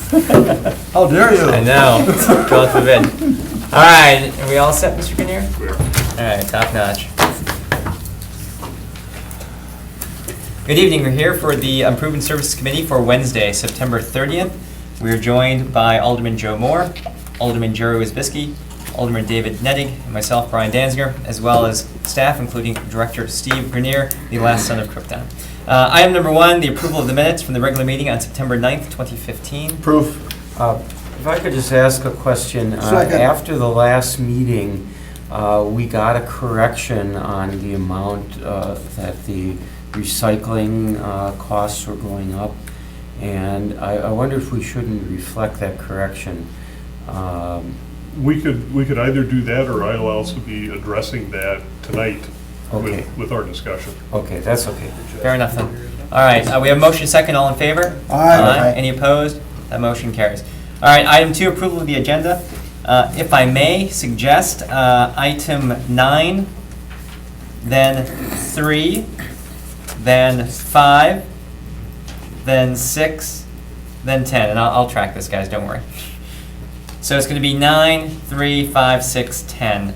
How dare you? I know. God forbid. All right, are we all set, Mr. Grenier? All right, top notch. Good evening. We're here for the Improvement Services Committee for Wednesday, September 30th. We're joined by Alderman Joe Moore, Alderman Jerry Wisbiski, Alderman David Nettig, and myself, Brian Danziger, as well as staff, including Director Steve Grenier, the last son of Crooktown. Item number 1, the approval of the minutes from the regular meeting on September 9th, 2015. Proof. If I could just ask a question. Second. After the last meeting, we got a correction on the amount that the recycling costs were going up. And I wonder if we shouldn't reflect that correction. We could either do that, or I'll also be addressing that tonight Okay. with our discussion. Okay, that's okay. Fair enough then. All right, we have motion second. All in favor? Aye. Any opposed? That motion carries. All right, item 2, approval of the agenda. If I may suggest, item 9, then 3, then 5, then 6, then 10. And I'll track this, guys, don't worry. So it's going to be 9, 3, 5, 6, 10.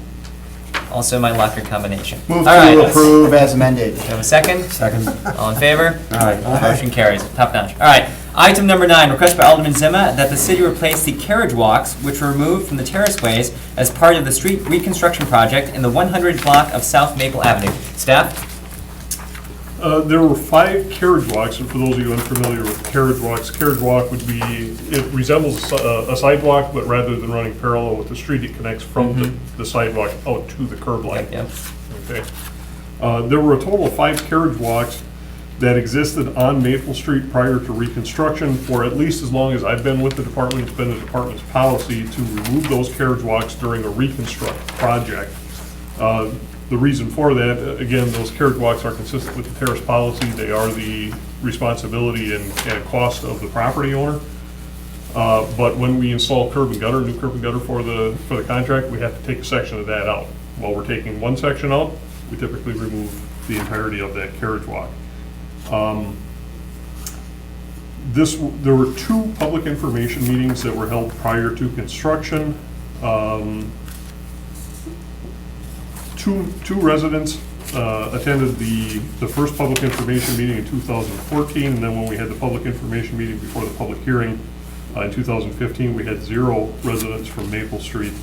Also my locker combination. Move All right, to approve as amended. do we have a second? Second. All in favor? Aye. Motion carries. Top notch. All right. Item number 9, request by Alderman Zima that the city replace the carriage walks which were removed from the terraceways as part of the street reconstruction project in the 100 block of South Maple Avenue. Staff? There were 5 carriage walks, and for those of you unfamiliar with carriage walk would be, it resembles a sidewalk, but rather than running parallel with the street, it connects from the sidewalk out to the curb line. Yep. Okay. There were a total of 5 carriage walks that existed on Maple Street prior to reconstruction for at least as long as I've been with the department. It's been the department's policy to remove those carriage walks during a reconstruct project. The reason for that, again, those carriage walks are consistent with the terrace policy. They are the responsibility and cost of the property owner. But when we install curb and gutter, new curb and gutter for the contract, we have to take a section of that out. While we're taking one section out, we typically remove the entirety of that carriage walk. There were 2 public information meetings that were held prior to construction. Two residents attended the first public information meeting in 2014, and then when we had the public information meeting before the public hearing in 2015, we had 0 residents from Maple Street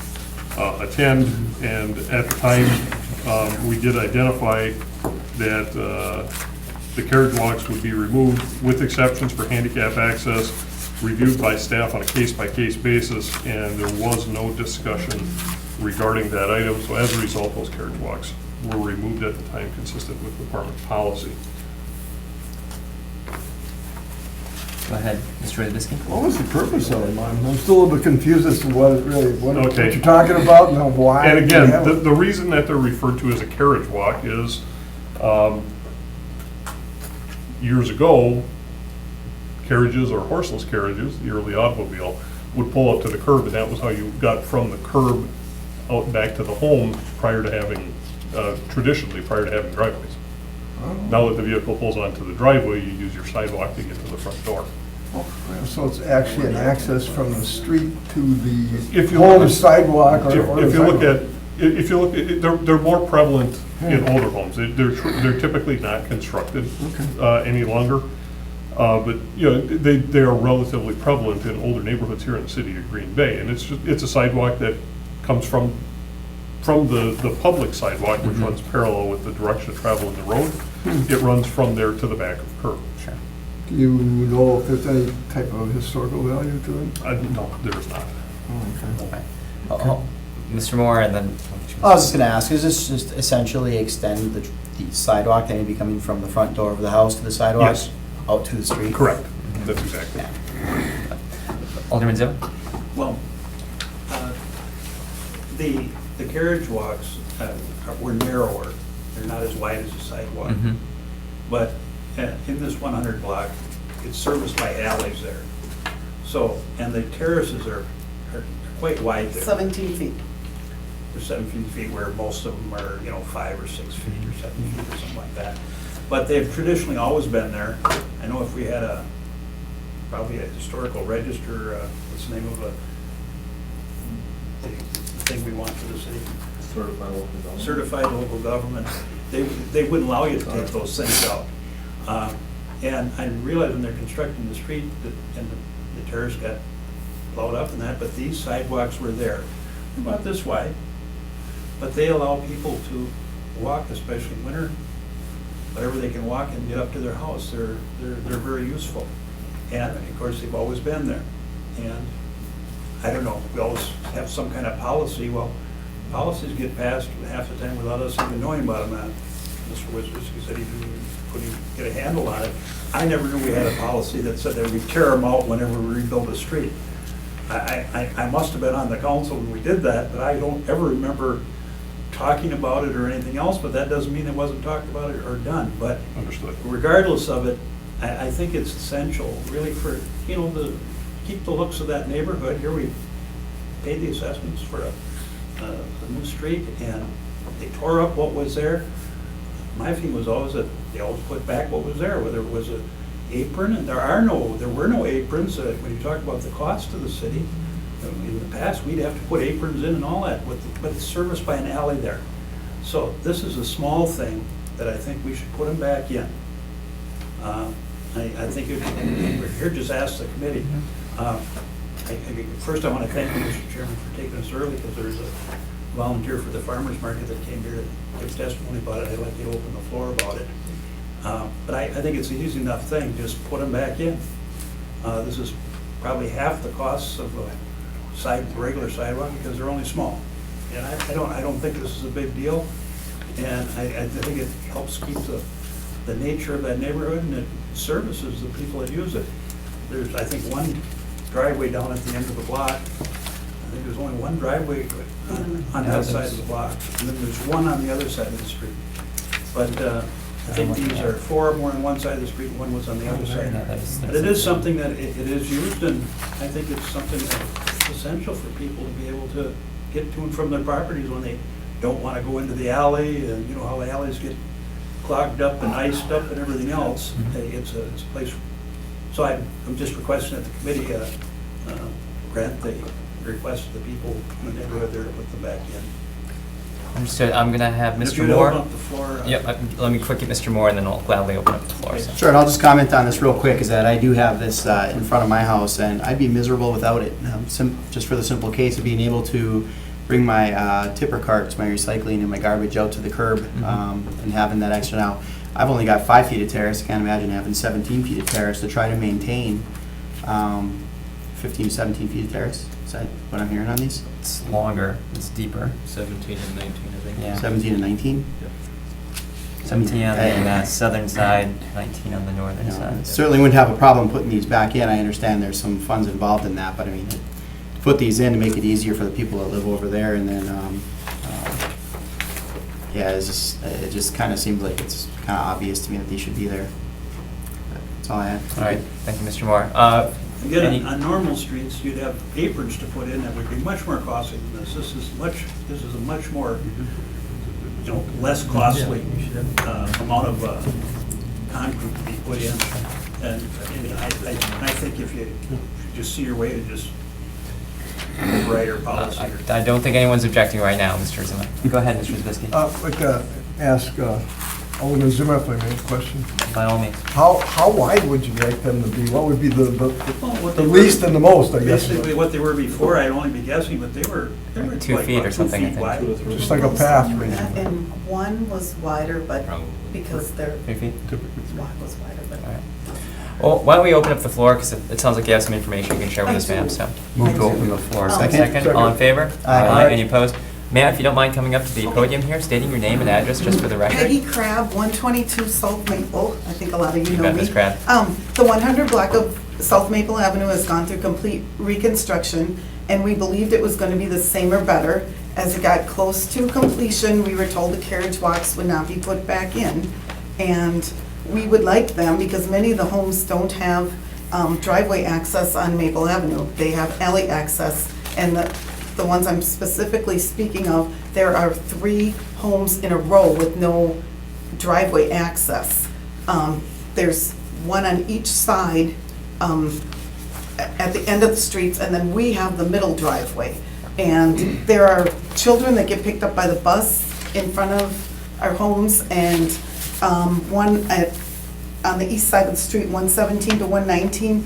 attend. And at the time, we did identify that the carriage walks would be removed with exceptions for handicap access, reviewed by staff on a case-by-case basis, and there was no discussion regarding that item. So as a result, those carriage walks were removed at the time, consistent with department policy. Go ahead, Mr. Wisbiski. What was the purpose of it, Mom? I'm still a little bit confused as to what Okay. you're talking about and why. And again, we have it. the reason that they're referred to as a carriage walk is, years ago, carriages or horseless carriages, the early automobile, would pull up to the curb, and that was how you got from the curb out back to the home prior to having, traditionally, prior to having driveways. Now that the vehicle pulls onto the driveway, you use your sidewalk to get to the front door. So it's actually an access from the street to If the you home look at- sidewalk or If the you look sidewalk. if you look at, they're more prevalent in older homes. They're typically not constructed any longer. But, you know, they are relatively prevalent in older neighborhoods here in the city of Green Bay. And it's a sidewalk that comes from the public sidewalk, which runs parallel with the direction of travel in the road. It runs from there to the back of the curb. Sure. Do you know if there's any type of historical value to it? No, there is not. Okay. Mr. Moore, and then. I was just gonna ask, is this just essentially extend the sidewalk, then it'd be coming from the front door of the house to the sidewalk? Yes. Out to the street? Correct. That's exactly. Alderman Zima? Well, the carriage walks were narrower. They're not as wide as a sidewalk. Mm-hmm. But in this 100 block, it's serviced by alleys there. So, and the terraces are quite wide there. 17 feet. They're 17 feet, where most of them are, 5 or 6 feet or 7 feet or something like that. But they've traditionally always been there. I know if we had a probably a historical register, what's the name of the thing we want for the city? Certified local government. They wouldn't allow you to take those things out. And I realize when they're constructing the street, and the terrace got plowed up and that, but these sidewalks were there. They're about this wide, but they allow people to walk, especially in winter, whatever they can walk and get up to their house. They're very useful. And of course, they've always been there. And I don't know, we always have some kind of policy. Well, policies get passed half the time without us even knowing about them. Mr. Wisniewski said he couldn't get a handle on it. I never knew we had a policy that said that we tear them out whenever we rebuild a street. I must have been on the council when we did that, but I don't ever remember talking about it or anything else, but that doesn't mean it wasn't talked about it or done. But Understood. regardless of it, I think it's essential really for, to keep the looks of that neighborhood. Here we paid the assessments for a new street, and they tore up what was there. My feeling was always that they always put back what was there, whether it was an apron, and there were no aprons. When you talk about the cost to the city, in the past, we'd have to put aprons in and all that, but it's serviced by an alley there. So this is a small thing that I think we should put them back in. I think we're here, just ask the committee. First, I want to thank you, Mr. Chairman, for taking us early, because there's a volunteer for the farmer's market that came here to give testimony about it. I'd like you to open the floor about it. But I think it's an easy enough thing, just put them back in. This is probably half the costs of a regular sidewalk, because they're only small. And I don't think this is a big deal. And I think it helps keep the nature of that neighborhood, and it services the people that use it. There's, I think, one driveway down at the end of the block. I think there's only one driveway on that side of the block, and then there's one on the other side of the street. But I think these are 4 more on one side of the street, and one was on the other side. But it is something that it is used, and I think it's something that's essential for people to be able to get to and from their properties when they don't want to go into the alley, and you know how the alleys get clogged up and iced up and everything else. It's a place. So I'm just requesting that the committee grant the request of the people in the neighborhood there to put them back in. Understood. I'm going to have If Mr. you'd Moore. open up the floor. Yep, let me quick get Mr. Moore, and then I'll gladly open up the floor. So. Sure, and I'll just comment on this real quick, is that I do have this in front of my house, and I'd be miserable without it. Just for the simple case of being able to bring my tipper carts, my recycling and my garbage out to the curb, and having that extra. Now, I've only got 5 feet of terrace. I can't imagine having 17 feet of terrace to try to maintain 15 to 17 feet of terrace. Is that what I'm hearing on these? It's longer, it's deeper. 17 and 19, I think. Yeah. 17 and 19? 17 on the southern side, 19 on the northern You know, side. certainly wouldn't have a problem putting these back in. I understand there's some funds involved in that, but I mean, to put these in to make it easier for the people that live over there, and then, yeah, it just kind of seems like it's kind of obvious to me that these should be there. But that's all I had. All right, thank you, Mr. Moore. Again, any- on normal streets, you'd have aprons to put in that would be much more costly than this. This is a much more, less costly amount of concrete to be put in. And I think if you just see your way to just write or policy. I don't think anyone's objecting right now, Mr. Zimmer. Go ahead, Mr. Zabisky. I'd like to ask Alderman Zimmer if I may, a question. By all means. How wide would you like them to be? What would be Well, what the they least were- and the most, I guess? Basically, what they were before, I'd only be guessing, but they were 2 like feet or about 2 something, I feet think. wide. Just like a path, And basically. one was wider, but because their 3 feet? walk was wider, but. All right. Well, why don't we open up the floor, because it sounds like you have some information you can share with us, ma'am, so. Move to open the floor. Second, all in favor? Aye. Any opposed? Ma'am, if you don't mind coming up to the podium here, stating your name and address just for the record. Peggy Crabb, 122 South Maple. I think a lot of you You know bet, me. Ms. Crabb. The 100 block of South Maple Avenue has gone through complete reconstruction, and we believed it was going to be the same or better. As it got close to completion, we were told the carriage walks would not be put back in. And we would like them, because many of the homes don't have driveway access on Maple Avenue. They have alley access, and the ones I'm specifically speaking of, there are 3 homes in a row with no driveway access. There's one on each side at the end of the streets, and then we have the middle driveway. And there are children that get picked up by the bus in front of our homes, and one on the east side of the street, 117 to 119,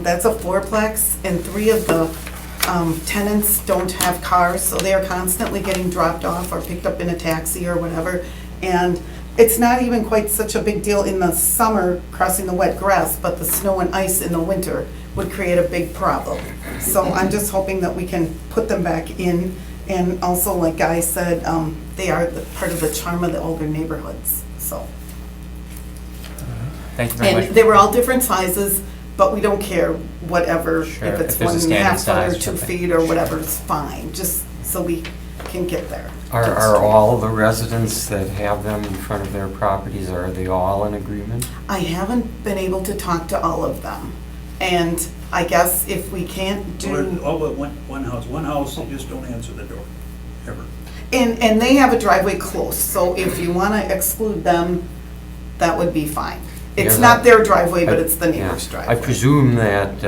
that's a fourplex, and 3 of the tenants don't have cars, so they are constantly getting dropped off or picked up in a taxi or whatever. And it's not even quite such a big deal in the summer crossing the wet grass, but the snow and ice in the winter would create a big problem. So I'm just hoping that we can put them back in. And also, like Guy said, they are part of the charm of the older neighborhoods, so. Thank you very much. And they were all different sizes, but we don't care, whatever, Sure, if it's if there's a 1.5 standard foot or size 2 or something. feet or whatever, it's fine, just so we can get there. Are all the residents that have them in front of their properties, are they all in agreement? I haven't been able to talk to all of them, and I guess if we can't Or do, all but one house, they just don't answer the door, ever. and they have a driveway close, so if you want to exclude them, that would be fine. It's Yeah, not their driveway, but it's the Yeah. neighbor's I driveway. presume that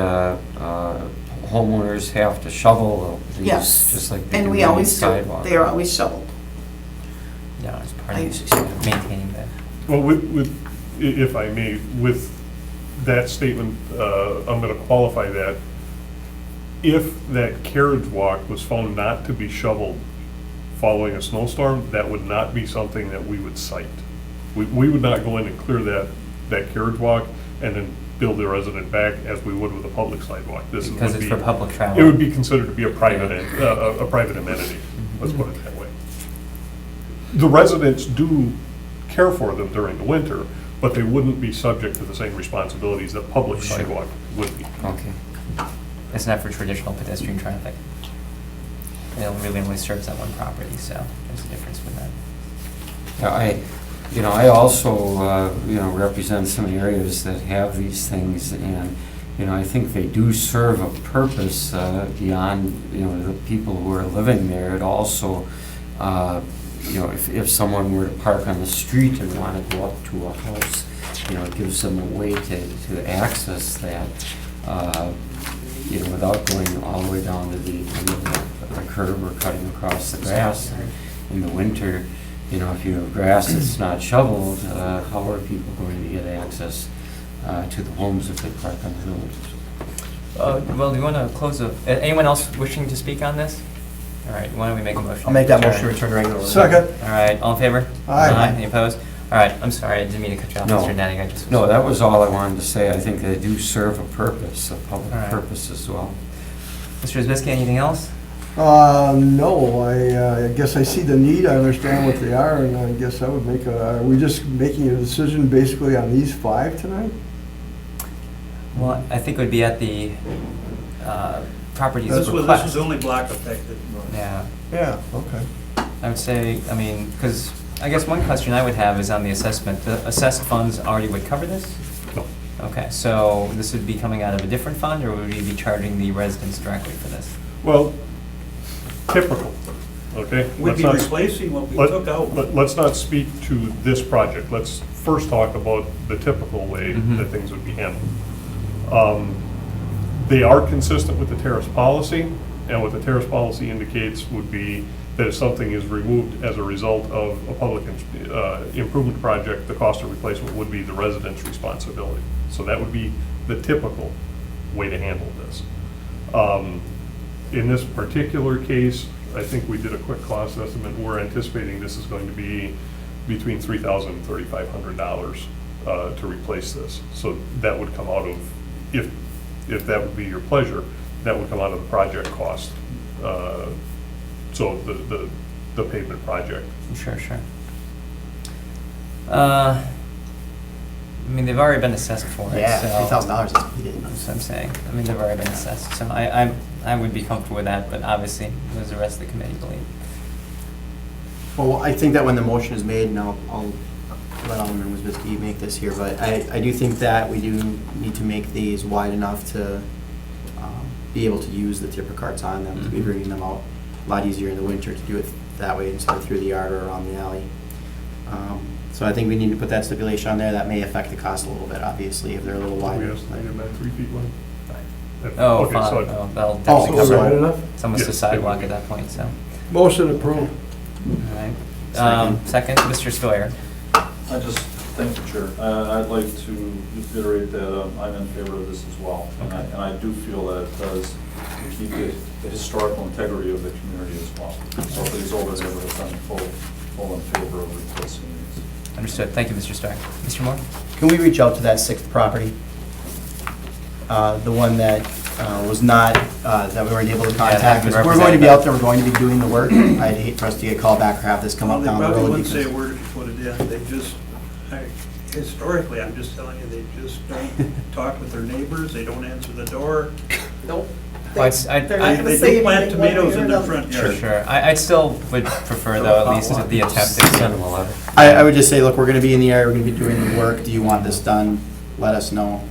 homeowners have to shovel these, Yes, just like they and do we on always do, sidewalk. they are always shoveled. Yeah, it's part of maintaining that. Well, if I may, with that statement, I'm going to qualify that. If that carriage walk was found not to be shoveled following a snowstorm, that would not be something that we would cite. We would not go in and clear that carriage walk and then build the resident back as we would with a public sidewalk. This Because would it's be- for public travel. It would be considered to be a private amenity, let's put it that way. The residents do care for them during the winter, but they wouldn't be subject to the same responsibilities that public Sure. sidewalk would be. Okay. It's not for traditional pedestrian traffic. It really only serves that one property, so there's a difference with that. Yeah, I also, represent some areas that have these things, and, I think they do serve a purpose beyond, the people who are living there. It also, if someone were to park on the street and want to go up to a house, it gives them a way to access that, without going all the way down to the end of the curb or cutting across the grass. In the winter, if you have grass that's not shoveled, how are people going to get access to the homes if they park on the road? Well, do you want to close anyone else wishing to speak on this? All right, why don't we make a motion? I'll make that Sure. motion to return to regular order. Second. All right, all in favor? Aye. Any opposed? All right, I'm sorry, I didn't mean to cut you off, No. Mr. Nutting, I just. No, that was all I wanted to say. I think they do serve a purpose, a public All right. purpose as well. Mr. Zabisky, anything else? No, I guess I see the need, I understand what they are, and I guess I would are we just making a decision basically on these 5 tonight? Well, I think it would be at the property's This was request. the only block affected. Yeah, Yeah, okay. I would say, because I guess one question I would have is on the assessment. The assessed funds already would cover this? No. Okay, so this would be coming out of a different fund, or would we be charging the residents directly for this? Well, typical, okay? We'd Let's be not- replacing what we let- took out. Let's not speak to this project. Let's first talk about the typical way Mhm. that things would be handled. They are consistent with the terrace policy, and what the terrace policy indicates would be that if something is removed as a result of a public improvement project, the cost of replacement would be the resident's responsibility. So that would be the typical way to handle this. In this particular case, I think we did a quick cost estimate. We're anticipating this is going to be between $3,000 and $3,500 to replace this. So that would come out of, if that would be your pleasure, that would come out of the project cost. So the pavement project. Sure. They've already been assessed for it, Yeah, so. $3,000 is needed. That's what I'm saying. They've already been assessed, so I would be comfortable with that, but obviously, what does the rest of the committee believe? Well, I think that when the motion is made, and I'll let Alderman Wisbisky make this here, but I do think that we do need to make these wide enough to be able to use the tipper carts on them, to be bringing them out a lot easier in the winter to do it that way instead of through the yard or around the alley. So I think we need to put that stipulation on there. That may affect the cost a little bit, obviously, if they're a little We wider. estimated about 3 feet wide. Oh, Okay, fine, so oh, that'll Oh, definitely so cover wide it. enough? It's almost a Yeah. sidewalk at that point, so, Motion approved. all right. Second, Mr. Stoyer. I just, thank you, Chair. I'd like to reiterate that I'm in favor of this as well. And I do feel that it does keep the historical integrity of the community as well. So please over there, but I'm full in favor of replacing these. Understood, thank you, Mr. Stoyer. Mr. Moore? Can we reach out to that sixth property? The one that was not, that we weren't able to Yeah, contact? hasn't been Because we're going to be represented. out there, we're going to be doing the work. I'd hate for us to get called back or have this come Well, up they down the probably road. wouldn't say a because- word if you put it in. They just, historically, I'm just telling you, they just don't talk with their neighbors, they don't answer the door. Nope. Well, it's- I- They're I- not gonna They say do plant anything one way tomatoes or in their another. front Sure, yard. sure. I still would prefer though, at least the attempt Send to. them a letter. I would just say, look, we're going to be in the area, we're going to be doing the work. Do you want this done? Let us know.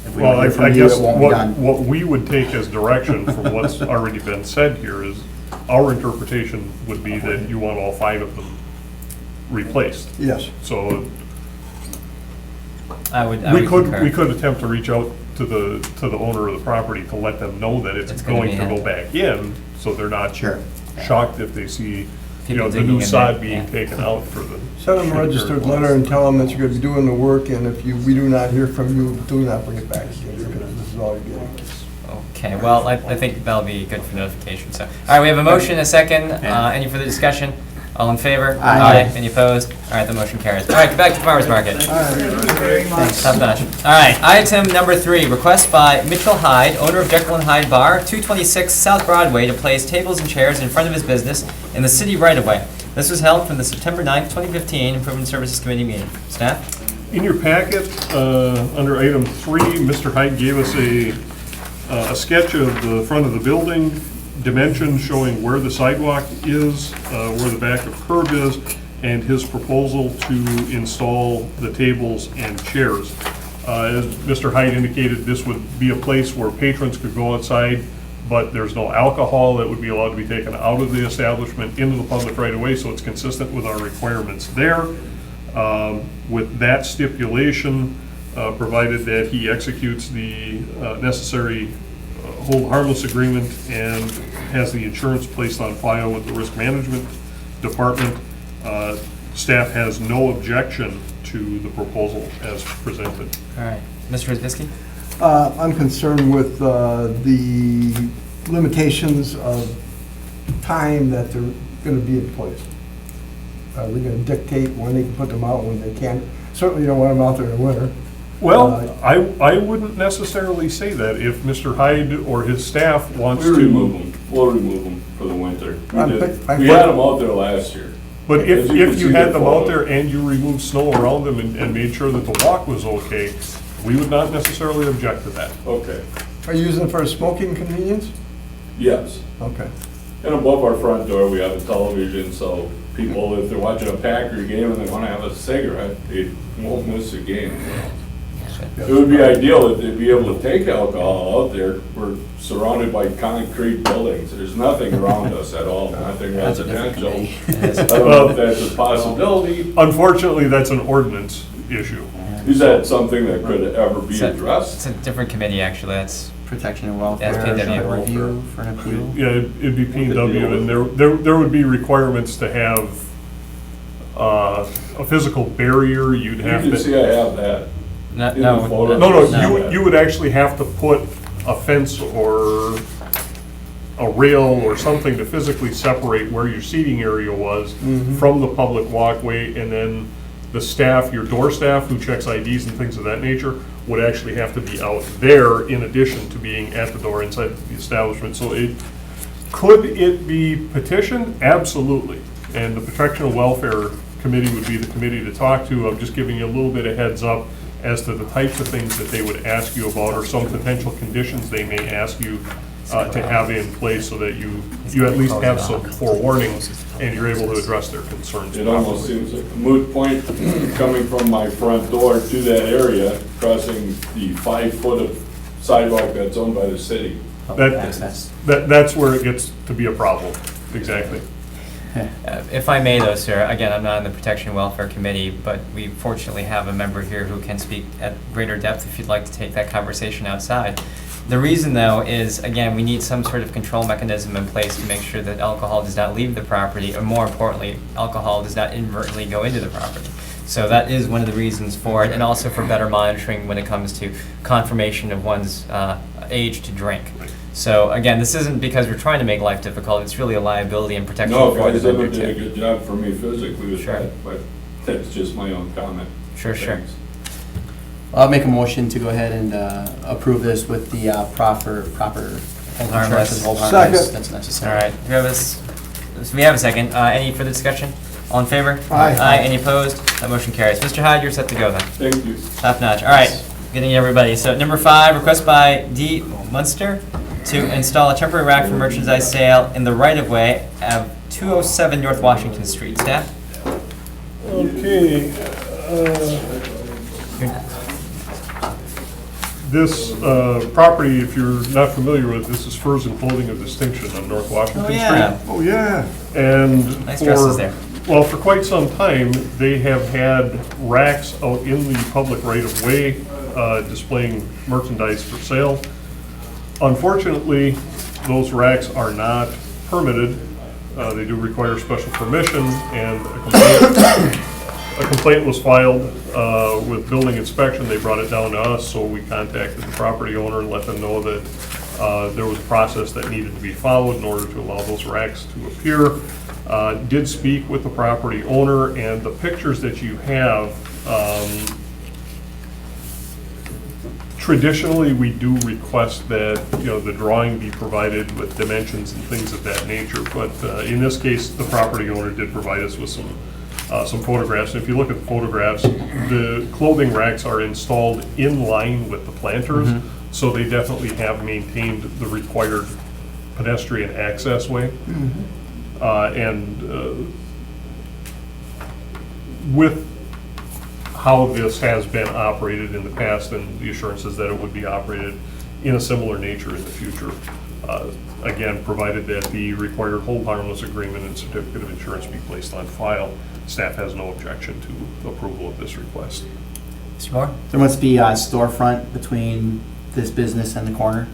If we Well, don't I hear from I you, guess it won't be done. what we would take as direction from what's already been said here is, our interpretation would be that you want all 5 of them replaced. Yes. So I would we concur. could attempt to reach out to the owner of the property to let them know that it's It's gonna going be to go handled. back in, so they're not Sure. shocked if they see, People the digging new in there, sod being yeah. taken out for the. Send them a registered letter and tell them that you're gonna be doing the work, and if we do not hear from you, do not bring it back again, because this is all you're getting. Okay, well, I think that'll be good for notification, so. All right, we have a motion, a second. Any further discussion? All in favor? Aye. Any opposed? All right, the motion carries. All right, get back to farmer's market. Thank you very much. Top notch. All right, item number 3, request by Mitchell Hyde, owner of Jekyll and Hyde Bar, 226 South Broadway, to place tables and chairs in front of his business in the city right-of-way. This was held from the September 9th, 2015 Improvement Services Committee meeting. Staff? In your packet, under item 3, Mr. Hyde gave us a sketch of the front of the building, dimensions showing where the sidewalk is, where the back of curb is, and his proposal to install the tables and chairs. As Mr. Hyde indicated, this would be a place where patrons could go outside, but there's no alcohol that would be allowed to be taken out of the establishment into the public right of way, so it's consistent with our requirements there. With that stipulation, provided that he executes the necessary hold harmless agreement and has the insurance placed on file with the risk management department, staff has no objection to the proposal as presented. All right, Mr. Isbisky? I'm concerned with the limitations of time that they're gonna be in place. Are we gonna dictate when they can put them out, when they can't? Certainly you don't want them out there in the winter. Well, I wouldn't necessarily say that. If Mr. Hyde or his staff wants We'll remove to. them, we'll remove them for the winter. I'm We pick- I'm did. We had them out there last year. But As if you can you see had the them out photo. there and you removed snow around them and made sure that the walk was okay, we would not necessarily object to that. Okay, Are you using it for smoking convenience? yes. Okay. And above our front door, we have a television, so people, if they're watching a Packer game and they want to have a cigarette, they won't miss a game. It would be ideal if they'd be able to take alcohol out there. We're surrounded by concrete buildings. There's nothing around us at all, nothing residential. I don't know if that's a possibility. Unfortunately, that's an ordinance issue. Is that something that could ever be It's a addressed? different committee, actually, that's, Protection and welfare, That's PW. review for an appeal. Yeah, it'd be P&W, and there would be requirements to have a physical barrier. You'd You have can to. see I have that. no, In no. the photo. No, you would actually have to put a fence or a rail or something to physically separate where your seating area was from the public walkway, and then the staff, your door staff, who checks IDs and things of that nature, would actually have to be out there in addition to being at the door inside the establishment. So could it be petitioned? Absolutely. And the Protection and Welfare Committee would be the committee to talk to. I'm just giving you a little bit of heads up as to the types of things that they would ask you about, or some potential conditions they may ask you to have in place, so that you at least have some forewarning and you're able to address their concerns. It almost seems like a moot point coming from my front door to that area, crossing the 5 foot of sidewalk that's owned by the city. That's where it gets to be a problem, exactly. If I may though, sir, again, I'm not on the Protection and Welfare Committee, but we fortunately have a member here who can speak at greater depth if you'd like to take that conversation outside. The reason, though, is, again, we need some sort of control mechanism in place to make sure that alcohol does not leave the property, or more importantly, alcohol does not inadvertently go into the property. So that is one of the reasons for it, and also for better monitoring when it comes to confirmation of one's age to drink. So again, this isn't because we're trying to make life difficult, it's really a liability and protection No, for the vendor Exhibit did a too. good job for me physically with Sure. that, but that's just my own comment. Sure, sure. Thanks. I'll make a motion to go ahead and approve this with the proper Hold harmless. insurance and hold harmless Second. that's All necessary. right, we have this, so we have a second. Any further discussion? All in favor? Aye. Aye, any opposed? That motion carries. Mr. Hyde, you're set to go then. Thank you. Top notch. All right, getting everybody. So number 5, request by D. Munster to install a temporary rack for merchandise sale in the right-of-way of 207 North Washington Street. Staff? Okay. This property, if you're not familiar with, this is Furs and Clothing of Distinction on North Washington Oh, Street. yeah. Oh, yeah. And Nice dresses there. well, for quite some time, they have had racks out in the public right-of-way displaying merchandise for sale. Unfortunately, those racks are not permitted. They do require special permission, and a complaint was filed with building inspection. They brought it down to us, so we contacted the property owner and let them know that there was a process that needed to be followed in order to allow those racks to appear. Did speak with the property owner, and the pictures that you have, traditionally, we do request that, the drawing be provided with dimensions and things of that nature, but in this case, the property owner did provide us with some photographs. And if you look at the photographs, the clothing racks are installed in line with the planters, so they definitely have maintained the required pedestrian access way. And with how this has been operated in the past and the assurances that it would be operated in a similar nature in the future, again, provided that the required hold harmless agreement and certificate of insurance be placed on file, staff has no objection to approval of this request. Mr. Moore? There must be a storefront between this business and the corner.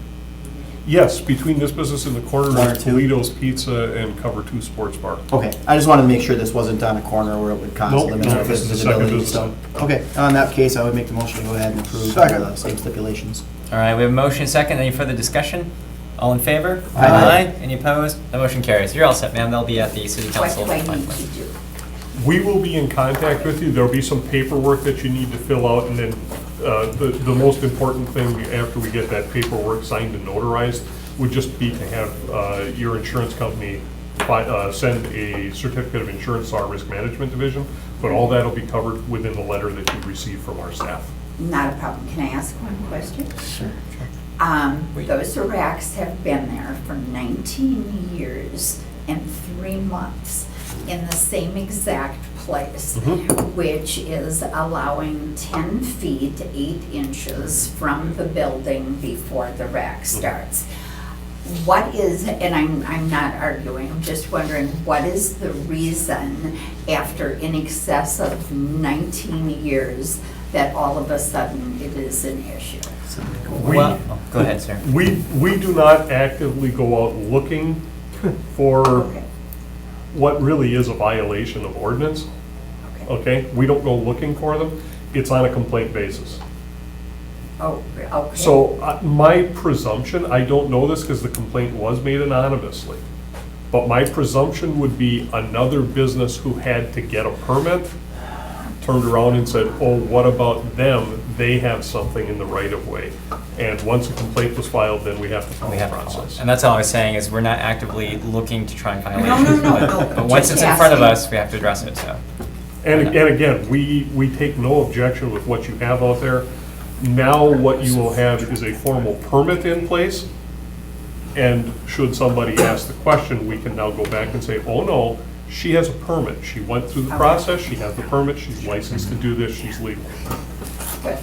Yes, between this business and the corner One or of two. Toledo's Pizza and Cover 2 Sports Bar. Okay, I just wanted to make sure this wasn't on a corner where it would cause Nope, limited no, this is the second visibility, business. so. Okay, in that case, I would make the motion to go ahead and approve Second. the same stipulations. All right, we have a motion second. Any further discussion? All in favor? Aye. Any opposed? The motion carries. You're all set, ma'am. They'll be at the city What council. do I need to do? We will be in contact with you. There'll be some paperwork that you need to fill out, and then the most important thing after we get that paperwork signed and notarized would just be to have your insurance company send a certificate of insurance to our risk management division, but all that'll be covered within the letter that you receive from our staff. Not a problem. Can I ask one question? Sure. Those racks have been there for 19 years and 3 months in the same exact place, which is allowing 10 feet, 8 inches from the building before the rack starts. What is, and I'm not arguing, I'm just wondering, what is the reason after in excess of 19 years that all of a sudden it is an issue? Well, go ahead, sir. We do not actively go out looking for Okay. what really is a violation of ordinance. Okay? We don't go looking for them. It's on a complaint basis. Oh, okay. So my presumption, I don't know this because the complaint was made anonymously, but my presumption would be another business who had to get a permit turned around and said, oh, what about them? They have something in the right of way. And once a complaint was filed, then we have to follow We the have to follow. process. And that's all I was saying, is we're not actively looking to try and No, violations. no. But once Just it's in front of asking. us, we have to address it, so. And again, we take no objection with what you have out there. Now what you will have is a formal permit in place. And should somebody ask the question, we can now go back and say, oh no, she has a permit. She went through the Okay. process, she has the permit, she's licensed to do this, she's legal. Good.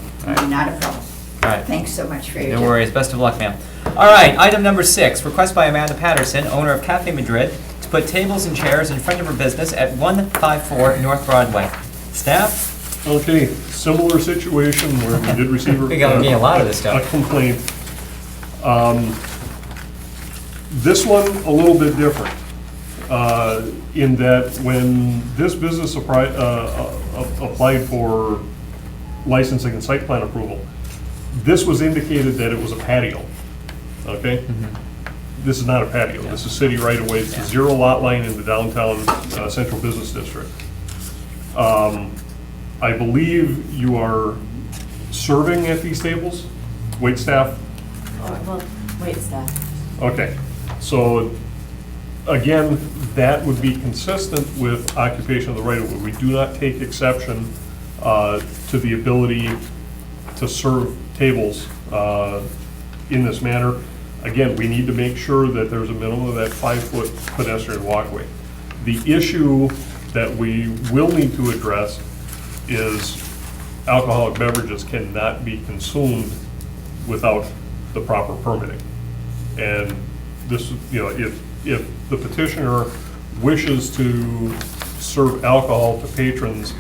Not a problem. All right. Thanks so much for your No time. worries. Best of luck, ma'am. All right, item number 6, request by Amanda Patterson, owner of Cafe Madrid, to put tables and chairs in front of her business at 154 North Broadway. Staff? Okay, similar situation where we did receive We got a lot of this stuff. a complaint. This one, a little bit different, in that when this business applied for licensing and site plan approval, this was indicated that it was a patio, okay? This is not a patio, this is city right away, it's a zero lot line in the downtown central business district. I believe you are serving at these tables, wait staff? Well, wait, staff. Okay, so again, that would be consistent with occupation of the right of way. We do not take exception to the ability to serve tables in this manner. Again, we need to make sure that there's a minimum of that 5-foot pedestrian walkway. The issue that we will need to address is alcoholic beverages cannot be consumed without the proper permitting. And this, if the petitioner wishes to serve alcohol to patrons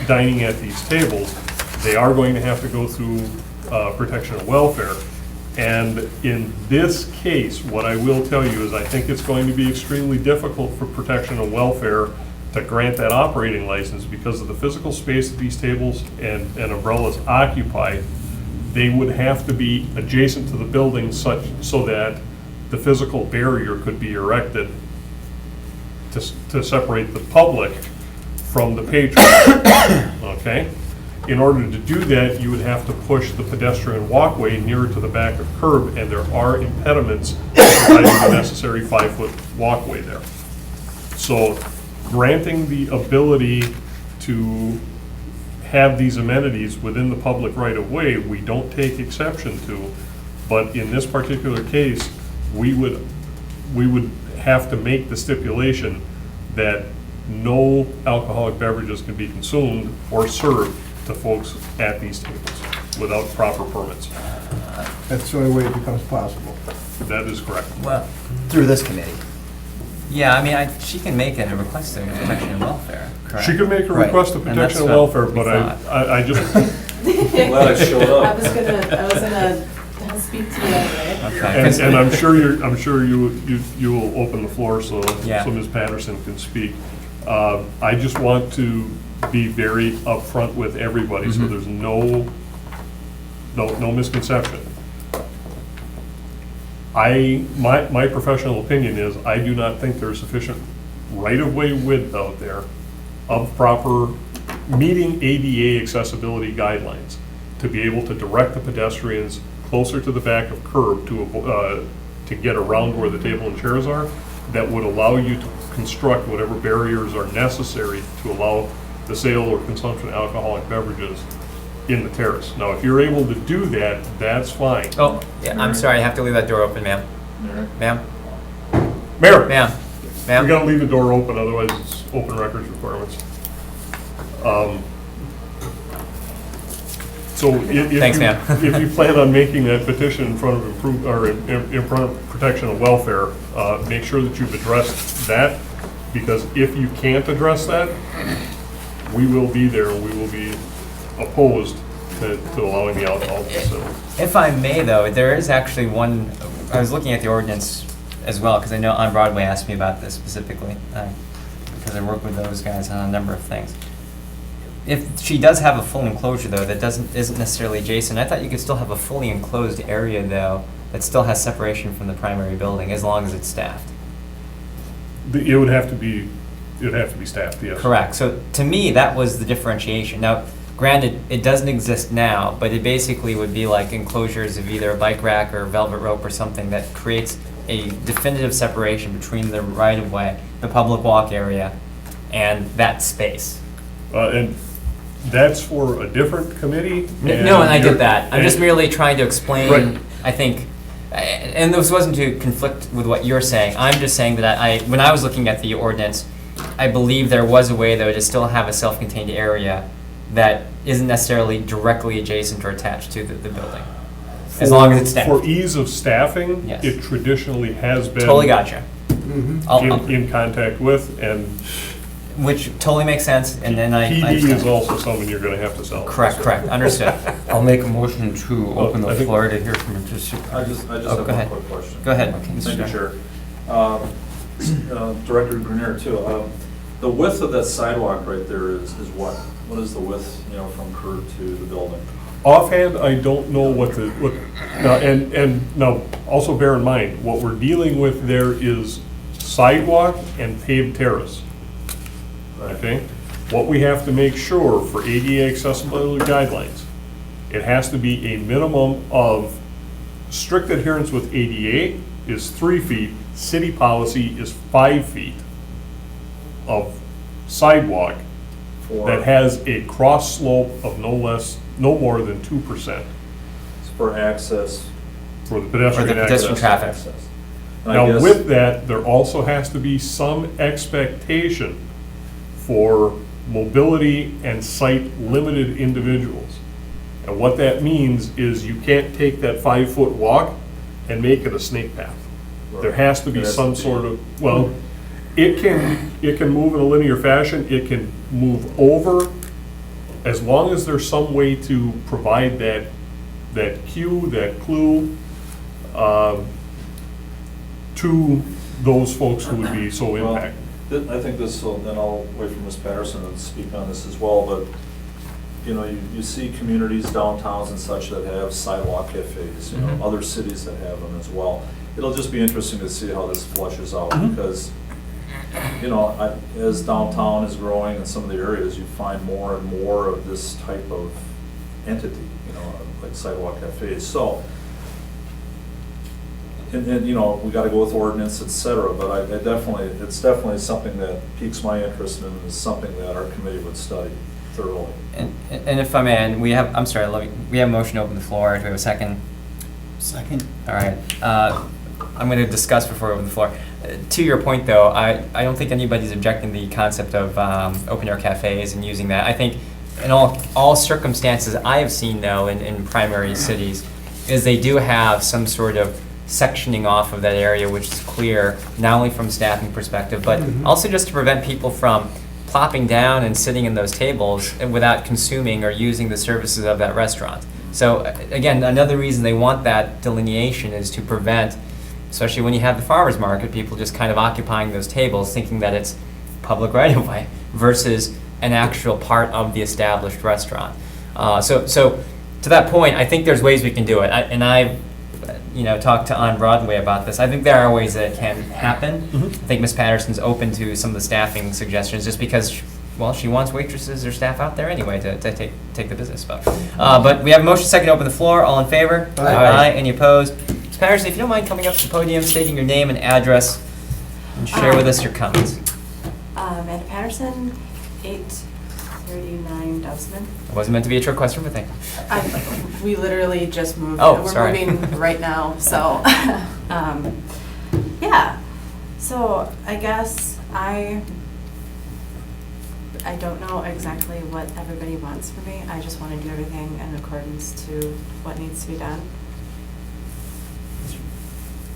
dining at these tables, they are going to have to go through protection and welfare. And in this case, what I will tell you is I think it's going to be extremely difficult for protection and welfare to grant that operating license because of the physical space that these tables and umbrellas occupy. They would have to be adjacent to the building so that the physical barrier could be erected to separate the public from the patrons, okay? In order to do that, you would have to push the pedestrian walkway nearer to the back of curb, and there are impediments providing the necessary 5-foot walkway there. So granting the ability to have these amenities within the public right-of-way, we don't take exception to, but in this particular case, we would have to make the stipulation that no alcoholic beverages can be consumed or served to folks at these tables without proper permits. That's the only way it becomes possible. That is correct. Well, Through this committee. yeah, I mean, she can make a request of protection and welfare, correct? She could make a Right. request of And protection and that's what welfare, we but thought. I just, Glad I showed up. I was gonna speak to you anyway. Okay. and I'm sure you will open the floor so Yeah. Ms. Patterson can speak. I just want to be very upfront with everybody, so there's no misconception. My professional opinion is, I do not think there's sufficient right-of-way width out there of proper, meeting ADA accessibility guidelines to be able to direct the pedestrians closer to the back of curb to get around where the table and chairs are, that would allow you to construct whatever barriers are necessary to allow the sale or consumption of alcoholic beverages in the terrace. Now, if you're able to do that, that's fine. Oh, yeah, I'm sorry, I have to leave that door open, ma'am. Ma'am? Mayor, Ma'am? we Ma'am? gotta leave the door open, otherwise it's open records requirements. So Thanks, ma'am. if you plan on making that petition in front of in front of protection and welfare, make sure that you've addressed that, because if you can't address that, we will be there, and we will be opposed to allowing the alcohol to be sold. If I may, though, there is actually one, I was looking at the ordinance as well, because I know On Broadway asked me about this specifically, because I work with those guys on a number of things. If she does have a full enclosure, though, that isn't necessarily adjacent, I thought you could still have a fully enclosed area, though, that still has separation from the primary building, as long as it's staffed. It would have to be staffed, yes. Correct. So to me, that was the differentiation. Now, granted, it doesn't exist now, but it basically would be like enclosures of either a bike rack or velvet rope or something that creates a definitive separation between the right-of-way, the public walk area, and that space. And that's for a different committee. No, and I you're- get that. I'm just and- merely trying to explain, Right. I think, and this wasn't to conflict with what you're saying. I'm just saying that when I was looking at the ordinance, I believe there was a way, though, to still have a self-contained area that isn't necessarily directly adjacent or attached to the building, as long as it's staffed. For ease of staffing, Yes. it traditionally has been. Totally gotcha. I'll- In contact with, and which totally makes sense, and then I. PD is also something you're gonna have to sell. Correct, understood. I'll make a motion to open I the think- floor to hear from the I supervisor. just Oh, have go one ahead. quick question. Go ahead, Thank Mr. you, Chair. Chair. Director Grenier, too. The width of that sidewalk right there is what? What is the width, from curb to the building? Offhand, I don't know and now, also bear in mind, what we're dealing with there is sidewalk and paved terrace. Okay? What we have to make sure for ADA accessibility guidelines, it has to be a minimum of strict adherence with ADA is 3 feet, city policy is 5 feet of sidewalk that has a cross slope of no more than 2% For access. for the pedestrian access. pedestrian traffic. access. And I Now, guess- with that, there also has to be some expectation for mobility and sight-limited individuals. And what that means is you can't take that 5-foot walk and make it a snake path. There has to be It has some to be- sort of, well, it can move in a linear fashion, it can move over, as long as there's some way to provide that cue, that clue, to those folks who would be so Well, impacted. I think this will, then I'll wait for Ms. Patterson to speak on this as well, but, you see communities, downtowns and such that have sidewalk cafes, other cities that have them as well. It'll just be interesting to see how this flushes out, because, as downtown is growing in some of the areas, you find more and more of this type of entity, like sidewalk cafes. So, and we gotta go with ordinance, et cetera, but it's definitely something that piques my interest and is something that our committee would study thoroughly. And if I may, and we have, I'm sorry, we have a motion to open the floor. Do we have a second? Second. All right. I'm going to discuss before we open the floor. To your point, though, I don't think anybody's objecting the concept of open-air cafes and using that. I think in all circumstances I have seen, though, in primary cities, is they do have some sort of sectioning off of that area, which is clear, not only from a staffing perspective, but also just to prevent people from plopping down and sitting in those tables without consuming or using the services of that restaurant. So again, another reason they want that delineation is to prevent, especially when you have the farmer's market, people just kind of occupying those tables thinking that it's public right-of-way versus an actual part of the established restaurant. So to that point, I think there's ways we can do it. I've talked to On Broadway about this. I think there are ways that it can happen. I think Ms. Patterson's open to some of the staffing suggestions just because, she wants waitresses or staff out there anyway to take the business. But we have a motion second to open the floor. All in favor? Aye. Any opposed? Ms. Patterson, if you don't mind coming up to the podium, stating your name and address, and share with us your comments. Amanda Patterson, 839 Dubsman. It wasn't meant to be a trick question, but thank you. We literally just moved. Oh, sorry. We're moving right now, so, yeah. So I guess I don't know exactly what everybody wants from me. I just want to do everything in accordance to what needs to be done.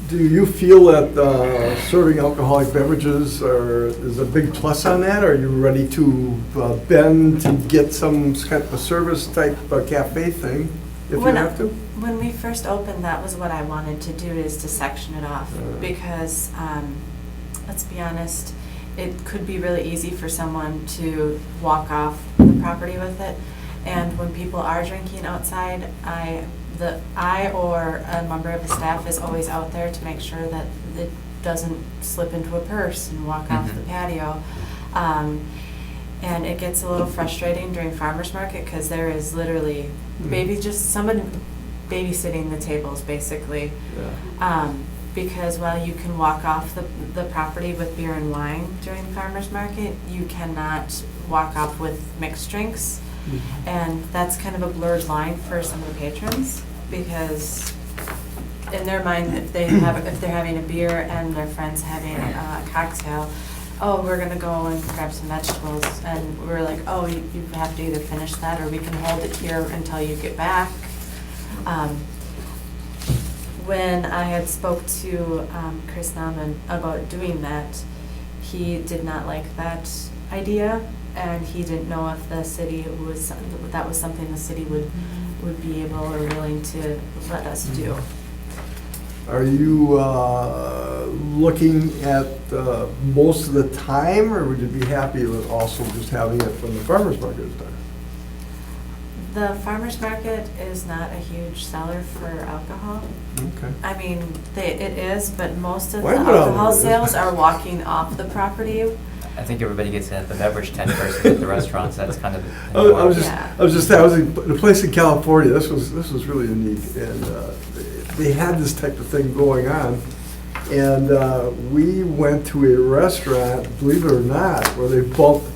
Do you feel that serving alcoholic beverages is a big plus on that? Are you ready to bend to get some kind of a service type cafe thing if you have to? When we first opened, that was what I wanted to do, is to section it off, because, let's be honest, it could be really easy for someone to walk off the property with it. And when people are drinking outside, I or a member of the staff is always out there to make sure that it doesn't slip into a purse and walk off the patio. And it gets a little frustrating during farmer's market because there is literally just someone babysitting the tables, basically. Because while you can walk off the property with beer and wine during farmer's market, you cannot walk off with mixed drinks. And that's kind of a blurred line for some of the patrons, because in their mind, if they're having a beer and their friend's having a cocktail, oh, we're gonna go and grab some vegetables, and we're like, oh, you have to either finish that or we can hold it here until you get back. When I had spoke to Chris Nauman about doing that, he did not like that idea, and he didn't know if the city was, that was something the city would be able or willing to let us do. Are you looking at most of the time, or would you be happy with also just having it when the farmer's market is done? The farmer's market is not a huge seller for alcohol. Okay. I mean, it is, but most of the Why not? alcohol sales are walking off the property. I think everybody gets it at the beverage tent versus at the restaurants, that's kind of. I was Yeah. in a place in California, this was really unique, and they had this type of thing going on. And we went to a restaurant, believe it or not, where they bumped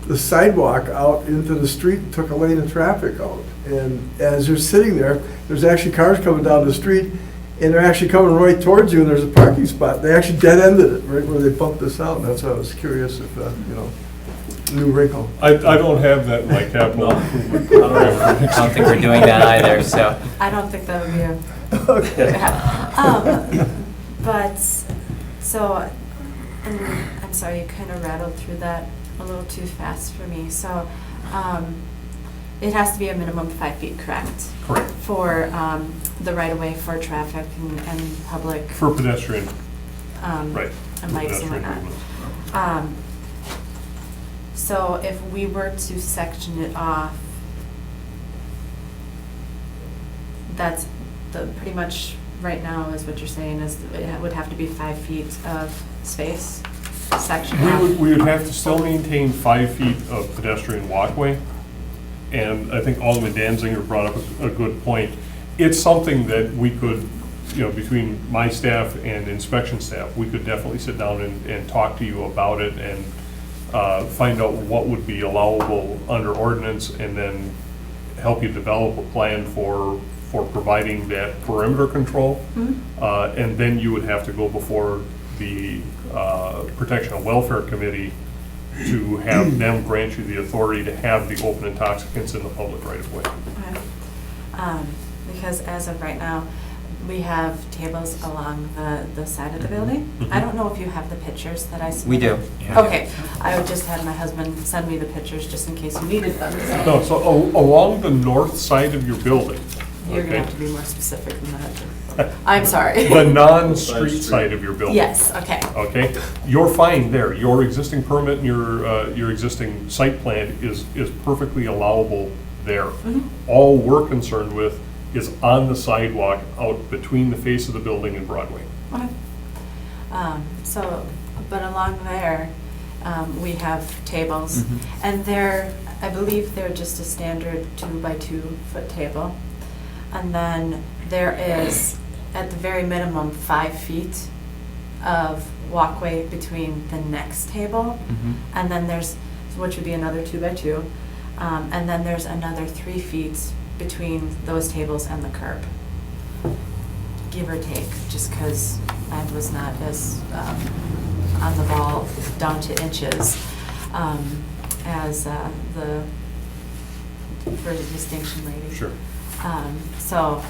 the sidewalk out into the street and took a lane of traffic out. And as you're sitting there, there's actually cars coming down the street, and they're actually coming right towards you, and there's a parking spot. They actually dead-ended it right where they bumped this out, and that's why I was curious if, new wrinkle. I don't have that in my capital improvement. I don't think we're doing that either, so. I don't think that would be a. Okay. But, so, and I'm sorry, you kind of rattled through that a little too fast for me. So, it has to be a minimum 5 feet, correct? Correct. For the right-of-way for traffic and public. For pedestrian, um, right. And lights and Pedestrian whatnot. movement. So if we were to section it off, that's pretty much right now is what you're saying is it would have to be 5 feet of space section off. We would have to still maintain 5 feet of pedestrian walkway. And I think Alderman Danziger brought up a good point. It's something that we could, between my staff and inspection staff, we could definitely sit down and talk to you about it and find out what would be allowable under ordinance, and then help you develop a plan for providing that perimeter control. Mhm. And then you would have to go before the Protection and Welfare Committee to have them grant you the authority to have the open intoxicants in the public right of way. Okay. Because as of right now, we have tables along the side of the building. I don't know if you have the pictures that I We submitted. do. Okay, I would just have my husband send me the pictures just in case you needed them. so. No, so along the north side of your building, You're gonna okay. have to be more specific than that. I'm sorry. the non-street side of your building. Yes, okay. Okay, you're fine there. Your existing permit and your existing site plan is perfectly allowable there. Mhm. All we're concerned with is on the sidewalk out between the face of the building and Broadway. Okay. But along there, we have tables, and I believe they're just a standard 2x2 foot table. And then there is, at the very minimum, 5 feet of walkway between the next table, and then there's, which would be another 2x2, and then there's another 3 feet between those tables and the curb, give or take, just because I was not as on the ball down to inches as the first distinction lady. Sure. So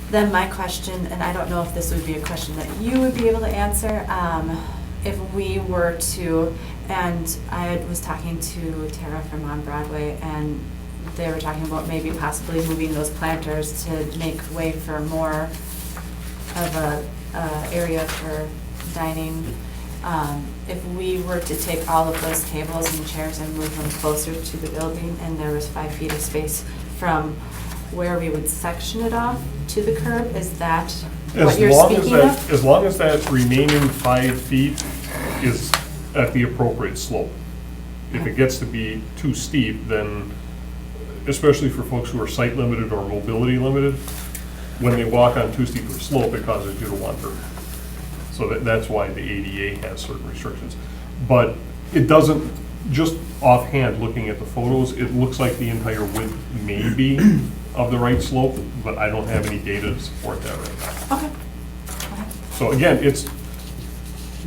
then my question, and I don't know if this would be a question that you would be able to answer, if we were to, and I was talking to Tara from On Broadway, and they were talking about maybe possibly moving those planters to make way for more of a area for dining. If we were to take all of those tables and chairs and move them closer to the building, and there was 5 feet of space from where we would section it off to the curb, is that what you're speaking of? As long as that remaining 5 feet is at the appropriate slope. If it gets to be too steep, then, especially for folks who are sight limited or mobility limited, when they walk on too steep of a slope, it causes you to wander. So that's why the ADA has certain restrictions. But it doesn't, just offhand, looking at the photos, it looks like the entire width may be of the right slope, but I don't have any data to support that right now. Okay. So again,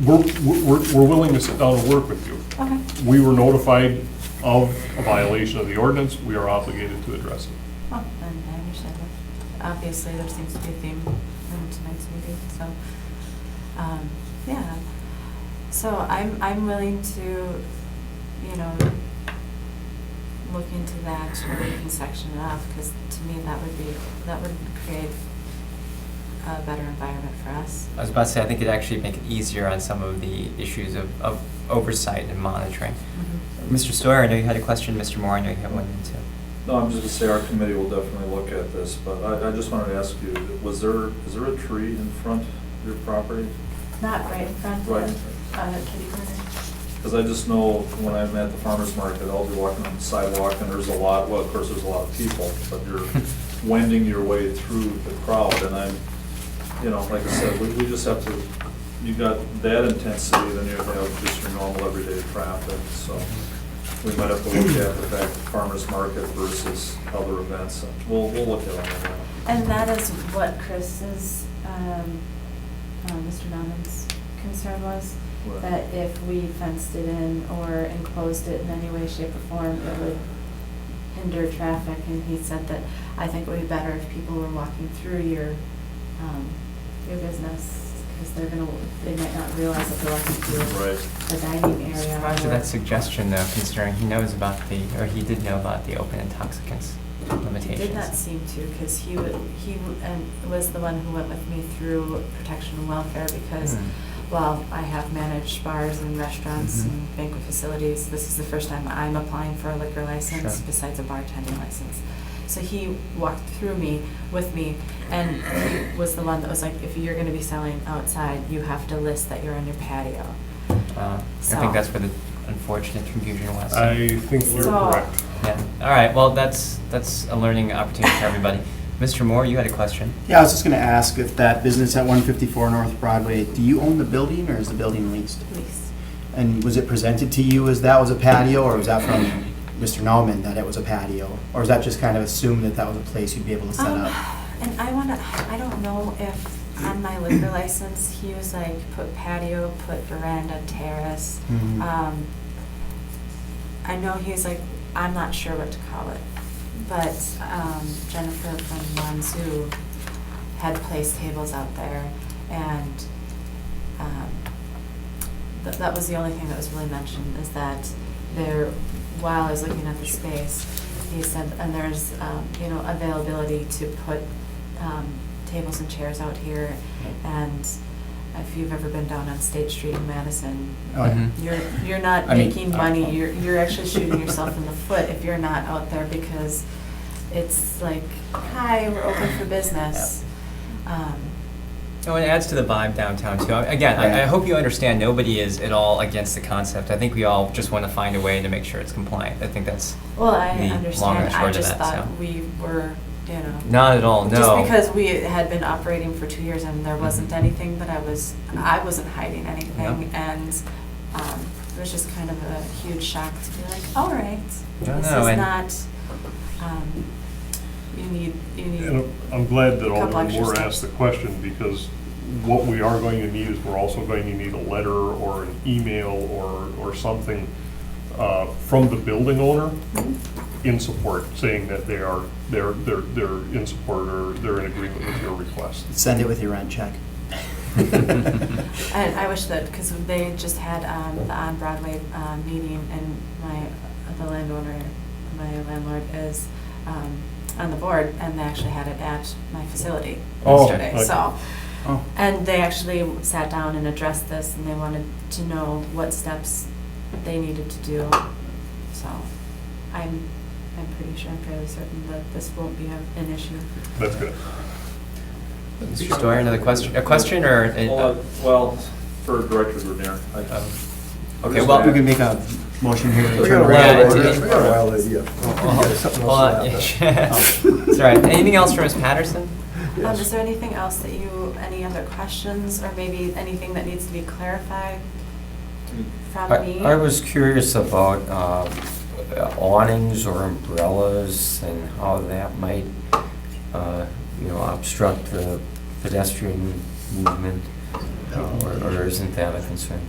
we're willing to sit down and work with you. Okay. We were notified of a violation of the ordinance. We are obligated to address it. Oh, and I understand that. Obviously, there seems to be a theme in tonight's meeting, so, yeah. So I'm willing to, you know, look into that where we can section it off, because to me, that would create a better environment for us. I was about to say, I think it'd actually make it easier on some of the issues of oversight and monitoring. Mr. Stoyer, I know you had a question. Mr. Moore, I know you have one too. No, I'm just gonna say our committee will definitely look at this, but I just wanted to ask you, is there a tree in front of your property? Not right in front Right. of kitty corner. Because I just know when I'm at the farmer's market, I'll be walking on the sidewalk and there's a lot, well, of course, there's a lot of people, but you're wending your way through the crowd, and I'm, you know, like I said, we just have to, you got that intensity, then you have just your normal everyday traffic, so we might have to look at the fact that farmer's market versus other events, and we'll look at all of that. And that is what Chris's, Mr. Nauman's concern was, Right. that if we fenced it in or enclosed it in any way, shape, or form, it would hinder traffic. And he said that, I think it would be better if people were walking through your business, because they might not realize that they're walking through Right. the dining area. Surprised or- at that suggestion though, considering he knows about he did know about the open intoxicants limitations. Did not seem to, because he was the one who went with me through protection and welfare, because, well, I have managed bars and restaurants and banquet facilities. This is the first time I'm applying for a liquor license Sure. besides a bartending license. So he walked with me, and he was the one that was like, if you're gonna be selling outside, you have to list that you're on your patio. I So- think that's where the unfortunate confusion was. I think you're So- correct. Yeah. All right. Well, that's a learning opportunity for everybody. Mr. Moore, you had a question. Yeah, I was just gonna ask if that business at 154 North Broadway, do you own the building or is the building leased? Please. And was it presented to you as that was a patio, or was that from Mr. Nauman that it was a patio? Or is that just kind of assumed that that was a place you'd be able to set up? And I don't know if on my liquor license, he was like, put patio, put veranda, terrace. Mhm. I know he's like, I'm not sure what to call it, but Jennifer from Wanzoo had placed tables out there, and that was the only thing that was really mentioned, is that there, while I was looking at the space, he said, and there's, availability to put tables and chairs out here, and if you've ever been down on State Street in Madison, Oh, yeah. you're not I mean, making money, you're actually shooting yourself in the foot if you're not out there, because it's like, hi, we're open for business. Oh, and it adds to the vibe downtown too. Again, I hope you understand, nobody is at all against the concept. I think we all just want to find a way to make sure it's compliant. I think that's Well, I the long and understand, short I of just that, thought so. we were, Not at all, no. just because we had been operating for 2 years and there wasn't anything, but I wasn't hiding anything, Yep. and it was just kind of a huge shock to be like, all right, No, this no, is and- not, you need. And I'm glad that Couple Alderman extra Moore steps. asked the question, because what we are going to need is we're also going to need a letter or an email or something from the building owner in support, saying that they're in support or they're in agreement with your request. Send it with your rent check. And I wish that, because they just had the On Broadway meeting, and the landowner, my landlord is on the board, and they actually had it at my facility Oh, yesterday, okay. so. Oh. And they actually sat down and addressed this, and they wanted to know what steps they needed to do. So I'm pretty sure, I'm fairly certain that this won't be an issue. That's good. Mr. Stoyer, another question? A question or? Well, for Director Grenier, Okay, well. We can make a motion here to We turn got a around. wild Yeah, idea. We got a wild idea. Something else to laugh at. It's all right. Anything else for Ms. Patterson? Yes. Is there anything else any other questions, or maybe anything that needs to be clarified from me? I was curious about awnings or umbrellas and how that might, obstruct the pedestrian movement, or isn't that a concern?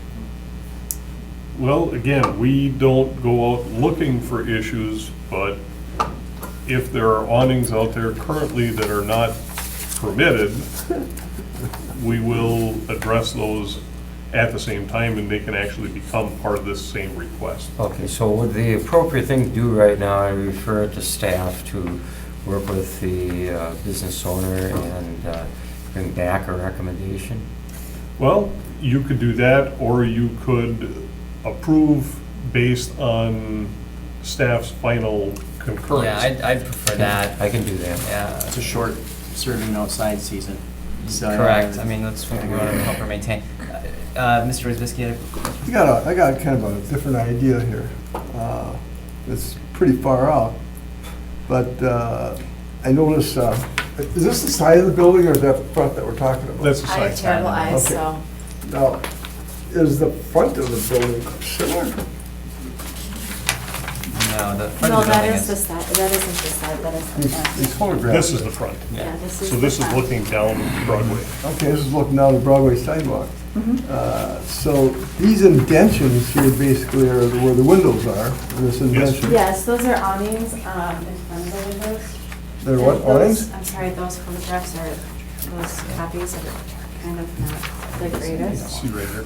Well, again, we don't go out looking for issues, but if there are awnings out there currently that are not permitted, we will address those at the same time, and they can actually become part of this same request. Okay, so would the appropriate thing to do right now, I refer to staff to work with the business owner and bring back a recommendation? Well, you could do that, or you could approve based on staff's final concurrence. Yeah, I'd prefer that. I can do that. Yeah, It's a short serving outside season. So, correct. I mean, that's what we want to help her maintain. Mr. Wisbisky, I got kind of a different idea here. It's pretty far out, but I noticed, is this the side of the building or is that the front that we're talking about? That's the I have site. terrible eyes, Okay. so. Now, is the front of the building similar? no, the front No, of the that building is the side, that isn't the side, that is the These front. photographs. This is the front. Yeah, this is. So the this is front. looking down Broadway. Okay, this is looking down the Broadway sidewalk. So these indentions here basically are where the windows are, this indention. Yes, those are awnings, in front of the windows. They're what, Those- awnings? I'm sorry, those photographs are, those copies are kind of not the greatest. See right here.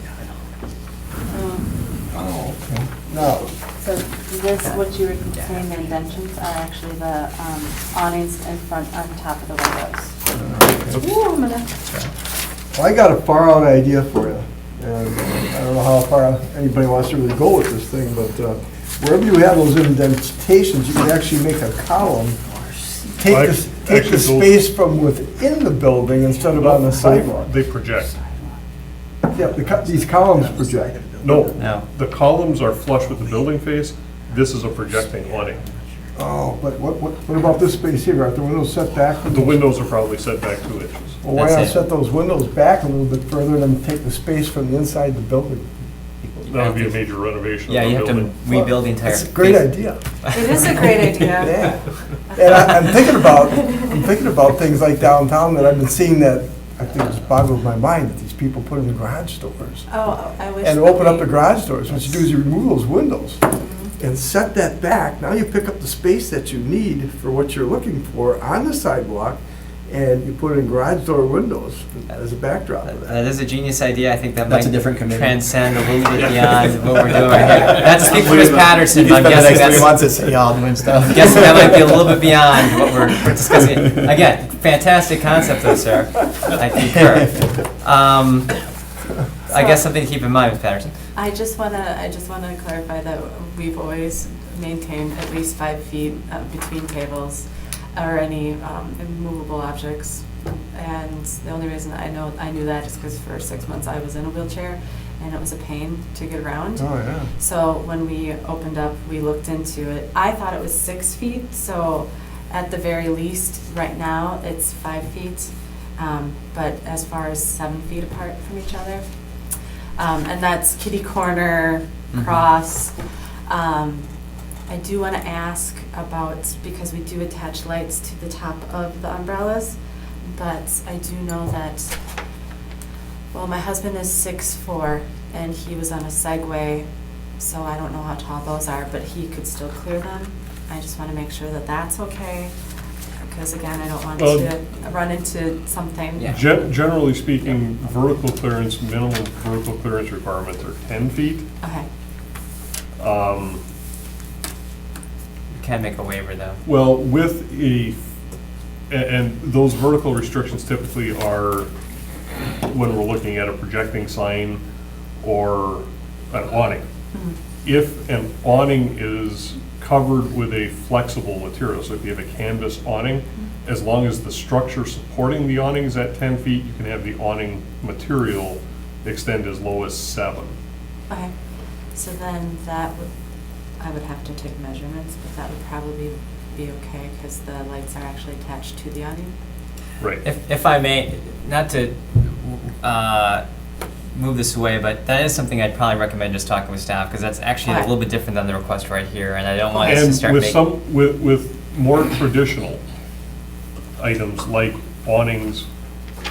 Oh, okay. Now, So this, what you were saying, the indentions are actually the awnings in front, on top of the windows. Ooh, I'm gonna. I got a far out idea for you. And I don't know how far anybody wants to really go with this thing, but wherever you have those indentations, you can actually make a column. Take the Actually, space from within the building instead of on the sidewalk. They project. Yeah, these columns project. No, No. the columns are flush with the building face. This is a projecting awning. Oh, but what about this space here? Are the windows set back? The windows are probably set back 2 inches. Well, why That's not it. set those windows back a little bit further and take the space from the inside the building? That would be a major renovation yeah, of you the have to building. rebuild the entire. It's a great face. idea. It is a great idea. Yeah. And I'm thinking about things like downtown that I've been seeing that I think just boggles my mind, that these people put in the garage doors. Oh, I wish. And that open up we- the garage doors. What you do is you remove those windows and set that back. Now you pick up the space that you need for what you're looking for on the sidewalk, and you put it in garage door windows as a backdrop of that. That is a genius idea. I think that That's might a different committee. transcend a little bit beyond what we're doing right here. That's Steve Chris Patterson, but I'm Spend the guessing next 3 that's, months at City Hall doing stuff. guessing that might be a little bit beyond what we're discussing. Again, fantastic concept though, sir. I concur. I guess something to keep in mind with Patterson. I just wanna clarify that we've always maintained at least 5 feet between tables or any immovable objects. And the only reason I knew that is because for 6 months I was in a wheelchair and it was a pain to get around. Oh, yeah. So when we opened up, we looked into it. I thought it was 6 feet, so at the very least, right now, it's 5 feet. But as far as 7 feet apart from each other. And that's kitty corner, cross. I do want to ask about, because we do attach lights to the top of the umbrellas, but I do know that, well, my husband is 6'4", and he was on a Segway, so I don't know how tall those are, but he could still clear them. I just want to make sure that that's okay, because again, I don't want to run into something. Yeah. Generally speaking, vertical clearance, minimum vertical clearance requirements are 10 feet. Okay. You can make a waiver though. Well, with and those vertical restrictions typically are when we're looking at a projecting sign or an awning. Mhm. If an awning is covered with a flexible material, so if you have a canvas awning, as long as the structure supporting the awning is at 10 feet, you can have the awning material extend as low as 7. Okay, so then I would have to take measurements, but that would probably be okay, because the lights are actually attached to the awning. Right. If I may, not to move this away, but that is something I'd probably recommend just talking with staff, because that's actually a Okay. little bit different than the request right here, and I don't want us to And start with making. with more traditional items like awnings,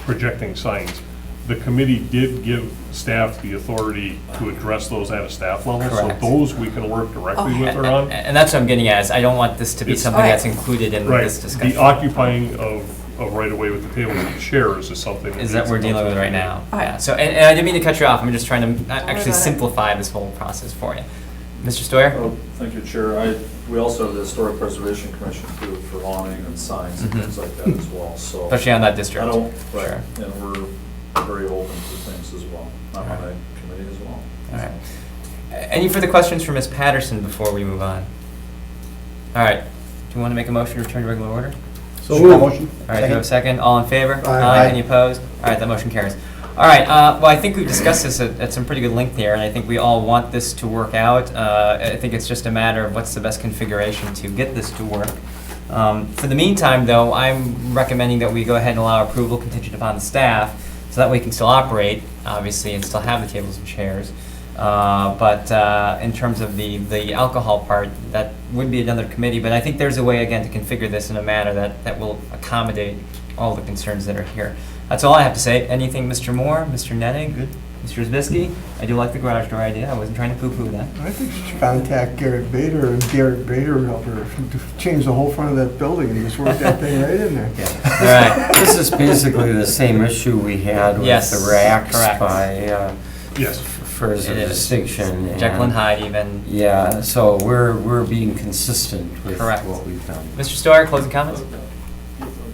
projecting signs, the committee did give staff the authority to address those at a staff level. Correct. So those we can work directly with her on. And that's what I'm getting at, is I don't want this to be It's- something Okay. that's included in Right, this discussion. the occupying of of right-of-way with the tables and chairs is something. Is that needs we're to come dealing to with the right meeting. now. Yeah, so, and I didn't mean to cut you off, I'm just trying to actually about it. simplify this whole process for you. Mr. Stoyer? Oh, thank you, Chair. We also have the Historic Preservation Commission too for awning and signs and Mhm. things like that as well, so. Especially on that district. I don't, right, Sure. and we're very open to things as well. I'm on that committee as well. All right. Any further questions for Ms. Patterson before we move on? All right, do you want to make a motion to return to regular order? So moved. All right, do you have a second? All in favor? Aye. Any opposed? All right, that motion carries. All right, well, I think we've discussed this at some pretty good length here, and I think we all want this to work out. I think it's just a matter of what's the best configuration to get this to work. For the meantime, though, I'm recommending that we go ahead and allow approval contingent upon the staff, so that we can still operate, obviously, and still have the tables and chairs. But in terms of the alcohol part, that would be another committee, but I think there's a way, again, to configure this in a manner that will accommodate all the concerns that are here. That's all I have to say. Anything, Mr. Moore, Mr. Nettig, Mr. Zbisky? I do like the garage door idea. I wasn't trying to poo-poo that. I think you should contact Garrett Bader, and Garrett Bader help her to change the whole front of that building and just work that thing right in there. All right. This is basically the same issue we had with Yes, the racks correct. Yes. first It is. distinction. Jekyll and and- Hyde even. Yeah, so we're being consistent with Correct. what we've done. Mr. Stoyer, closing comments?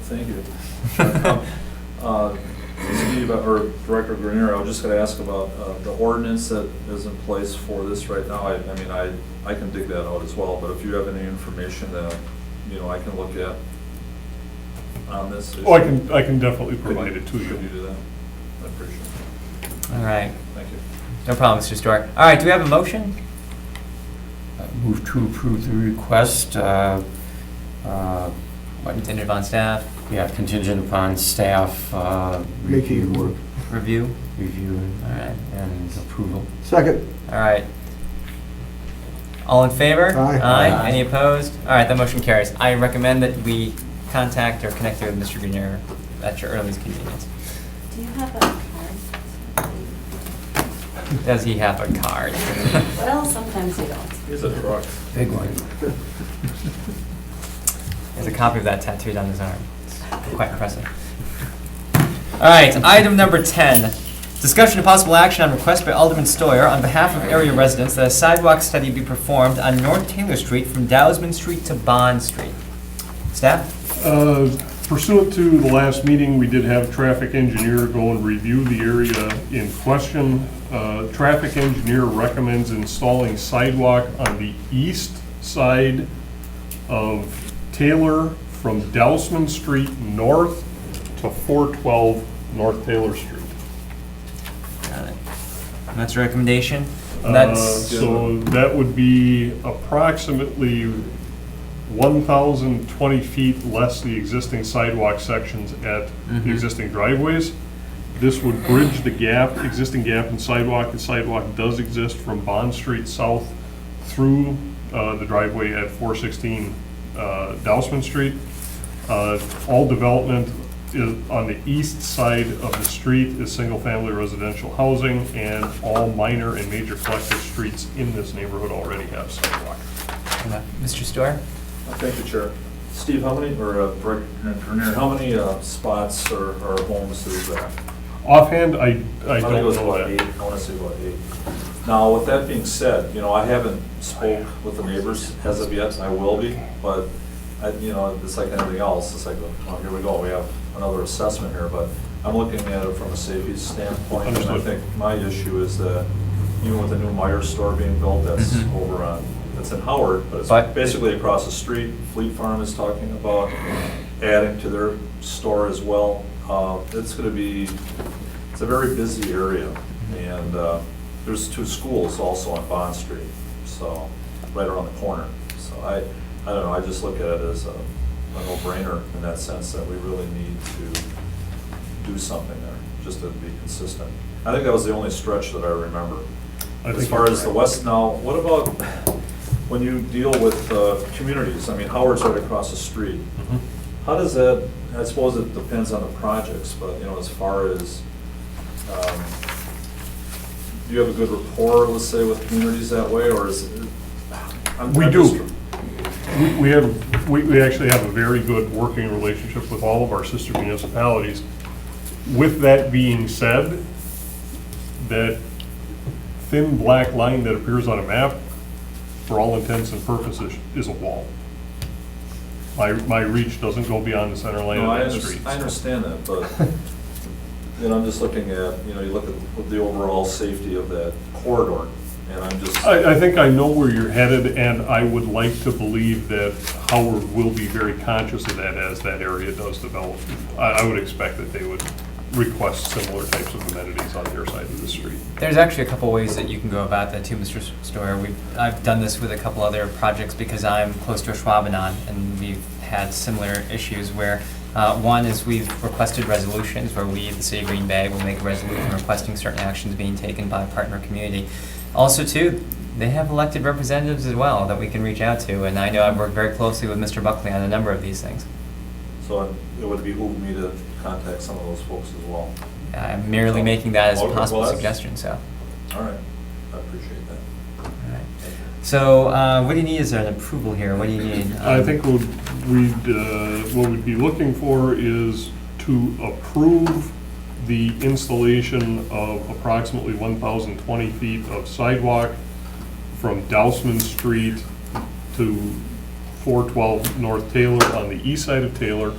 Thank you. Steve, or Director Grenier, I was just going to ask about the ordinance that is in place for this right now. I mean, I can dig that out as well, but if you have any information that, I can look at on this issue. Oh, I can definitely provide it to Could you you. do that? I appreciate it. All right. Thank you. No problem, Mr. Stoyer. All right, do we have a motion? Move to approve the request, Contingent upon staff, contingent upon staff Making it work. review. review All right. and approval. Second. All right. All in favor? Aye. Aye. Any opposed? All right, that motion carries. I recommend that we contact or connect you with Mr. Grenier at your earliest convenience. Do you have a card? Does he have a card? Well, sometimes you don't. Here's a truck. Big one. There's a copy of that tattooed on his arm. It's quite impressive. All right, item number 10. Discussion of possible action on request by Alderman Stoyer on behalf of area residents that a sidewalk study be performed on North Taylor Street from Dowsman Street to Bond Street. Staff? Pursuant to the last meeting, we did have a traffic engineer go and review the area in question. Traffic engineer recommends installing sidewalk on the east side of Taylor from Dowsman Street north to 412 North Taylor Street. Got it. And that's a recommendation? And that's, So that would be approximately 1,020 feet less the existing sidewalk sections at Mhm. the existing driveways. This would bridge the gap, existing gap in sidewalk. The sidewalk does exist from Bond Street south through the driveway at 416 Dowsman Street. All development is on the east side of the street is single-family residential housing, and all minor and major collector streets in this neighborhood already have sidewalk. Mr. Stoyer? Thank you, Chair. Steve, how many, or Director Grenier, how many spots or homes is that? Offhand, I I think don't it was know about that. 8, I want to say about 8. Now, with that being said, I haven't spoke with the neighbors as of yet, I will be, but, it's like anything else, it's like, oh, here we go, we have another assessment here, but I'm looking at it from a safety standpoint, and I Understood. think my issue is that even with the new Meyer store being built, that's Mhm. over on, it's in Howard, but But- it's basically across the street. Fleet Farm is talking about adding to their store as well. It's going to be, it's a very busy area, and there's 2 schools also on Bond Street, so, right around the corner. So I don't know, I just look at it as a no-brainer in that sense that we really need to do something there, just to be consistent. I think that was the only stretch that I remember. I As think far you're as the correct. west, now, what about when you deal with communities? I mean, Howard's right across the street. Mhm. How does that, I suppose it depends on the projects, but, as far as, do you have a good rapport, let's say, with communities that way, or is it? I'm We just- do. we actually have a very good working relationship with all of our sister municipalities. With that being said, that thin black line that appears on a map, for all intents and purposes, is a wall. My reach doesn't go beyond the center line No, of that street. I understand that, but, I'm just looking at, you look at the overall safety of that corridor, and I'm just. I think I know where you're headed, and I would like to believe that Howard will be very conscious of that as that area does develop. I would expect that they would request similar types of amenities on their side of the street. There's actually a couple ways that you can go about that too, Mr. Stoyer. I've done this with a couple other projects because I'm close to Schwabenon, and we've had similar issues where one is we've requested resolutions where we, the city of Green Bay, will make a resolution requesting certain actions being taken by a partner community. Also too, they have elected representatives as well that we can reach out to, and I know I've worked very closely with Mr. Buckley on a number of these things. So it would behoove me to contact some of those folks as well. I'm merely making that as a Okay, possible well, that's- suggestion, so. All right, I appreciate that. All right. So, what do you need? Is there an approval here? What do you need? I think what we'd be looking for is to approve the installation of approximately 1,020 feet of sidewalk from Dousman Street to 412 North Taylor on the east side of Taylor,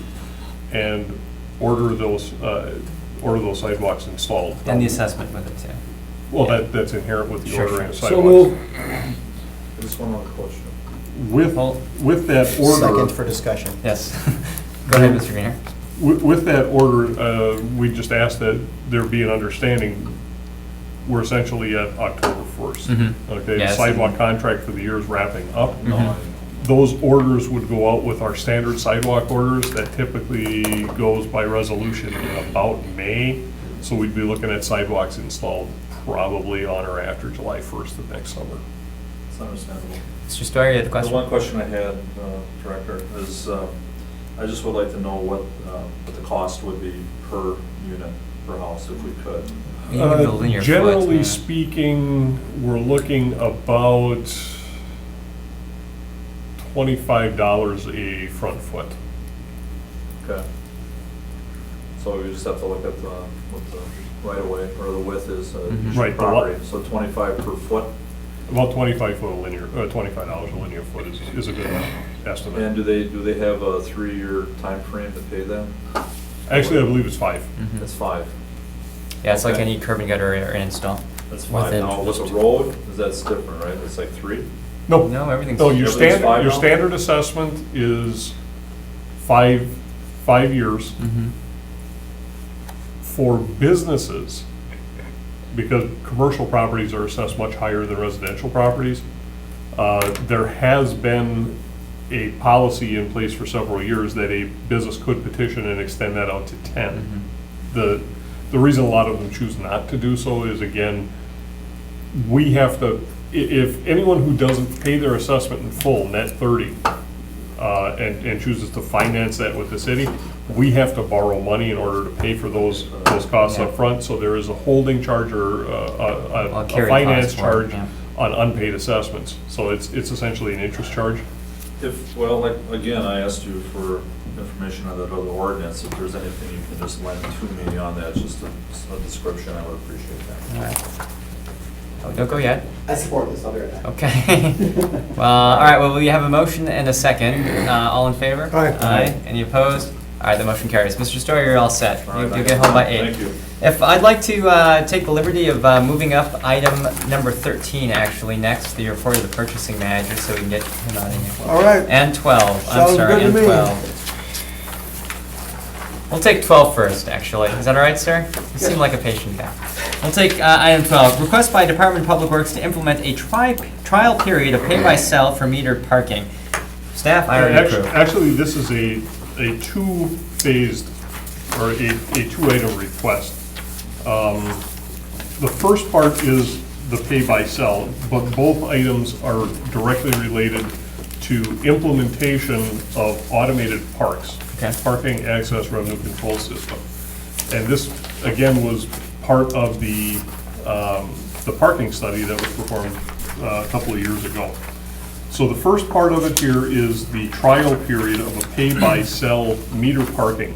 and order those sidewalks installed. And the assessment with it too. Well, that's inherent with the Sure, ordering of sure. sidewalks. Just one other question. With that order. Second for discussion. Yes. Go ahead, Mr. Greener. With that order, we just ask that there be an understanding, we're essentially at October 1st. Mhm. Okay, the Yes. sidewalk contract for the year is wrapping up. Mhm. Those orders would go out with our standard sidewalk orders that typically goes by resolution in about May. So we'd be looking at sidewalks installed probably on or after July 1st of next summer. It's understandable. Mr. Stoyer, you had a The question? one question I had, Director, is I just would like to know what the cost would be per unit, per house, if we could. You can do the linear foot, Generally yeah. speaking, we're looking about $25 a front foot. Okay. So we just have to look at what the right of way or the width is, Mhm. each Right, the lot. property. So 25 per foot. About 25 foot a linear, $25 a linear foot is a good estimate. And do they have a 3-year time frame to pay them? Actually, I believe it's 5. Mhm. That's 5. Yeah, it's like Okay. any curb and gutter or install. That's With 5. Now, with a interest. road, that's different, right? It's like 3? No, No, everything's. no, your Everything's five your now? standard assessment is five years. Mhm. For businesses, because commercial properties are assessed much higher than residential properties, there has been a policy in place for several years that a business could petition and extend that out to 10. The reason a lot of them choose not to do so is, again, we have to, if anyone who doesn't pay their assessment in full, net 30, and chooses to finance that with the city, we have to borrow money in order to pay for those costs Yeah. up front. So there is a holding charge or Well, a carry finance cost for it, charge yeah. on unpaid assessments. So it's essentially an interest charge. Well, like, again, I asked you for information on that other ordinance. If there's anything you can just lend to me on that, just a description, I would appreciate that. All right. Oh, don't go yet. I support this, I'll be right back. Okay. Well, all right, well, we have a motion and a second. All in favor? Aye. Aye. Any opposed? All right, the motion carries. Mr. Stoyer, you're all set. All right, You'll get home by 8. Thank you. If I'd like to take the liberty of moving up item number 13, actually, next, the report of the purchasing manager, so we can get him out of here. All right. And 12, I'm Sounds sorry, good to and me. 12. We'll take 12 first, actually. Is that all right, sir? You seem like a patient guy. We'll take item 12. Request by Department of Public Works to implement a trial period of pay-by-cell for metered parking. Staff, I already approve. Actually, this is a two-phased, or a two-item request. The first part is the pay-by-cell, but both items are directly related to implementation of automated parks. Okay. Parking access revenue control system. And this, again, was part of the parking study that was performed a couple of years ago. So the first part of it here is the trial period of a pay-by-cell meter parking.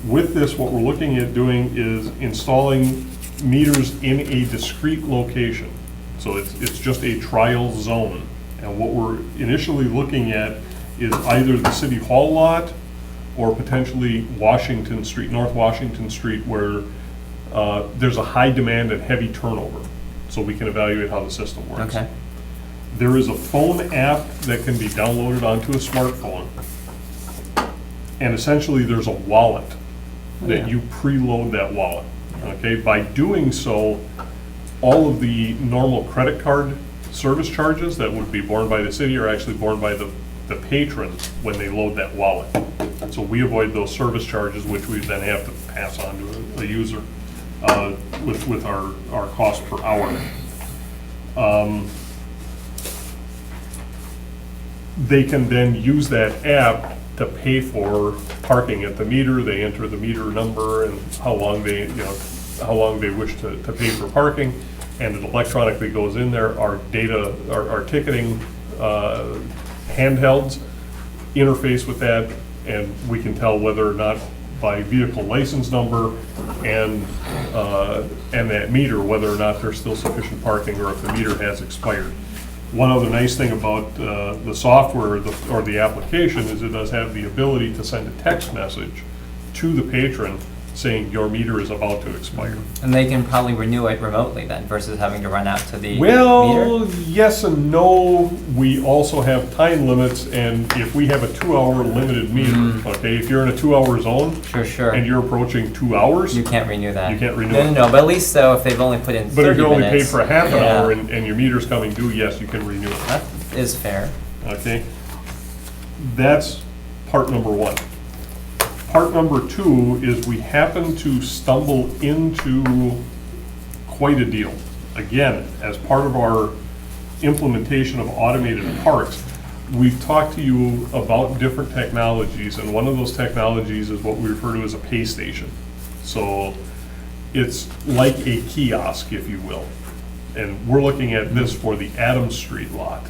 With this, what we're looking at doing is installing meters in a discrete location. So it's just a trial zone. And what we're initially looking at is either the City Hall lot or potentially Washington Street, North Washington Street, where there's a high demand and heavy turnover. So we can evaluate how the system works. Okay. There is a phone app that can be downloaded onto a smartphone. And essentially, there's a wallet that you preload that wallet. Okay, by doing so, all of the normal credit card service charges that would be borne by the city are actually borne by the patron when they load that wallet. So we avoid those service charges, which we then have to pass on to a user with our cost per hour. They can then use that app to pay for parking at the meter. They enter the meter number and how long they wish to pay for parking, and it electronically goes in there. Our data, our ticketing handhelds interface with that, and we can tell whether or not by vehicle license number and that meter, whether or not there's still sufficient parking or if the meter has expired. One other nice thing about the software or the application is it does have the ability to send a text message to the patron saying your meter is about to expire. And they can probably renew it remotely then versus having to run out to the Well, meter? yes and no. We also have time limits, and if we have a 2-hour limited meter, okay, if you're in a 2-hour zone Sure. and you're approaching 2 hours, You can't renew that. You can't renew No, it. no, but at least though, if they've only put in 30 but if you only minutes. pay for a half an yeah, hour and your meter's coming due, yes, you can renew it. That is fair. Okay? That's part number one. Part number two is we happen to stumble into quite a deal. Again, as part of our implementation of automated parks, we've talked to you about different technologies, and one of those technologies is what we refer to as a pay station. So it's like a kiosk, if you will. And we're looking at this for the Adams Street lot.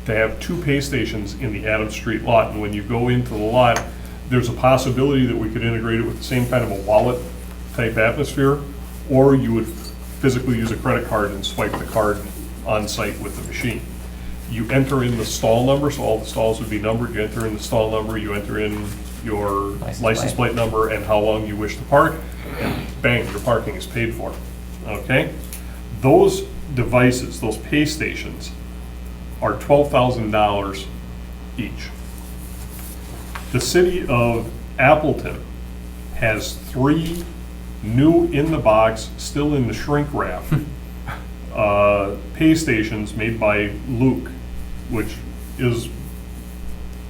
To have 2 pay stations in the Adams Street lot, and when you go into the lot, there's a possibility that we could integrate it with the same kind of a wallet type atmosphere, or you would physically use a credit card and swipe the card on site with the machine. You enter in the stall number, so all the stalls would be numbered. You enter in the stall number, you enter in your license plate number and how long you wish to park, and bang, your parking is paid for. Okay? Those devices, those pay stations, are $12,000 each. The city of Appleton has 3 new in the box, still in the shrink wrap, pay stations made by Luke, which is,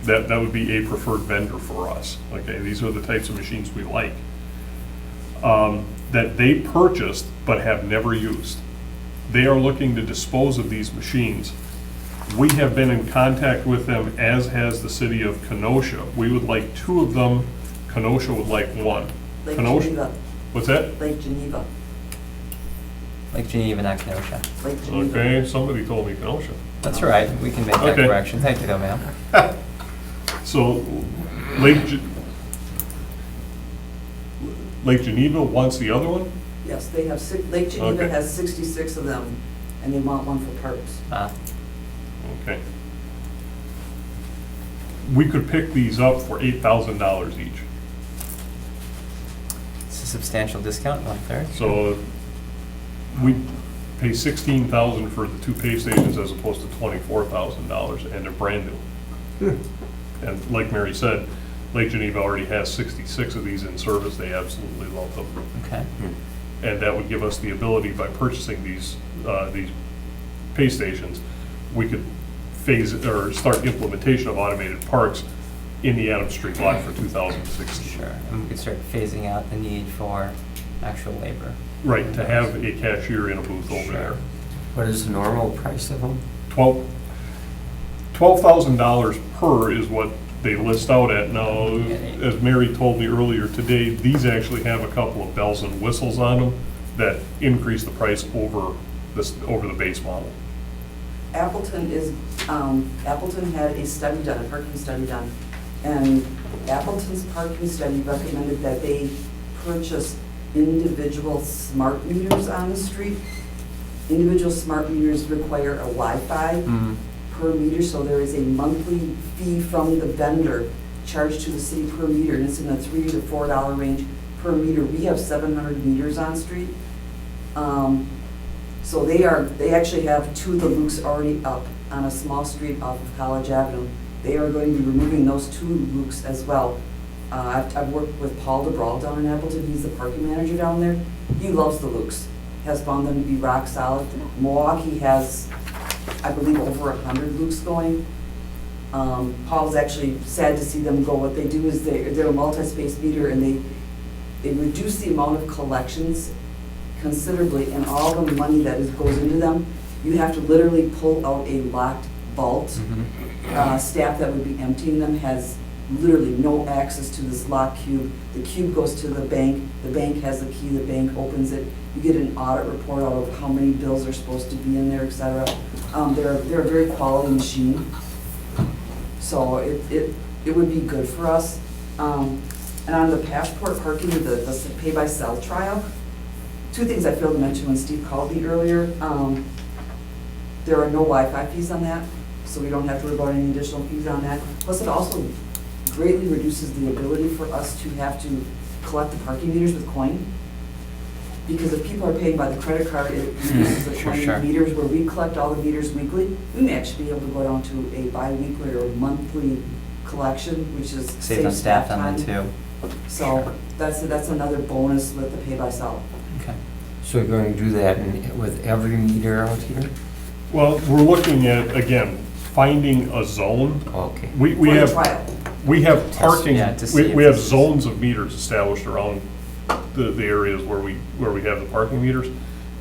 that would be a preferred vendor for us. Okay, these are the types of machines we like. That they purchased but have never used. They are looking to dispose of these machines. We have been in contact with them, as has the city of Kenosha. We would like 2 of them, Kenosha would like 1. Lake Kenosha- Geneva, What's that? Lake Geneva, Like Geneva, not Kenosha. Lake Geneva. Okay, somebody told me Kenosha. That's all right. We can make that Okay. correction. Thank you though, ma'am. So Lake Geneva wants the other one? Yes, they have, Lake Geneva Okay. has 66 of them, and they want one for parks. Okay. We could pick these up for $8,000 each. It's a substantial discount, 1/3. So we pay $16,000 for the 2 pay stations as opposed to $24,000, and they're brand new. And like Mary said, Lake Geneva already has 66 of these in service. They absolutely love them. Okay. And that would give us the ability, by purchasing these pay stations, we could phase or start implementation of automated parks in the Adams Street lot for 2016. Sure. And we could start phasing out the need for actual labor. Right, to have a cashier in a booth over there. What is the normal price of them? $12,000 per is what they list out at. Now, as Mary told me earlier today, these actually have a couple of bells and whistles on them that increase the price over the base model. Appleton is Appleton had a study done, a parking study done. And Appleton's parking study recommended that they purchase individual smart meters on the street. Individual smart meters require a Wi-Fi per meter, so there is a monthly fee from the vendor charged to the city per meter, and it's in the $3 to $4 range per meter. We have 700 meters on street. So they actually have 2 of the loops already up on a small street off of College Avenue. They are going to be removing those 2 loops as well. I've worked with Paul DeBrawl down in Appleton. He's the parking manager down there. He loves the loops, has found them to be rock solid. Milwaukee has, I believe, over 100 loops going. Paul's actually sad to see them go. What they do is they're a multi-space meter, and they reduce the amount of collections considerably, and all the money that goes into them, you have to literally pull out a locked vault. Staff that would be emptying them has literally no access to this locked cube. The cube goes to the bank has the key, the bank opens it. You get an audit report out of how many bills are supposed to be in there, et cetera. They're a very quality machine. So it would be good for us. And on the Passport parking, the pay-by-cell trial, 2 things I failed to mention when Steve called me earlier. There are no Wi-Fi fees on that, so we don't have to worry about any additional fees on that. Plus, it also greatly reduces the ability for us to have to collect the parking meters with coin. Because if people are paying by the credit card, it reduces the coin meters. Where we collect all the meters weekly, we may actually be able to go down to a bi-weekly or monthly collection, which is Save on staff on that too. So that's another bonus with the pay-by-cell. Okay. So you're going to do that with every meter out here? Well, we're looking at, again, finding a zone. Okay. We For the have, trial. we have parking, Yeah, to see if we have this is- zones of meters established around the areas where we have the parking meters.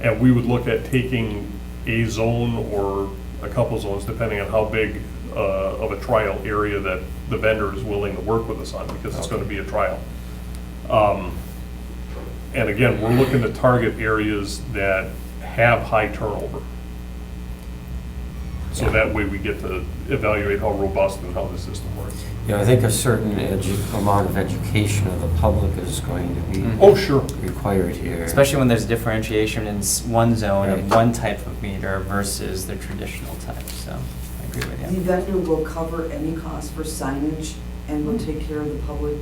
And we would look at taking a zone or a couple zones, depending on how big of a trial area that the vendor is willing to work with us on, because it's gonna be a trial. And again, we're looking to target areas that have high turnover. So that way we get to evaluate how robust and how the system works. Yeah, I think a certain amount of education of the public is going to be Oh, sure. required here. Especially when there's differentiation in one zone of one type of meter versus the traditional type, so I agree with The you. vendor will cover any cost for signage and will take care of the public.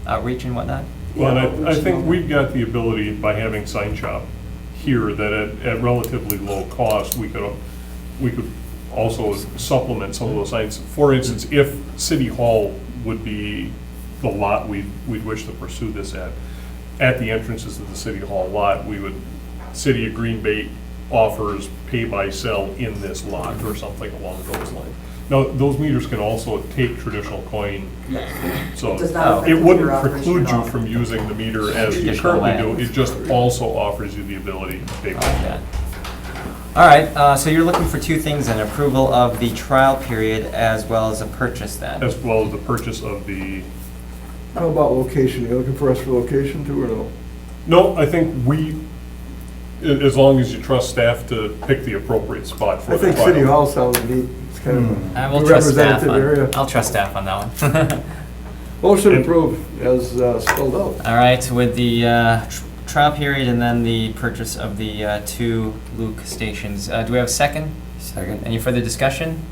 Outreach and whatnot? Well, Yeah, and I think we've got the ability by having Sign Shop here that at relatively low cost, we could also supplement some of those signs. For instance, if City Hall would be the lot we'd wish to pursue this at the entrances of the City Hall lot, City of Green Bay offers pay-by-cell in this lot or something along those lines. Now, those meters can also take traditional coin, so It does not affect it the wouldn't meter operation preclude at you all. from using the meter as you Traditional currently way. do. It just also offers you the ability to pay by Okay. All right, so you're looking for 2 things, an approval of the trial period as well as a purchase then? as well as the purchase of the, How about location? You looking for us for location too, or no? no, I think as long as you trust staff to pick the appropriate spot for I the think trial. City Hall sounds neat. It's kind of I a will trust staff representative area. on, I'll trust staff on that one. Motion approved as spelled out. All right, with the trial period and then the purchase of the 2 Luke stations. Do we have a second? Second. Any further discussion?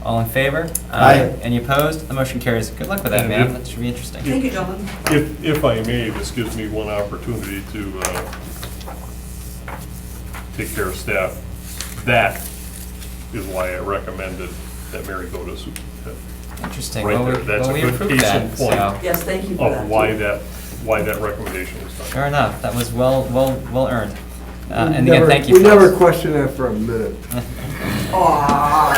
All in favor? Aye. Any opposed? The motion carries. Good luck with that, And man. if- That should be interesting. Thank you, gentlemen. If I may, this gives me one opportunity to take care of staff. That is why I recommended that Mary go to superintendent. Interesting. Right Well, there. That's a we good approved case that, in point. so- Yes, thank you for that. Of why that recommendation was done. Fair enough. That was well earned. And We again, never- thank you. We never folks. question that for a minute. Aww.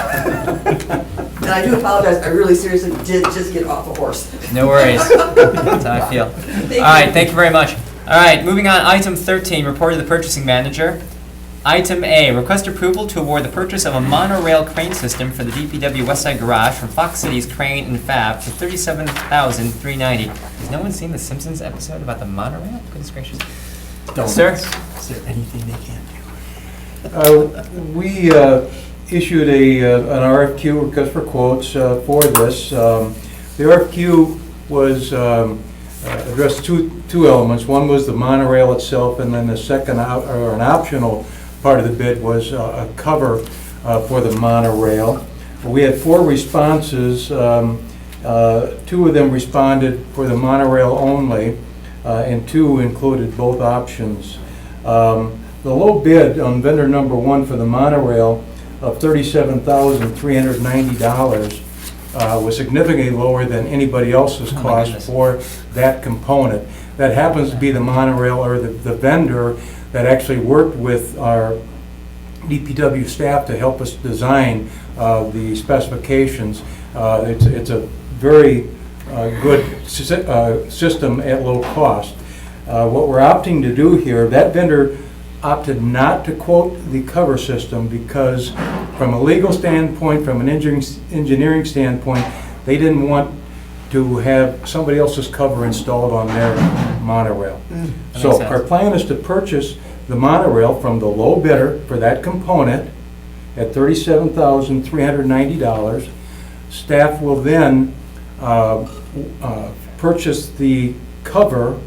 And I do apologize, I really seriously did just get off a horse. No worries. That's how I feel. Thank All right, you. thank you very much. All right, moving on, item 13, report of the purchasing manager. Item A, request approval to award the purchase of a monorail crane system for the DPW Westside Garage from Fox Cities Crane and Fab for $37,390. Has no one seen the Simpsons episode about the monorail? Goodness gracious. Sir? We issued an RFQ, request for quotes, for this. The RFQ was addressed two elements. One was the monorail itself, and then the second, or an optional part of the bid was a cover for the monorail. We had 4 responses. 2 of them responded for the monorail only, and 2 included both options. The low bid on vendor number 1 for the monorail of $37,390 was significantly lower than anybody else's cost for that component. That happens to be the monorail, or the vendor that actually worked with our DPW staff to help us design the specifications. It's a very good system at low cost. What we're opting to do here, that vendor opted not to quote the cover system because from a legal standpoint, from an engineering standpoint, they didn't want to have somebody else's cover installed on their monorail. So our plan is to purchase the monorail from the low bidder for that component at $37,390. Staff will then purchase the cover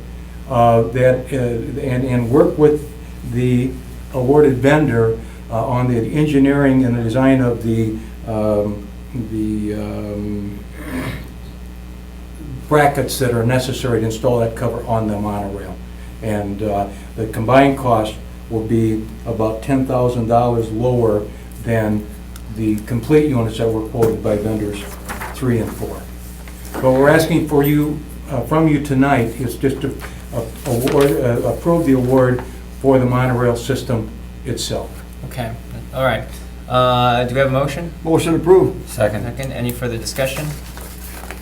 and work with the awarded vendor on the engineering and the design of the brackets that are necessary to install that cover on the monorail. And the combined cost will be about $10,000 lower than the complete units that were quoted by vendors 3 and 4. What we're asking for you, from you tonight, is just to approve the award for the monorail system itself. Okay, all right. Do we have a motion? Motion approved. Second. Second, any further discussion?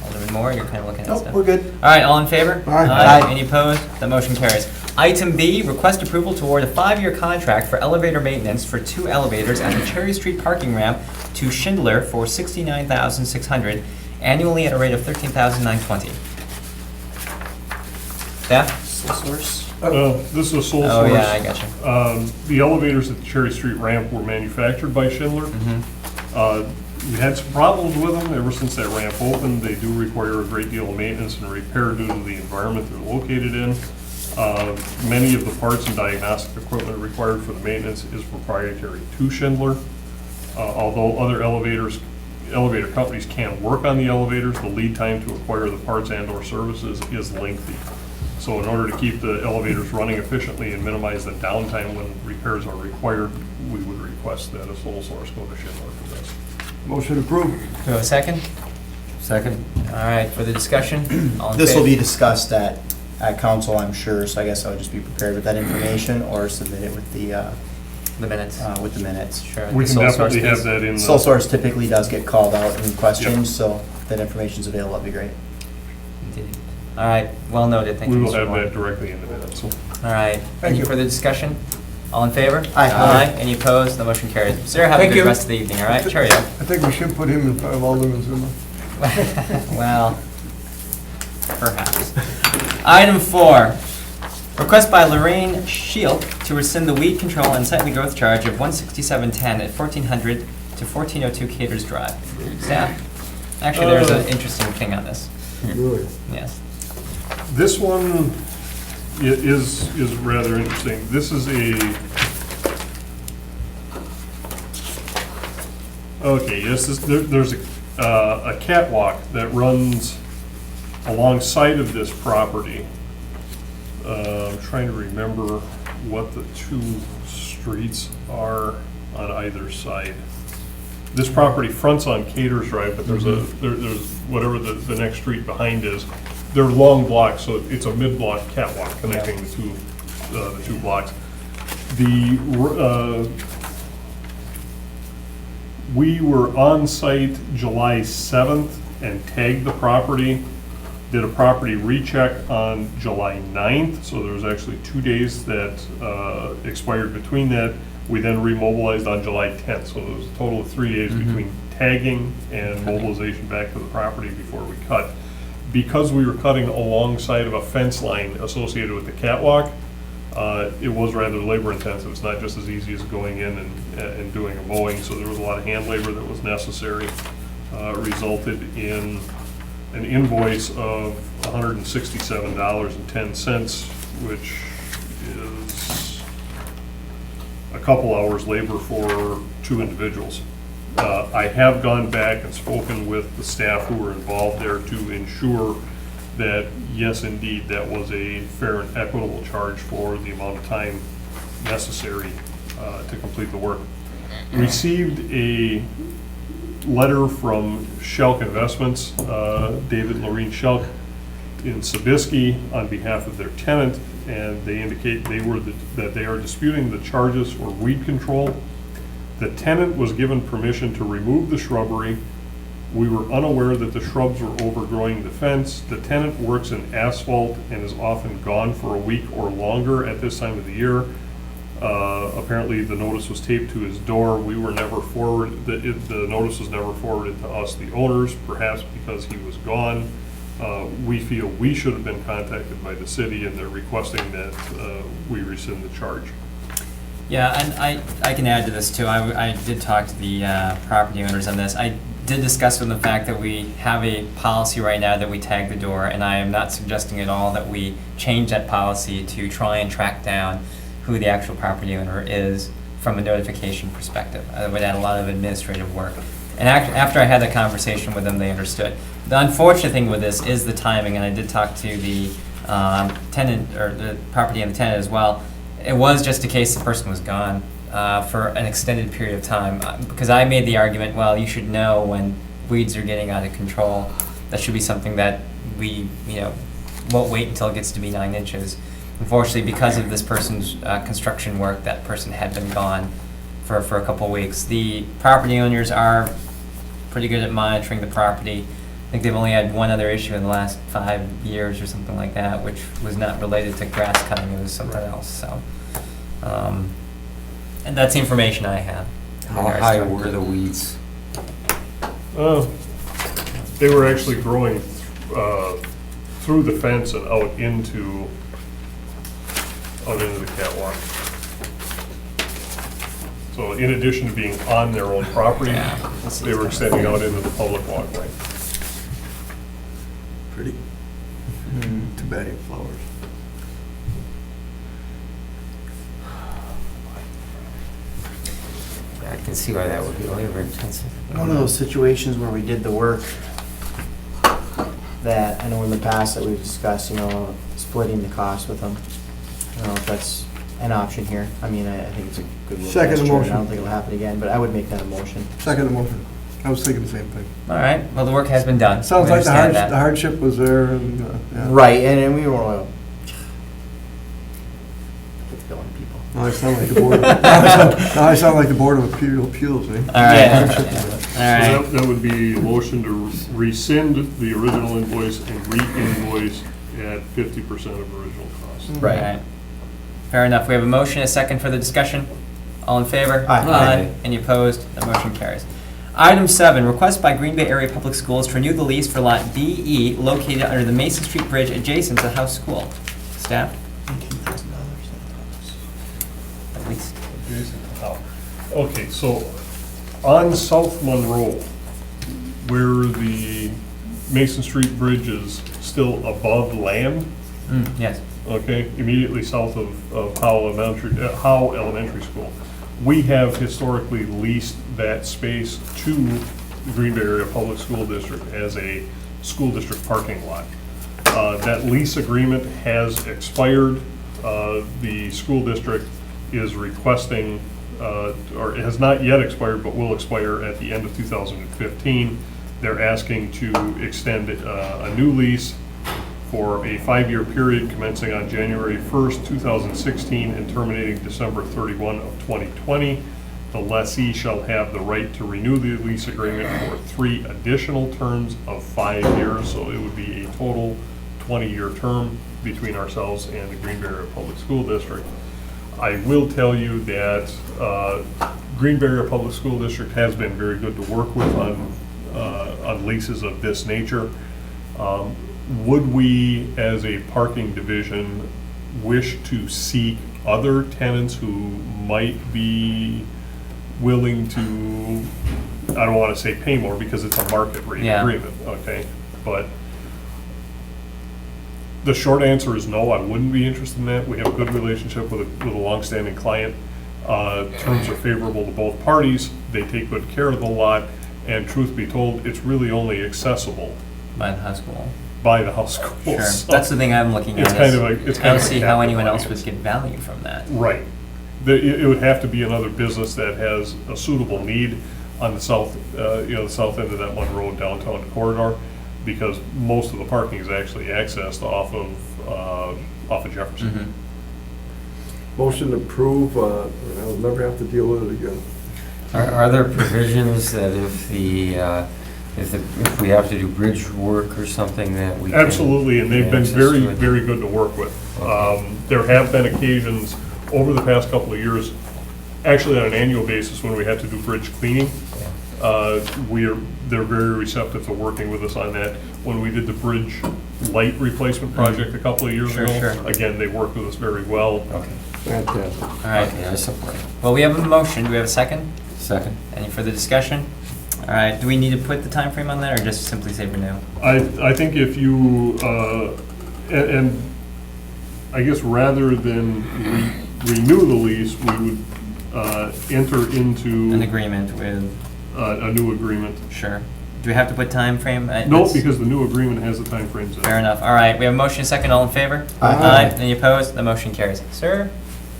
Alderman Moore, you're kind of looking at Nope, stuff. we're good. All right, all in favor? Aye. Any opposed? The motion carries. Item B, request approval to award a 5-year contract for elevator maintenance for 2 elevators at the Cherry Street parking ramp to Schindler for $69,600, annually at a rate of $13,920. Staff? This is a sole source. Oh, yeah, I gotcha. The elevators at the Cherry Street ramp were manufactured by Schindler. We had some problems with them ever since that ramp opened. They do require a great deal of maintenance and repair due to the environment they're located in. Many of the parts and diagnostic equipment required for the maintenance is proprietary to Schindler. Although other elevator companies can work on the elevators, the lead time to acquire the parts and/or services is lengthy. So in order to keep the elevators running efficiently and minimize the downtime when repairs are required, we would request that a sole source go to Schindler for this. Motion approved. Do we have a second? Second. All right, further discussion? All in This will favor? be discussed at council, I'm sure, so I guess I would just be prepared with that information or submit it with the minutes. Sure. We The can sole source definitely have piece. that in Sole the, source typically does get called out in questions, so if that information's available, that'd be great. Indeed. All right, well noted, thank we you, will Mr. have Moore. that directly in the minutes. So All right, Thank any you. further discussion? All in favor? Aye. Any opposed? The motion carries. Sarah, have a Thank good you. rest of the evening, all right? Cheerio. I think we should put him in front of Alderman Zuma. Well, perhaps. Item 4, request by Lorraine Shield to rescind the weed control and site growth charge of $167.10 at 1400 to 1402 Caters Drive. Staff? Actually, there's an interesting thing on this. Really? Yes. this one is rather interesting. This is there's a catwalk that runs alongside of this property. I'm trying to remember what the 2 streets are on either side. This property fronts on Caters Drive, but there's there's whatever the next street behind is. They're long blocks, so it's a mid-block catwalk connecting the 2 blocks. We were on site July 7th and tagged the property, did a property recheck on July 9th, so there was actually 2 days that expired between that. We then remobilized on July 10th, so there was a total of 3 days between tagging and mobilization back to the property before we cut. Because we were cutting alongside of a fence line associated with the catwalk, It was rather labor intensive. It's not just as easy as going in and doing a mowing, so there was a lot of hand labor that was necessary. Resulted in an invoice of $167.10, which is a couple hours labor for 2 individuals. I have gone back and spoken with the staff who were involved there to ensure that, yes, indeed, that was a fair and equitable charge for the amount of time necessary to complete the work. Received a letter from Shelk Investments, David and Lorene Shelk in Sabisky, on behalf of their tenant, and they indicate that they are disputing the charges for weed control. The tenant was given permission to remove the shrubbery. We were unaware that the shrubs were overgrowing the fence. The tenant works in asphalt and is often gone for a week or longer at this time of the year. Apparently, the notice was taped to his door. We were never forwarded, the notice was never forwarded to us, the owners, perhaps because he was gone. We feel we should have been contacted by the city, and they're requesting that we rescind the charge. Yeah, and I can add to this too. I did talk to the property owners on this. I did discuss with them the fact that we have a policy right now that we tag the door, and I am not suggesting at all that we change that policy to try and track down who the actual property owner is from a notification perspective. It would add a lot of administrative work. And after I had that conversation with them, they understood. The unfortunate thing with this is the timing, and I did talk to the tenant, or the property and the tenant as well. It was just a case the person was gone for an extended period of time, because I made the argument, well, you should know when weeds are getting out of control. That should be something that we, won't wait until it gets to be 9 inches. Unfortunately, because of this person's construction work, that person had been gone for a couple of weeks. The property owners are pretty good at monitoring the property. I think they've only had one other issue in the last 5 years or something like that, which was not related to grass cutting, it was something else, so. And that's the information I have. How high were the weeds? They were actually growing through the fence and out into the catwalk. So in addition to being on their own property, they were extending out into the public walkway. Pretty. Too bad you have flowers. I can see why that would be labor intensive. One of those situations where we did the work that, I know in the past that we've discussed, splitting the cost with them. I don't know if that's an option here. I mean, I think it's a good Second gesture, and motion. I don't think it'll happen again, but I would make that a motion. Second motion. I was thinking the same thing. All right, well, the work has been done. Sounds We like the understand that. hardship was there, and, yeah. Right, and we were killing people. Now I sound like the board, now I sound like the Board of Appeals, eh? All right, all right. So that would be a motion to rescind the original invoice and re-invoice at 50% of original cost. All right. Fair enough. We have a motion, a second for the discussion. All in favor? Aye. Any opposed? The motion carries. Item 7, request by Green Bay Area Public Schools to renew the lease for Lot DE located under the Mason Street Bridge adjacent to House School. Staff? At least. Okay, so on South Monroe, where the Mason Street Bridge is still above land, Yes. okay, immediately south of Howe Elementary School. We have historically leased that space to the Green Bay Area Public School District as a school district parking lot. That lease agreement has expired. The school district is requesting, or it has not yet expired, but will expire at the end of 2015. They're asking to extend a new lease for a 5-year period commencing on January 1st, 2016 and terminating December 31 of 2020. The lessee shall have the right to renew the lease agreement for 3 additional terms of 5 years, so it would be a total 20-year term between ourselves and the Green Bay Area Public School District. I will tell you that Green Bay Area Public School District has been very good to work with on leases of this nature. Would we, as a parking division, wish to seek other tenants who might be willing to, I don't want to say pay more because it's a market rate Yeah. agreement, okay? But the short answer is no, I wouldn't be interested in that. We have a good relationship with a longstanding client. Terms are favorable to both parties. They take good care of the lot, and truth be told, it's really only accessible By the high school. by the house school. Sure. So That's the thing I'm looking at. It's kind is of a, it's I kind don't of a see how captive anyone else would audience. get value from that. Right. It would have to be another business that has a suitable need on the south, the south end of that Monroe downtown corridor, because most of the parking is actually accessed off of Jefferson. Mhm. Motion to approve, I'll never have to deal with it again. Are there provisions that if we have to do bridge work or something that we can? Absolutely, and they've been access very, to it? very good to work with. Okay. There have been occasions over the past couple of years, actually on an annual basis, when we had to do bridge cleaning. They're very receptive to working with us on that. When we did the bridge light replacement project a couple of years Sure, ago, sure. again, they worked with us very well. Okay, Fantastic. All right. okay, I support it. Well, we have a motion. Do we have a second? Second. Any further discussion? All right. Do we need to put the time frame on that, or just simply say renew? I think if you, and I guess rather than renew the lease, we would enter into An agreement with. a new agreement. Sure. Do we have to put time frame? No, It's- because the new agreement has the timeframes in it. Fair enough. All right. We have a motion, second. All in favor? Aye. Any opposed? The motion carries. Sir?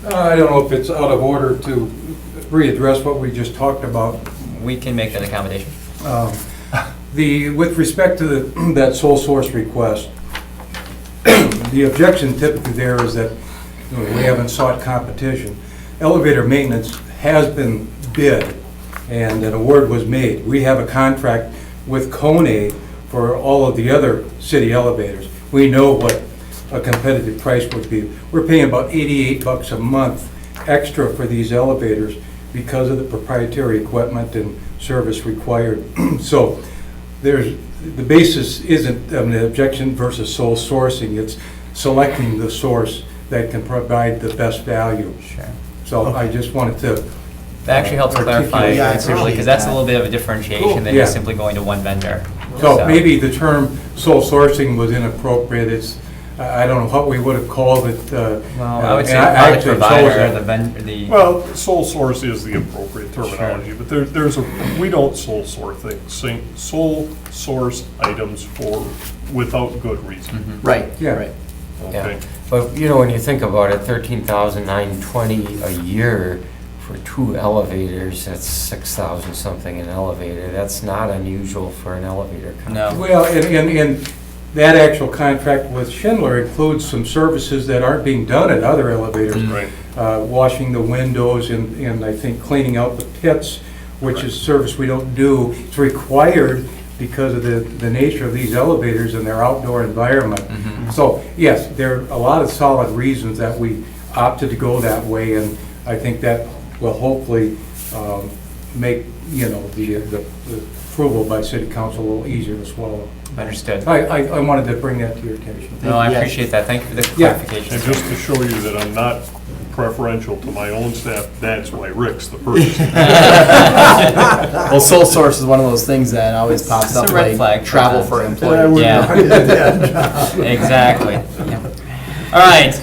I don't know if it's out of order to readdress what we just talked about. We can make that accommodation. With respect to that sole source request, the objection typically there is that we haven't sought competition. Elevator maintenance has been bid, and an award was made. We have a contract with Kone for all of the other city elevators. We know what a competitive price would be. We're paying about $88 a month extra for these elevators because of the proprietary equipment and service required. So the basis isn't an objection versus sole sourcing, it's selecting the source that can provide the best value. Sure. So I just wanted to. That actually helps clarify articulate Yeah, I considerably, appreciate because that's a that. little bit of a differentiation than Yeah. just simply going to one vendor. So maybe the term sole sourcing was inappropriate. It's, I don't know what we would have called it. Well, I would say and product actually chose provider, that. the vendor, the. Well, sole source is the appropriate terminology, but we don't sole source things, sole source items without good reason. Mhm. Right, Yeah. right. Yeah. Okay. But, when you think about it, $13,920 a year for 2 elevators, that's 6,000 something an elevator. That's not unusual for an elevator company. No. Well, and that actual contract with Schindler includes some services that aren't being done at other elevators. Right. Washing the windows and I think cleaning out the pits, which is service we don't do. It's required because of the nature of these elevators and their outdoor environment. Mhm. So, yes, there are a lot of solid reasons that we opted to go that way, and I think that will hopefully make, the approval by city council a little easier to swallow. Understood. I wanted to bring that to your attention. No, I Yeah. appreciate that. Thank you for the Yeah. clarification. And just to show you that I'm not preferential to my own staff, that's why Rick's the purchasing. Well, sole source is one of those things that always pops It's a up, red flag like for travel that. for I employees. would Yeah. not do that job. Exactly. Yeah. All right.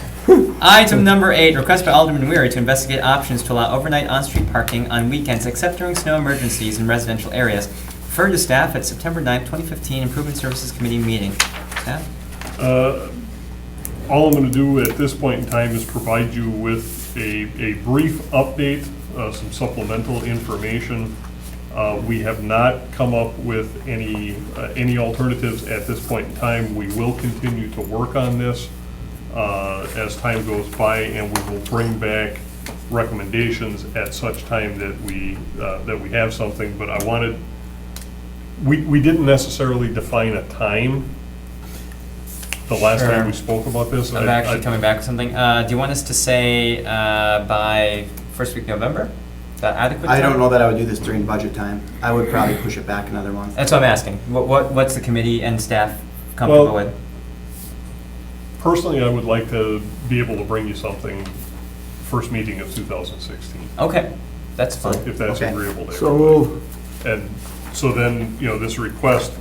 Item number 8, request by Alderman Weary to investigate options to allow overnight on-street parking on weekends except during snow emergencies in residential areas. Referred to staff at September 9th, 2015 Improvement Services Committee meeting. Staff? All I'm going to do at this point in time is provide you with a brief update, some supplemental information. We have not come up with any alternatives at this point in time. We will continue to work on this as time goes by, and we will bring back recommendations at such time that we have something. But I wanted, we didn't necessarily define a time the last Sure. time we spoke about this. I'm actually coming back with something. Do you want us to say by first week of November? Is that adequate? I don't time? know that I would do this during budget time. I would probably push it back another month. That's what I'm asking. What's the committee and staff comfortable Well, with? Personally, I would like to be able to bring you something first meeting of 2016, Okay, that's fine. if that's Okay. agreeable to So everybody. moved. And so then, this request,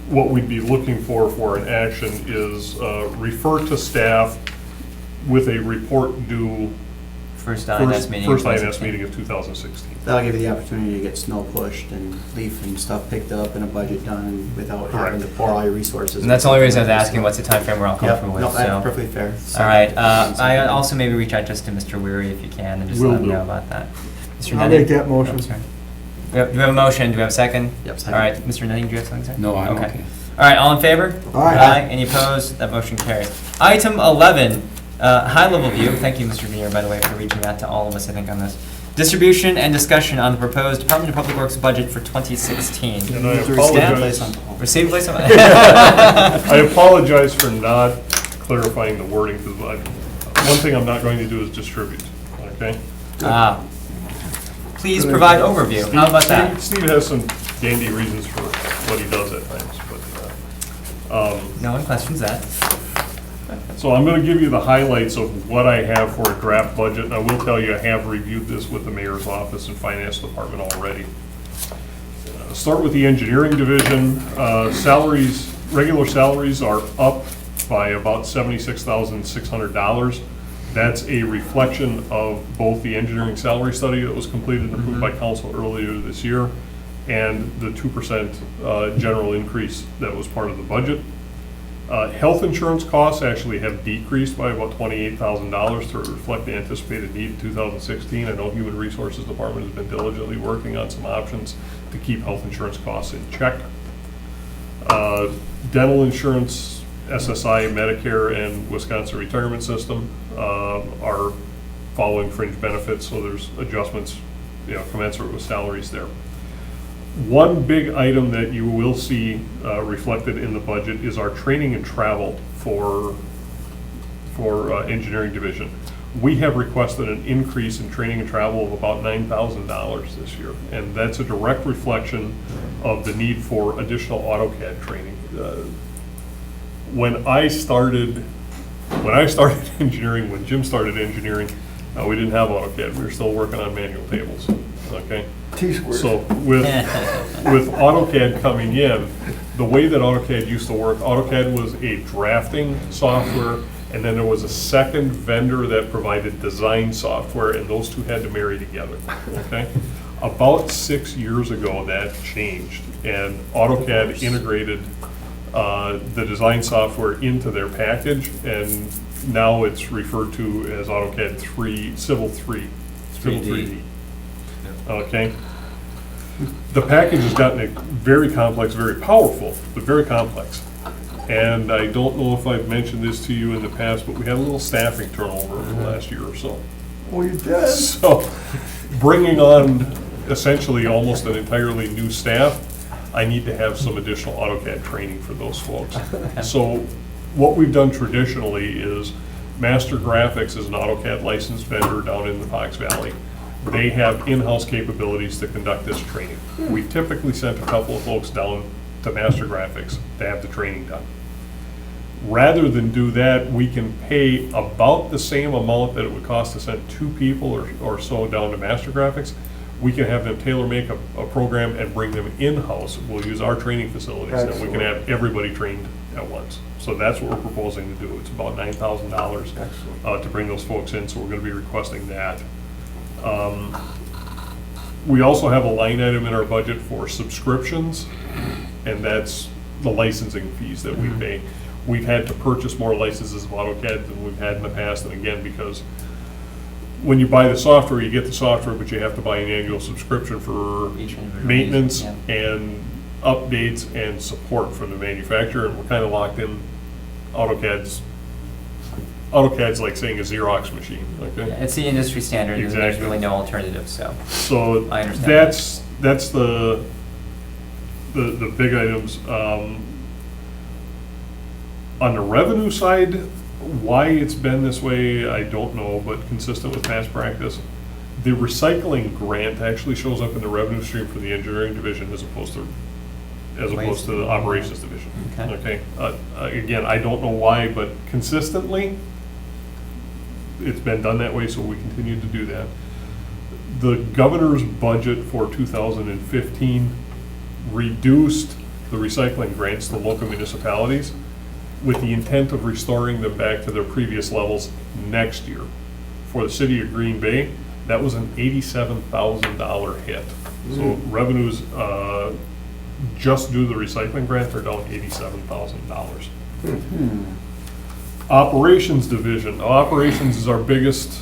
what we'd be looking for an action is refer to staff with a report due First INS meeting. First in INS 2016. meeting of 2016. That'll give you the opportunity to get snow pushed and leaf and stuff picked up and a budget done without having to pour all your resources. And that's the only reason I was asking, what's the time frame we're all Yep, comfortable no, with, that's so. perfectly fair. All right, I also maybe reach out just to Mr. Weary if you can, and just Will let him do. know about that. Mr. I'll Nutting? make that motion. Oh, sorry. Do we have a motion, do we have a second? Yep, All second. right, Mr. Nutting, do you have something, sir? No, I'm okay. All right, all in favor? Aye. Any opposed? That motion carries. Item 11, high-level view. Thank you, Mr. Veneer, by the way, for reaching out to all of us, I think, on this. Distribution and discussion on the proposed Department of Public Works budget for 2016. And I To receive apologize. place on Paul. Receive, place on. I apologize for not clarifying the wording, because one thing I'm not going to do is distribute, okay? Please provide overview. How about that? Steve has some dandy reasons for what he does at times, but, No one questions that. so I'm gonna give you the highlights of what I have for a draft budget, and I will tell you, I have reviewed this with the mayor's office and finance department already. Start with the engineering division. Salaries, regular salaries are up by about $76,600. That's a reflection of both the engineering salary study that was completed and approved by council earlier this year, and the 2% general increase that was part of the budget. Health insurance costs actually have decreased by about $28,000 to reflect the anticipated need in 2016. I know Human Resources Department has been diligently working on some options to keep health insurance costs in check. Dental insurance, SSI, Medicare, and Wisconsin Retirement System are following fringe benefits, so there's adjustments, commensurate with salaries there. One big item that you will see reflected in the budget is our training and travel for engineering division. We have requested an increase in training and travel of about $9,000 this year, and that's a direct reflection of the need for additional AutoCAD training. When I started engineering, when Jim started engineering, we didn't have AutoCAD. We were still working on manual tables, okay? T-squares. So with AutoCAD coming in, the way that AutoCAD used to work, AutoCAD was a drafting software, and then there was a second vendor that provided design software, and those two had to marry together, okay? About 6 years ago, that changed, and AutoCAD integrated the design software into their package, and now it's referred to as AutoCAD 3, Civil 3D. Okay? The package has gotten very complex, very powerful, but very complex. And I don't know if I've mentioned this to you in the past, but we had a little staffing turnover over the last year or so. Oh, you did? So, bringing on essentially almost an entirely new staff, I need to have some additional AutoCAD training for those folks. So what we've done traditionally is Master Graphics is an AutoCAD licensed vendor down in the Fox Valley. They have in-house capabilities to conduct this training. We typically sent a couple of folks down to Master Graphics to have the training done. Rather than do that, we can pay about the same amount that it would cost to send 2 people or so down to Master Graphics. We can have them tailor-make a program and bring them in-house. We'll use our training facilities, and we can have everybody trained at once. So that's what we're proposing to do. It's about $9,000 to bring those folks in, so we're gonna be requesting that. We also have a line item in our budget for subscriptions, and that's the licensing fees that we pay. We've had to purchase more licenses of AutoCAD than we've had in the past, and again, because when you buy the software, you get the software, but you have to buy an annual subscription for Each individual maintenance piece, and updates and support from the manufacturer, and we're kind of locked in. AutoCAD's like saying a Xerox machine, okay? Yeah, it's the industry standard, and there's Exactly. really no alternative, so. So I understand that's the big items. On the revenue side, why it's been this way, I don't know, but consistent with past practice, the recycling grant actually shows up in the revenue stream for the engineering division as opposed to as opposed to the operations division. Okay. Again, I don't know why, but consistently, it's been done that way, so we continue to do that. The governor's budget for 2015 reduced the recycling grants to local municipalities with the intent of restoring them back to their previous levels next year. For the city of Green Bay, that was an $87,000 hit. So revenues just due to the recycling grant are down $87,000. Operations division. Operations is our biggest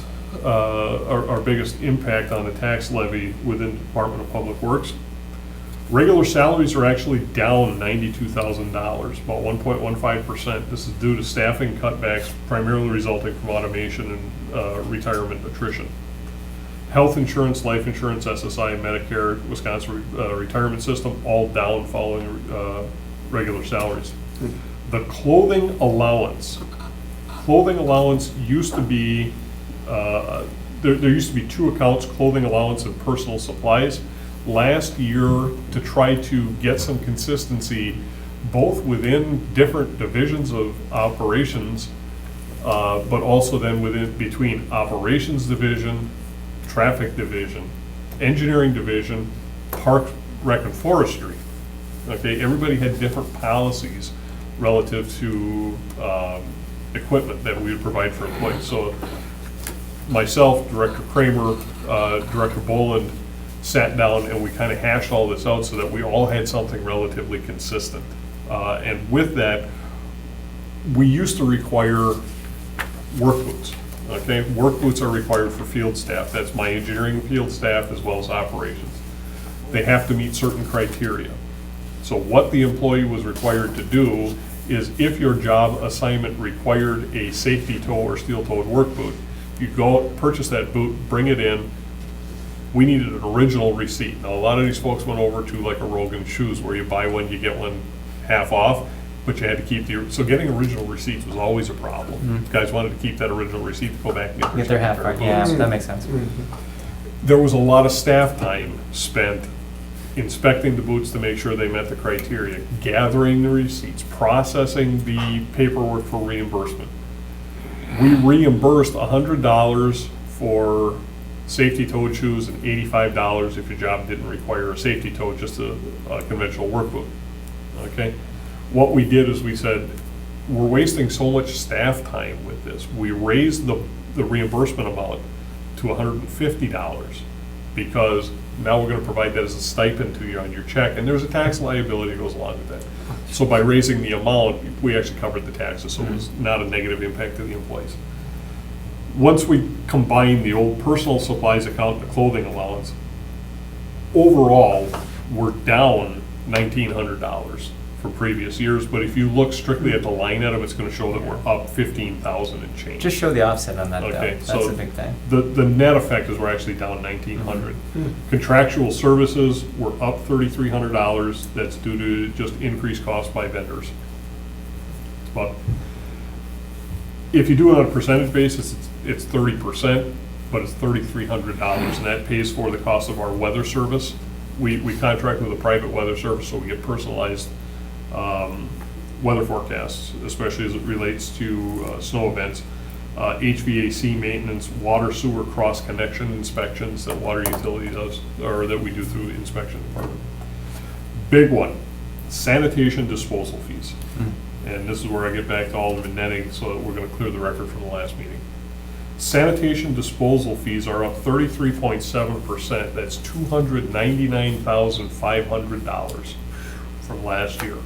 impact on the tax levy within the Department of Public Works. Regular salaries are actually down $92,000, about 1.15%. This is due to staffing cutbacks, primarily resulting from automation and retirement attrition. Health insurance, life insurance, SSI, Medicare, Wisconsin retirement system, all down following regular salaries. The clothing allowance used to be, there used to be two accounts, clothing allowance and personal supplies. Last year, to try to get some consistency, both within different divisions of operations, but also then between operations division, traffic division, engineering division, park, rec, and forestry. Okay, everybody had different policies relative to equipment that we would provide for employees. So myself, Director Kramer, Director Boland sat down and we kind of hashed all this out so that we all had something relatively consistent. And with that, we used to require work boots. Okay, work boots are required for field staff. That's my engineering field staff as well as operations. They have to meet certain criteria. So what the employee was required to do is if your job assignment required a safety toe or steel-toed work boot, you go purchase that boot, bring it in. We needed an original receipt. Now, a lot of these folks went over to like a Rogan Shoes where you buy one, you get one half off, but you had to keep so getting original receipts was always a problem. Guys wanted to keep that original receipt to go back and Get their half right. Yeah, that makes sense. There was a lot of staff time spent inspecting the boots to make sure they met the criteria, gathering the receipts, processing the paperwork for reimbursement. We reimbursed $100 for safety-toed shoes and $85 if your job didn't require a safety toe, just a conventional work boot. Okay? What we did is we said, we're wasting so much staff time with this. We raised the reimbursement amount to $150 because now we're going to provide that as a stipend to you on your check, and there's a tax liability that goes along with that. So by raising the amount, we actually covered the taxes, so it was not a negative impact to the employees. Once we combine the old personal supplies account and the clothing allowance, overall, we're down $1,900 from previous years, but if you look strictly at the line item, it's going to show that we're up $15,000 and change. Just show the offset on that, Okay, though. so That's a big thing. The net effect is we're actually down $1,900. Contractual services, we're up $3,300. That's due to just increased costs by vendors. But if you do it on a percentage basis, it's 30%, but it's $3,300, and that pays for the cost of our weather service. We contract with a private weather service, so we get personalized weather forecasts, especially as it relates to snow events, HVAC maintenance, water sewer cross connection inspections that water utility does, or that we do through the inspection department. Big one, sanitation disposal fees. And this is where I get back to Alderman Netting, so that we're going to clear the record from the last meeting. Sanitation disposal fees are up 33.7%. That's $299,500 from last year.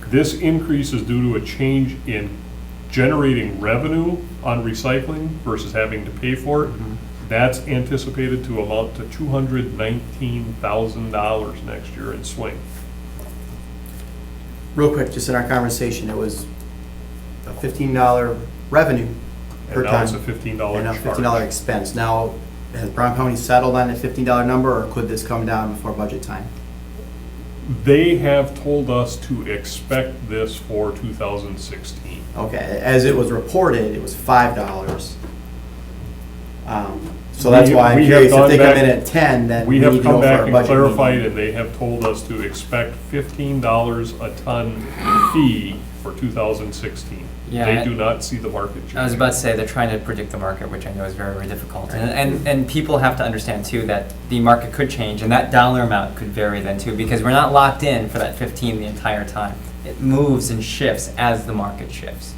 This increase is due to a change in generating revenue on recycling versus having to pay for it. That's anticipated to amount to $219,000 next year in swing. Real quick, just in our conversation, it was a $15 revenue per And now ton. it's a $15 And a charge. $15 expense. Now, has Brown County settled on the $15 number, or could this come down before budget time? They have told us to expect this for 2016. Okay, as it was reported, it was $5. So that's why I'm We have curious, if gone they come back- in at 10, then We we have need to come go back for a and budget clarified, meeting. and they have told us to expect $15 a ton fee for 2016. Yeah, They I- do not see the market changing. I was about to say, they're trying to predict the market, which I know is very, very difficult. And people have to understand too, that the market could change, and that dollar amount could vary then too, because we're not locked in for that 15 the entire time. It moves and shifts as the market shifts.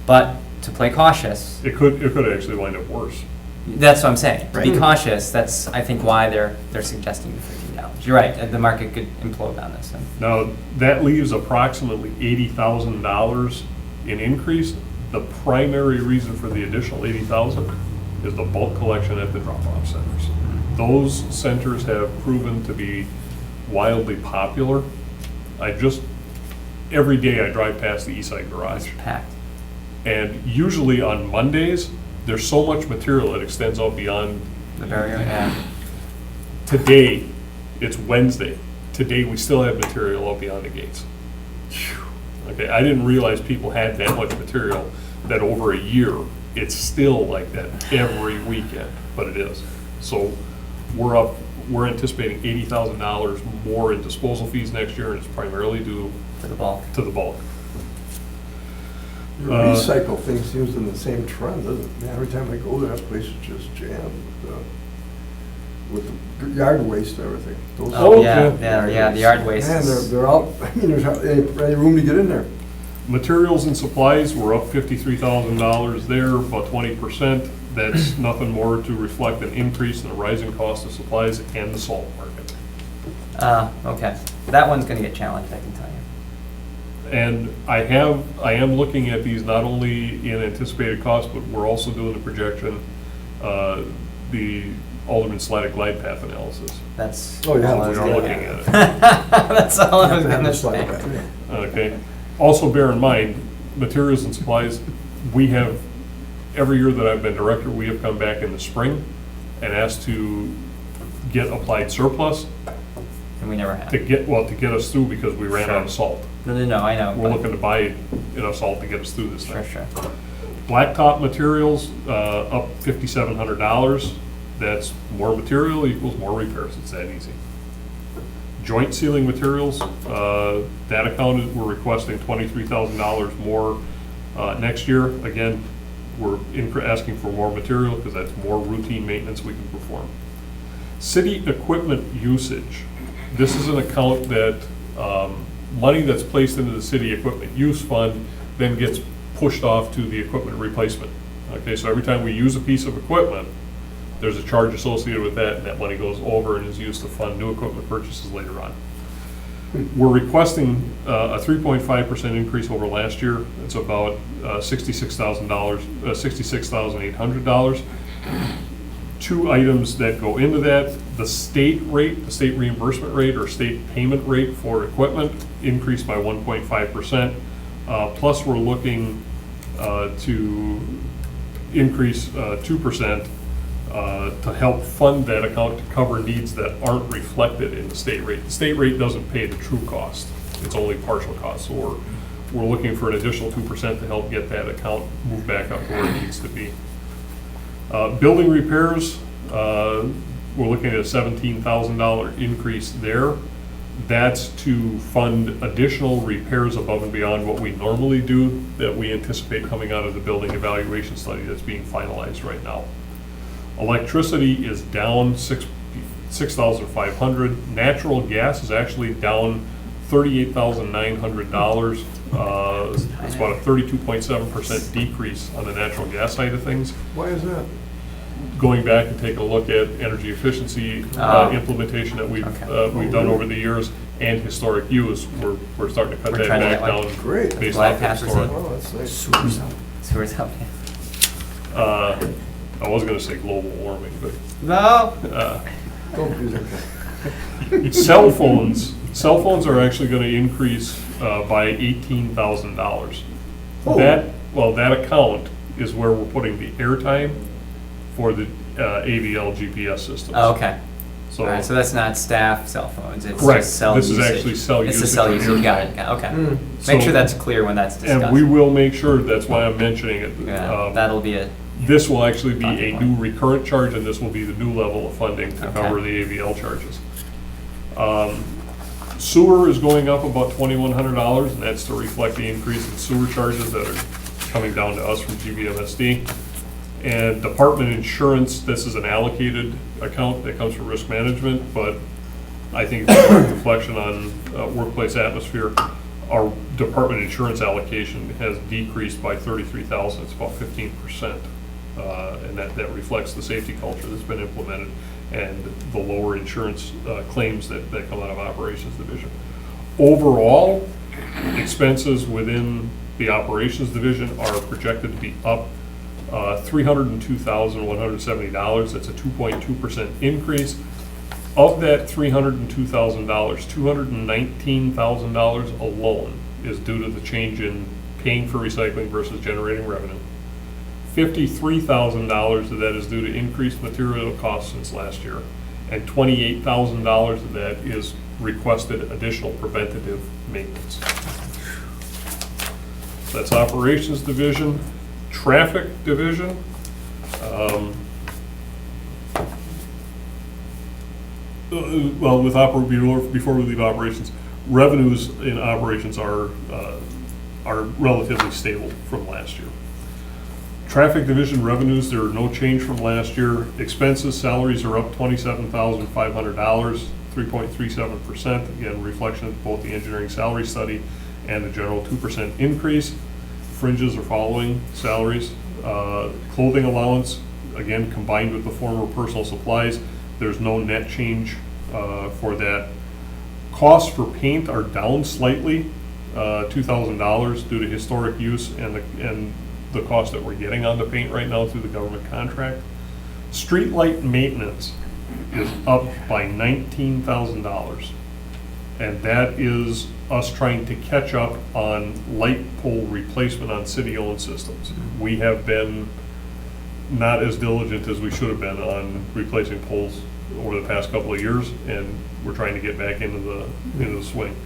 But to play cautious, It could actually wind up worse. that's what I'm saying. To be Right. cautious, that's, I think, why they're suggesting the $15. You're right, the market could implode on this. And Now, that leaves approximately $80,000 in increase. The primary reason for the additional 80,000 is the bulk collection at the drop-off centers. Those centers have proven to be wildly popular. Every day I drive past the East Side Garage. It's packed. And usually on Mondays, there's so much material that extends out beyond. The barrier, yeah. Today, it's Wednesday. Today, we still have material out beyond the gates. Okay, I didn't realize people had that much material, that over a year, it's still like that every weekend, but it is. So we're anticipating $80,000 more in disposal fees next year, and it's primarily due To the bulk. to the bulk. The recycle thing seems in the same trend, doesn't it? Man, every time I go there, that place is just jammed with the yard waste and everything. Those- Oh, yeah, the yard waste. Man, is- they're out, I mean, there's hardly any room to get in there. Materials and supplies, we're up $53,000 there, about 20%. That's nothing more to reflect an increase in the rising cost of supplies and the salt market. Okay. That one's gonna get challenged, I can tell you. And I am looking at these not only in anticipated costs, but we're also doing the projection, the Alderman Sladek glide path analysis. That's. Oh, yeah, all I We was are gonna looking get. at it. That's all I You was have to have gonna this like say. that, yeah. Okay. Also bear in mind, materials and supplies, we have, every year that I've been director, we have come back in the spring and asked to get applied surplus And we never have. to get us through because we ran out of salt. No, I know. We're but- looking to buy enough salt to get us through this Sure, thing. sure. Blacktop materials, up $5,700. That's more material equals more repairs. It's that easy. Joint sealing materials, that account, we're requesting $23,000 more next year. Again, we're asking for more material because that's more routine maintenance we can perform. City equipment usage. This is an account that money that's placed into the city equipment use fund then gets pushed off to the equipment replacement. Okay, so every time we use a piece of equipment, there's a charge associated with that, and that money goes over and is used to fund new equipment purchases later on. We're requesting a 3.5% increase over last year. It's about $66,000, $66,800. Two items that go into that: the state rate, the state reimbursement rate or state payment rate for equipment increased by 1.5%. Plus, we're looking to increase 2%. To help fund that account to cover needs that aren't reflected in the state rate. The state rate doesn't pay the true cost, it's only partial cost. So we're looking for an additional 2% to help get that account moved back up to where it needs to be. Building repairs, we're looking at a $17,000 increase there. That's to fund additional repairs above and beyond what we normally do that we anticipate coming out of the building evaluation study that's being finalized right now. Electricity is down $6,500. Natural gas is actually down $38,900. It's about a 32.7% decrease on the natural gas side of things. Why is that? Going back and taking a look at energy efficiency implementation that we've done over the years and historic use, we're starting to cut We're that trying to back get, like, down Great. based glide off paths or historic. Oh, that's nice. Sewer's up. I was gonna say global warming, but No. Don't do that. cell phones are actually gonna increase by $18,000. Oh. That account is where we're putting the airtime for the AVL GPS systems. Oh, okay. So, All right, so that's not staff cell phones, it's Correct. just cell This is usage. actually cell It's the usage cell on usage, got airtime. it, okay. Mm. Make So- sure that's clear when that's discussed. and we will make sure, that's why I'm mentioning it. Yeah, that'll be a This will actually be a new recurrent charge, and this will be the new level of funding to cover the AVL charges. Sewer is going up about $2,100, and that's to reflect the increase in sewer charges that are coming down to us from GBMSD. And department insurance, this is an allocated account that comes from risk management, but I think it's a reflection on workplace atmosphere. Our department insurance allocation has decreased by $33,000, it's about 15%. And that reflects the safety culture that's been implemented and the lower insurance claims that come out of operations division. Overall, expenses within the operations division are projected to be up $302,170. That's a 2.2% increase. Of that $302,000, $219,000 alone is due to the change in paying for recycling versus generating revenue. $53,000 of that is due to increased material costs since last year, and $28,000 of that is requested additional preventative maintenance. That's operations division. Traffic division. Well, with before we leave operations, revenues in operations are relatively stable from last year. Traffic division revenues, there are no change from last year. Expenses, salaries are up $27,500, 3.37%. Again, reflection of both the engineering salary study and the general 2% increase. Fringes are following salaries. Clothing allowance, again, combined with the former personal supplies, there's no net change for that. Costs for paint are down slightly, $2,000 due to historic use and the cost that we're getting on the paint right now through the government contract. Street light maintenance is up by $19,000. And that is us trying to catch up on light pole replacement on city-owned systems. We have been not as diligent as we should have been on replacing poles over the past couple of years, and we're trying to get back into the swing.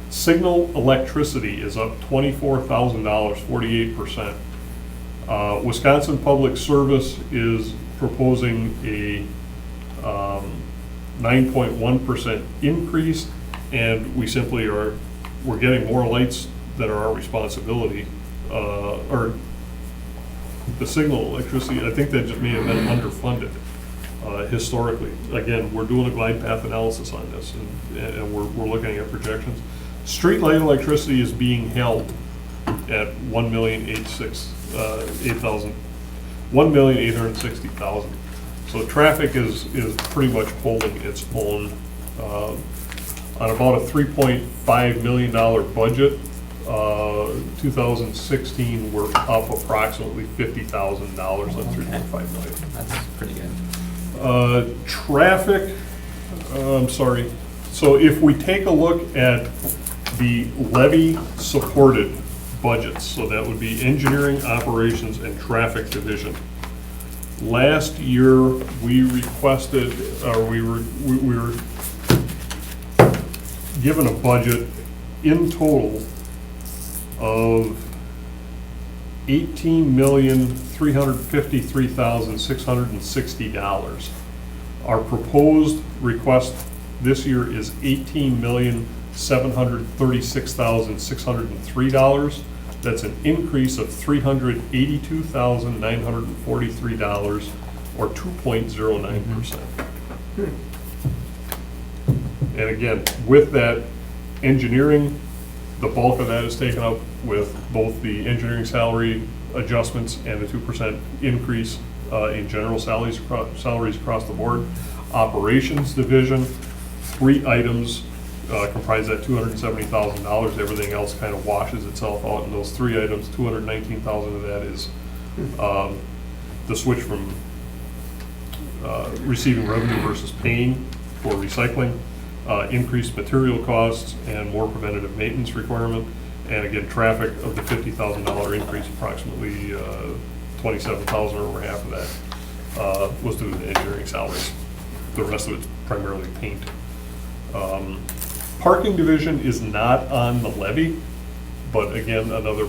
Signal electricity is up $24,000, 48%. Wisconsin Public Service is proposing a 9.1% increase, and we simply we're getting more lights that are our responsibility, or the signal electricity, I think that just may have been underfunded historically. Again, we're doing a glide path analysis on this, and we're looking at projections. Street light electricity is being held at $1,860,000. So traffic is pretty much holding its own on about a $3.5 million budget. 2016, we're up approximately $50,000 on $3.5 million. That's pretty good. Traffic, I'm sorry. So if we take a look at the levy-supported budgets, so that would be engineering, operations, and traffic division. Last year, we requested, or we were given a budget in total of $18,353,660. Our proposed request this year is $18,736,603. That's an increase of $382,943, or 2.09%. And again, with that engineering, the bulk of that is taken up with both the engineering salary adjustments and the 2% increase in general salaries across the board. Operations division, 3 items comprise that $270,000. Everything else kind of washes itself out in those 3 items. $219,000 of that is the switch from receiving revenue versus paying for recycling, increased material costs, and more preventative maintenance requirement. And again, traffic of the $50,000 increase, approximately $27,000, or over half of that, was due to the engineering salaries. The rest of it's primarily paint. Parking division is not on the levy, but again, another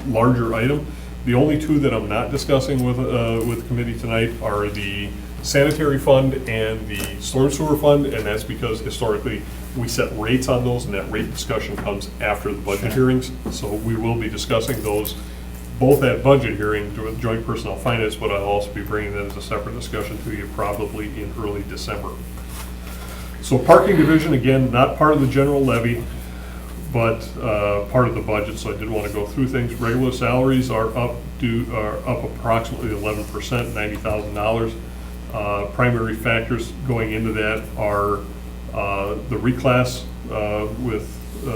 larger item. The only two that I'm not discussing with committee tonight are the sanitary fund and the storm sewer fund, and that's because historically, we set rates on those, and that rate discussion comes after the budget hearings. So we will be discussing those both at budget hearing with joint personnel finance, but I'll also be bringing that as a separate discussion to you probably in early December. So parking division, again, not part of the general levy, but part of the budget, so I did want to go through things. Regular salaries are up approximately 11%, $90,000. Primary factors going into that are the reclass with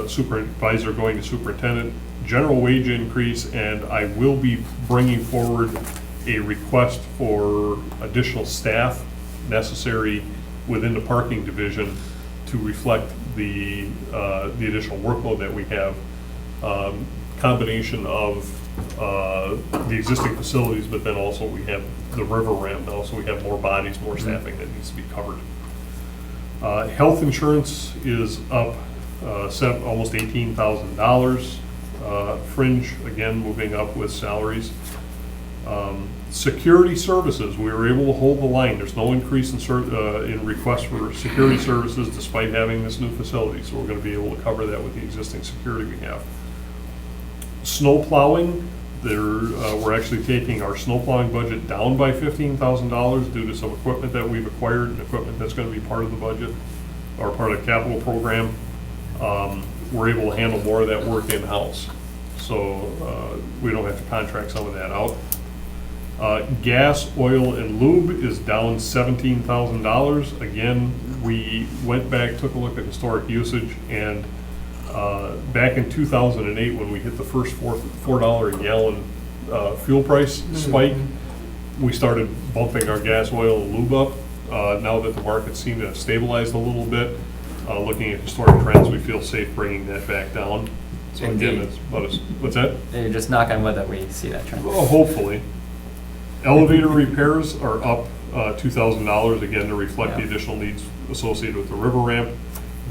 supervisor going to superintendent, general wage increase, and I will be bringing forward a request for additional staff necessary within the parking division to reflect the additional workload that we have. Combination of the existing facilities, but then also we have the river ramp now, so we have more bodies, more staffing that needs to be covered. Health insurance is up almost $18,000. Fringe, again, moving up with salaries. Security services, we were able to hold the line. There's no increase in requests for security services despite having this new facility, so we're going to be able to cover that with the existing security we have. Snow plowing, we're actually taking our snow plowing budget down by $15,000 due to some equipment that we've acquired, and equipment that's going to be part of the budget or part of the capital program. We're able to handle more of that work in-house, so we don't have to contract some of that out. Gas, oil, and lube is down $17,000. Again, we went back, took a look at historic usage, and back in 2008, when we hit the first $4 a gallon fuel price spike, we started bumping our gas, oil, and lube up. Now that the market seemed to have stabilized a little bit, looking at historic trends, we feel safe bringing that back down. So again, Indeed. it's about what's that? You're just knock on wood that we see that trend. Well, hopefully. Elevator repairs are up $2,000, again, to reflect the Yeah. additional needs associated with the river ramp.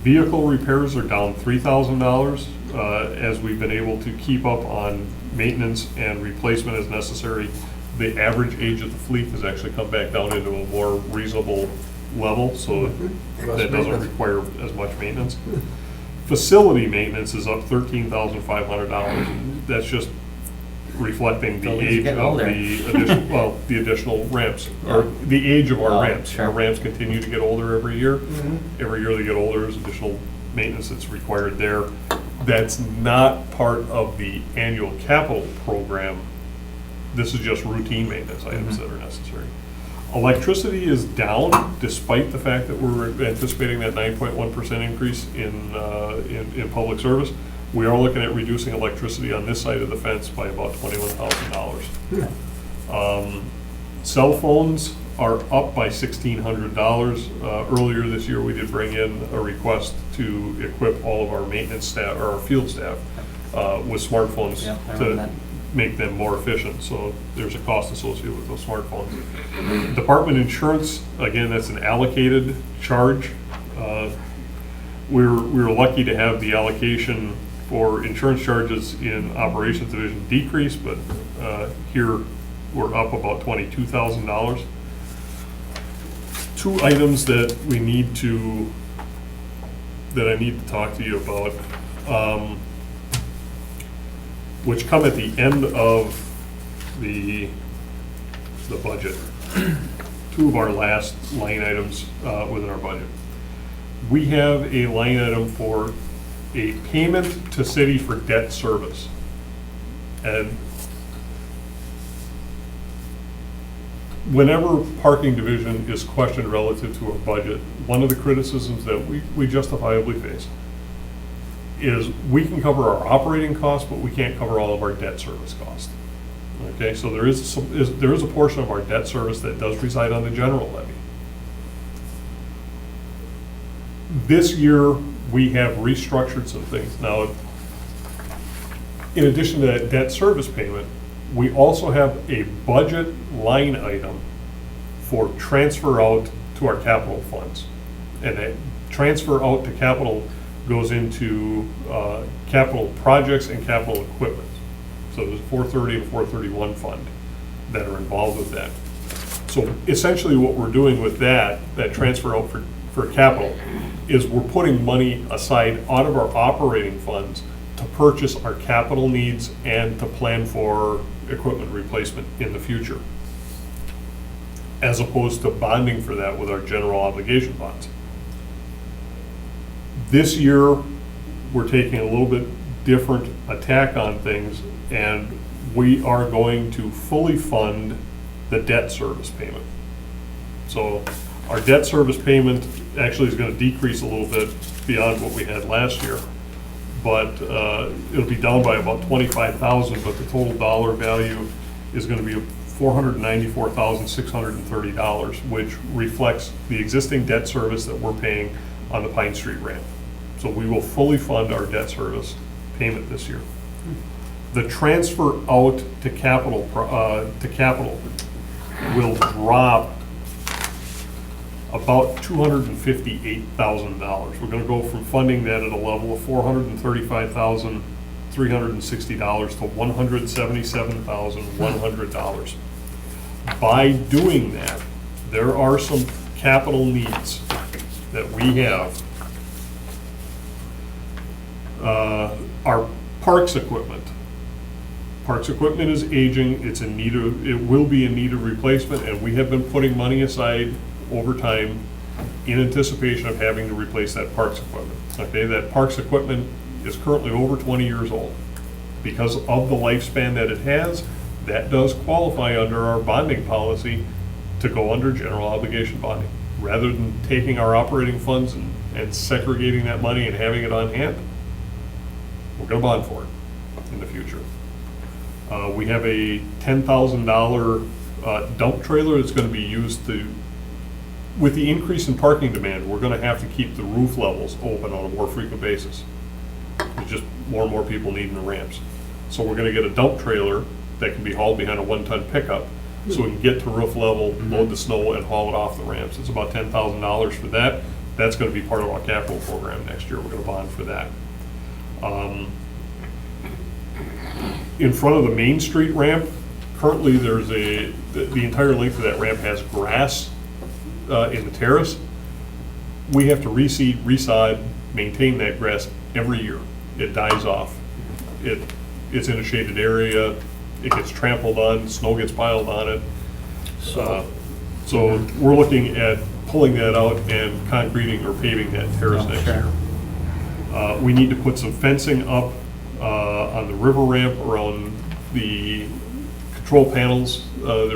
Vehicle repairs are down $3,000 as we've been able to keep up on maintenance and replacement as necessary. The average age of the fleet has actually come back down into a more reasonable level, so that doesn't require as much maintenance. Facility maintenance is up $13,500. That's just reflecting the Buildings are age getting of older. the additional ramps, or the age of our Oh, ramps. sure. Our ramps continue to get older every year. Every year they get older, there's additional maintenance that's required there. That's not part of the annual capital program. This is just routine maintenance items that are necessary. Electricity is down despite the fact that we're anticipating that 9.1% increase in public service. We are looking at reducing electricity on this side of the fence by about $21,000. Cell phones are up by $1,600. Earlier this year, we did bring in a request to equip all of our maintenance staff, or our field staff, with smartphones Yeah, I remember to that. make them more efficient, so there's a cost associated with those smartphones. Department insurance, again, that's an allocated charge. We were lucky to have the allocation for insurance charges in operations division decrease, but here we're up about $22,000. Two items that I need to talk to you about, which come at the end of the budget. Two of our last line items within our budget. We have a line item for a payment to city for debt service. And whenever parking division is questioned relative to a budget, one of the criticisms that we justifiably face is we can cover our operating costs, but we can't cover all of our debt service costs. Okay, so there is a portion of our debt service that does reside on the general levy. This year, we have restructured some things. Now, in addition to that debt service payment, we also have a budget line item for transfer out to our capital funds. And that transfer out to capital goes into capital projects and capital equipment. So there's a 430 and 431 fund that are involved with that. So essentially what we're doing with that transfer out for capital, is we're putting money aside out of our operating funds to purchase our capital needs and to plan for equipment replacement in the future, as opposed to bonding for that with our general obligation bonds. This year, we're taking a little bit different attack on things, and we are going to fully fund the debt service payment. So our debt service payment actually is going to decrease a little bit beyond what we had last year, but it'll be down by about $25,000, but the total dollar value is going to be $494,630, which reflects the existing debt service that we're paying on the Pine Street ramp. So we will fully fund our debt service payment this year. The transfer out to capital will drop about $258,000. We're going to go from funding that at a level of $435,360 to $177,100. By doing that, there are some capital needs that we have. Our parks equipment. Parks equipment is aging, it will be in need of replacement, and we have been putting money aside over time in anticipation of having to replace that parks equipment. Okay, that parks equipment is currently over 20 years old. Because of the lifespan that it has, that does qualify under our bonding policy to go under general obligation bonding. Rather than taking our operating funds and segregating that money and having it on hand, we're gonna bond for it in the future. We have a $10,000 dump trailer that's gonna be used to, with the increase in parking demand, we're gonna have to keep the roof levels open on a more frequent basis. There's just more and more people needing the ramps. So we're gonna get a dump trailer that can be hauled behind a 1-ton pickup, so we can get to roof level, load the snow, and haul it off the ramps. It's about $10,000 for that. That's gonna be part of our capital program next year. We're gonna bond for that. In front of the Main Street ramp, currently there's the entire length of that ramp has grass in the terrace. We have to reseed, resod, maintain that grass every year. It dies off. It's in a shaded area, it gets trampled on, snow gets piled on it. So we're looking at pulling that out and concreting or paving that terrace next year. We need to put some fencing up on the river ramp around the control panels. On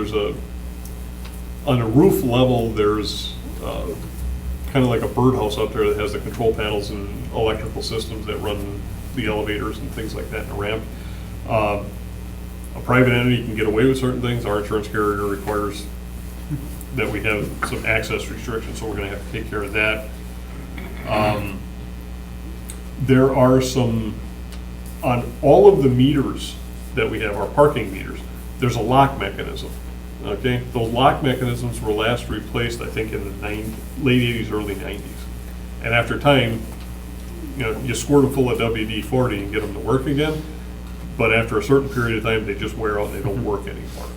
the roof level, there's kind of like a birdhouse up there that has the control panels and electrical systems that run the elevators and things like that in the ramp. A private entity can get away with certain things. Our insurance carrier requires that we have some access restrictions, so we're going to have to take care of that. There are some, on all of the meters that we have, our parking meters, there's a lock mechanism. Okay, those lock mechanisms were last replaced, I think, in the late 80s, early 90s. And after time, you squirt them full of WD-40 and get them to work again. But after a certain period of time, they just wear out and they don't work anymore.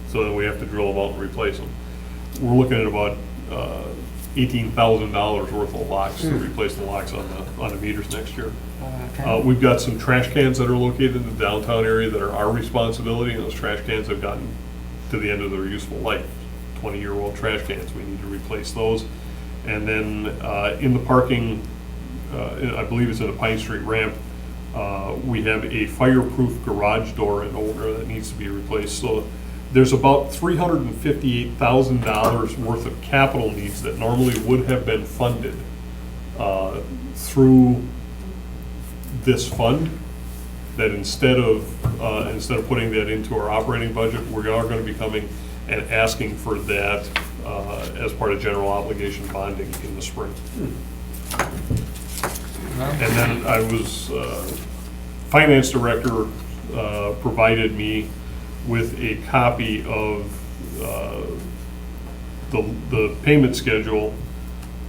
So then we have to drill them out and replace them. We're looking at about $18,000 worth of locks to replace the locks on the meters next year. We've got some trash cans that are located in the downtown area that are our responsibility, and those trash cans have gotten to the end of their useful life. 20-year-old trash cans, we need to replace those. And then in the parking, I believe it's in the Pine Street ramp, we have a fireproof garage door and opener that needs to be replaced. So there's about $358,000 worth of capital needs that normally would have been funded through this fund, that instead of putting that into our operating budget, we are going to be coming and asking for that as part of general obligation bonding in the spring. And then I was, finance director provided me with a copy of the payment schedule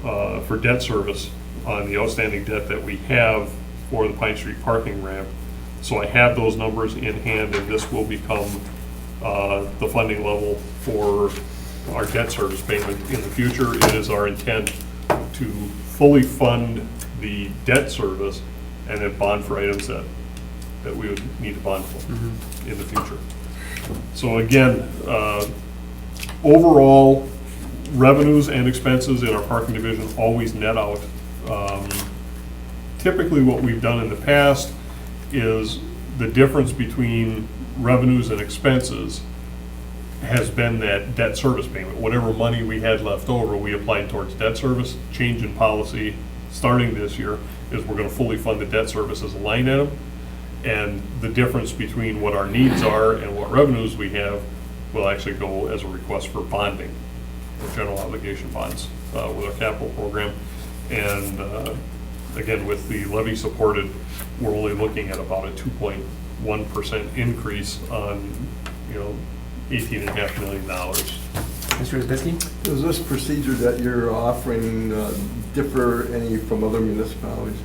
for debt service on the outstanding debt that we have for the Pine Street parking ramp. So I have those numbers in hand, and this will become the funding level for our debt service payment in the future. It is our intent to fully fund the debt service and then bond for items that we would need to bond for in the future. So again, overall, revenues and expenses in our parking division always net out. Typically, what we've done in the past is the difference between revenues and expenses has been that debt service payment. Whatever money we had left over, we applied towards debt service. Change in policy starting this year is we're going to fully fund the debt service as a line item. And the difference between what our needs are and what revenues we have will actually go as a request for bonding, for general obligation bonds with our capital program. And again, with the levy supported, we're only looking at about a 2.1% increase on, $18.5 million. Mr. Zabisky? Does this procedure that you're offering differ any from other municipalities?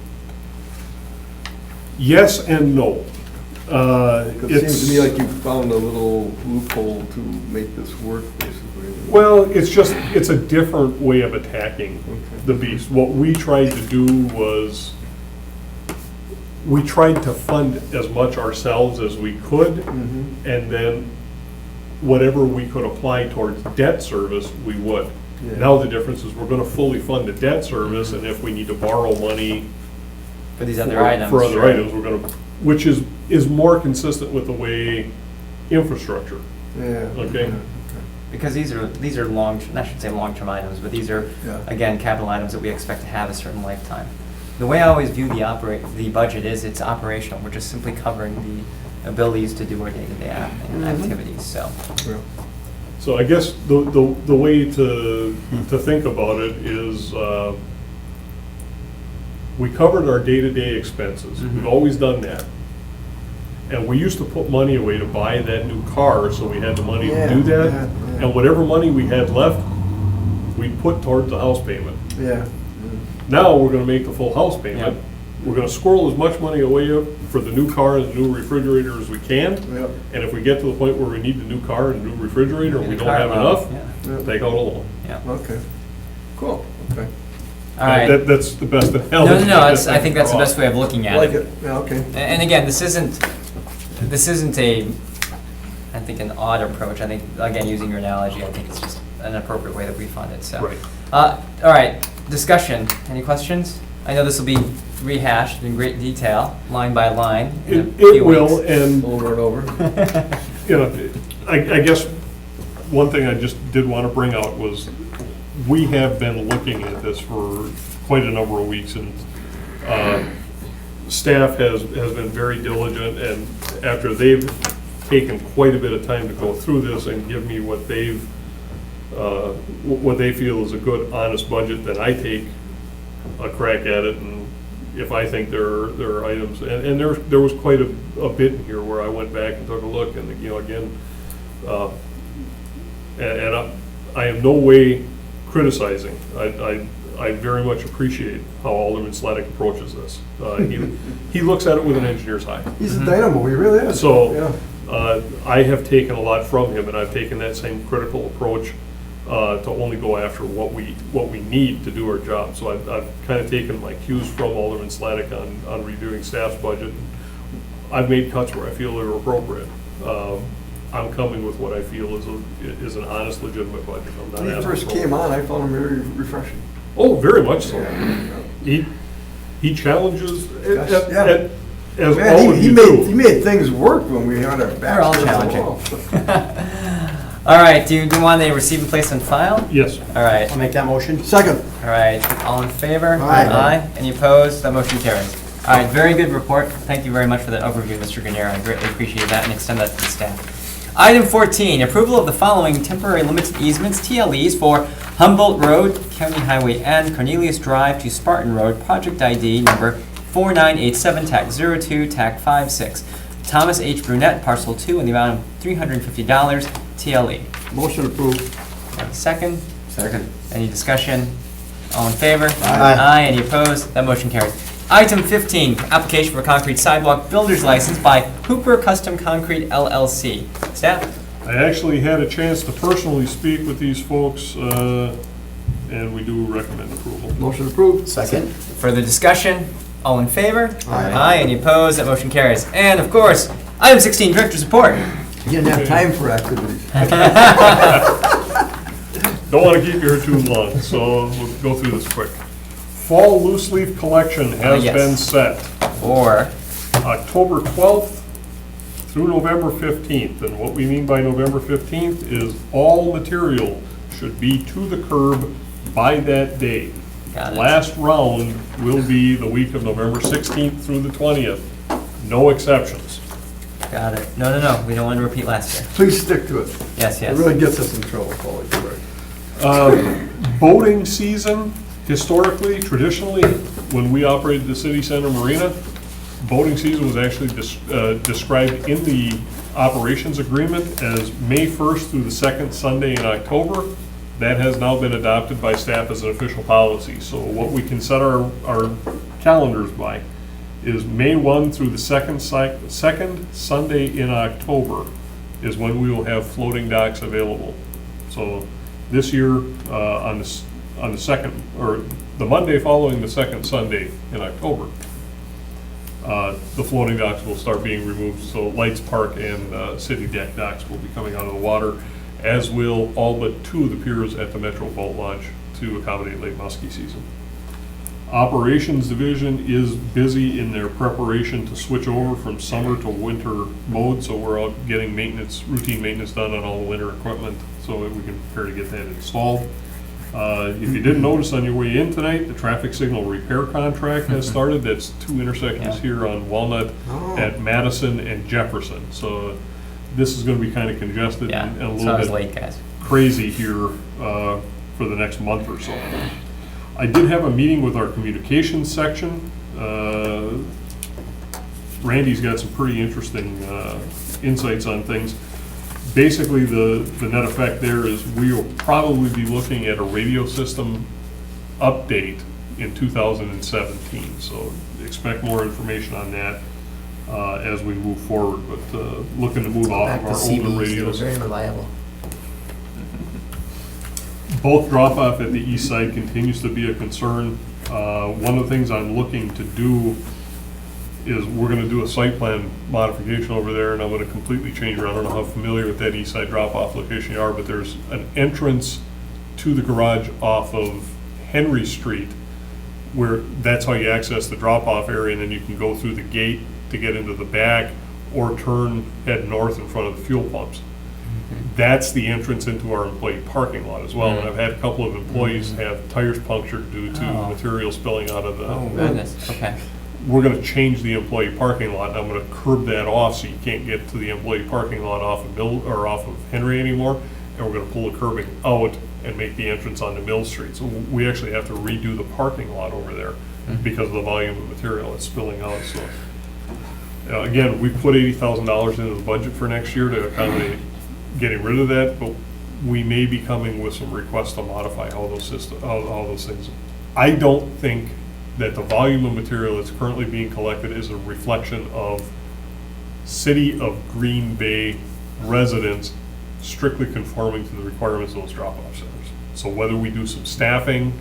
Yes and no. It seems to me like you found a little loophole to make this work, basically. Well, it's a different way of attacking the beast. What we tried to do was, we tried to fund as much ourselves as we could, and then whatever we could apply towards debt service, we would. Yeah. Now the difference is we're gonna fully fund the debt service, and if we need to borrow money For these other items. for other sure. items, we're gonna, which is more consistent with the way infrastructure, Yeah. okay? Because these are long, I shouldn't say long-term items, but these are, Yeah. again, capital items that we expect to have a certain lifetime. The way I always view the budget is it's operational. We're just simply covering the abilities to do our day-to-day activities, so. Yeah. So I guess the way to think about it is, we covered our day-to-day expenses. We've always done that. And we used to put money away to buy that new car, so we had the money to do that. Yeah. And whatever money we had left, we put towards the house payment. Yeah. Now, we're gonna make the full house payment. We're gonna squirrel as much money away for the new car and the new refrigerator as we can. Yeah. And if we get to the point where we need the new car and new refrigerator, and we don't have enough, take out a loan. Yeah. Okay. Cool. Okay. All right. That's the best No, I think that's the best way of looking at Like it. it. Yeah. Okay. And again, this isn't I think, an odd approach. I think, again, using your analogy, I think it's just an appropriate way that we fund it, so. Right. All right, discussion. Any questions? I know this will be rehashed in great detail, line by line. in a It few will, weeks. and, Over and over. I guess one thing I just did want to bring out was, we have been looking at this for quite a number of weeks, and staff has been very diligent, and after they've taken quite a bit of time to go through this and give me what they feel is a good, honest budget, then I take a crack at it, and if I think there are items, and there was quite a bit in here where I went back and took a look, and again, and I am no way criticizing. I very much appreciate how Alderman Sladek approaches this. He looks at it with an engineer's eye. He's a dynamo. He really is. So, Yeah. I have taken a lot from him, and I've taken that same critical approach to only go after what we need to do our job. So I've kind of taken my cues from Alderman Sladek on reviewing staff's budget. I've made cuts where I feel they're appropriate. I'm coming with what I feel is an honest, legitimate budget. I'm not When he asking first for- came on, I found him very refreshing. Oh, very much so. Yeah. He challenges, Yeah. as Man, all of he you made do. things work when we had our backs. We're all against the challenging. wall. All right, do you want a receive and place on file? Yes. All right, I'll make that motion. Second. all right, all in favor? Aye. Any opposed? That motion carries. All right, very good report. Thank you very much for that overview, Mr. Grenier. I greatly appreciate that and extend that to the staff. Item 14, approval of the following temporary limited easements, TLEs, for Humboldt Road, County Highway N, Cornelius Drive to Spartan Road, project ID number 4987, TAC 02, TAC 56. Thomas H. Brunette, parcel 2, in the amount of $350, TLE. Motion approved. Second? Any discussion? All in favor? Aye. Any opposed? That motion carries. Item 15, application for concrete sidewalk builder's license by Hooper Custom Concrete LLC. Staff? I actually had a chance to personally speak with these folks, and we do recommend approval. Motion approved. Second. Further discussion? All in favor? Aye. Any opposed? That motion carries. And of course, item 16, director's report. You didn't have time for activities. Don't want to keep you here too long, so we'll go through this quick. Fall loose leaf collection has Yes. been set. Or, October 12th through November 15th. And what we mean by November 15th is all material should be to the curb by that day. got it. Last round will be the week of November 16th through the 20th. No exceptions. Got it. No, we don't want to repeat last year. Please stick to it. Yes, It yes. really gets us in trouble, Paul, you're right. Boating season, historically, traditionally, when we operated the city center marina, boating season was actually described in the operations agreement as May 1st through the second Sunday in October. That has now been adopted by staff as an official policy. So what we can set our calendars by is May 1 through the second Sunday in October is when we will have floating docks available. So this year, on the second, or the Monday following the second Sunday in October, the floating docks will start being removed. So Lights Park and City Deck docks will be coming out of the water, as will all but 2 of the piers at the Metro Boat Launch to accommodate late muskie season. Operations Division is busy in their preparation to switch over from summer to winter mode, so we're out getting maintenance, routine maintenance done on all the winter equipment so that we can prepare to get that installed. If you didn't notice on your way in tonight, the traffic signal repair contract has started. That's 2 intersections here on Walnut at Madison and Jefferson. So this is going to be kind of congested Yeah, and a so I was little late, bit guys. crazy here for the next month or so. I did have a meeting with our communications section. Randy's got some pretty interesting insights on things. Basically, the net effect there is we will probably be looking at a radio system update in 2017. So expect more information on that as we move forward. But looking to move off of our older radios. Very reliable. Both drop-off at the east side continues to be a concern. One of the things I'm looking to do is we're gonna do a site plan modification over there, and I'm gonna completely change around. I don't know how familiar with that east side drop-off location you are, but there's an entrance to the garage off of Henry Street, where that's how you access the drop-off area, and then you can go through the gate to get into the back, or head north in front of the fuel pumps. That's the entrance into our employee parking lot as well. And I've had a couple of employees have tires punctured due to material spilling out of the. Oh, goodness, okay. We're gonna change the employee parking lot, and I'm gonna curb that off so you can't get to the employee parking lot off of Henry anymore. And we're gonna pull the curbing out and make the entrance onto Mill Street. So we actually have to redo the parking lot over there because of the volume of material that's spilling out, so. Again, we put $80,000 into the budget for next year to accommodate getting rid of that, but we may be coming with some requests to modify all those things. I don't think that the volume of material that's currently being collected is a reflection of City of Green Bay residents strictly conforming to the requirements of those drop-off centers. So whether we do some staffing,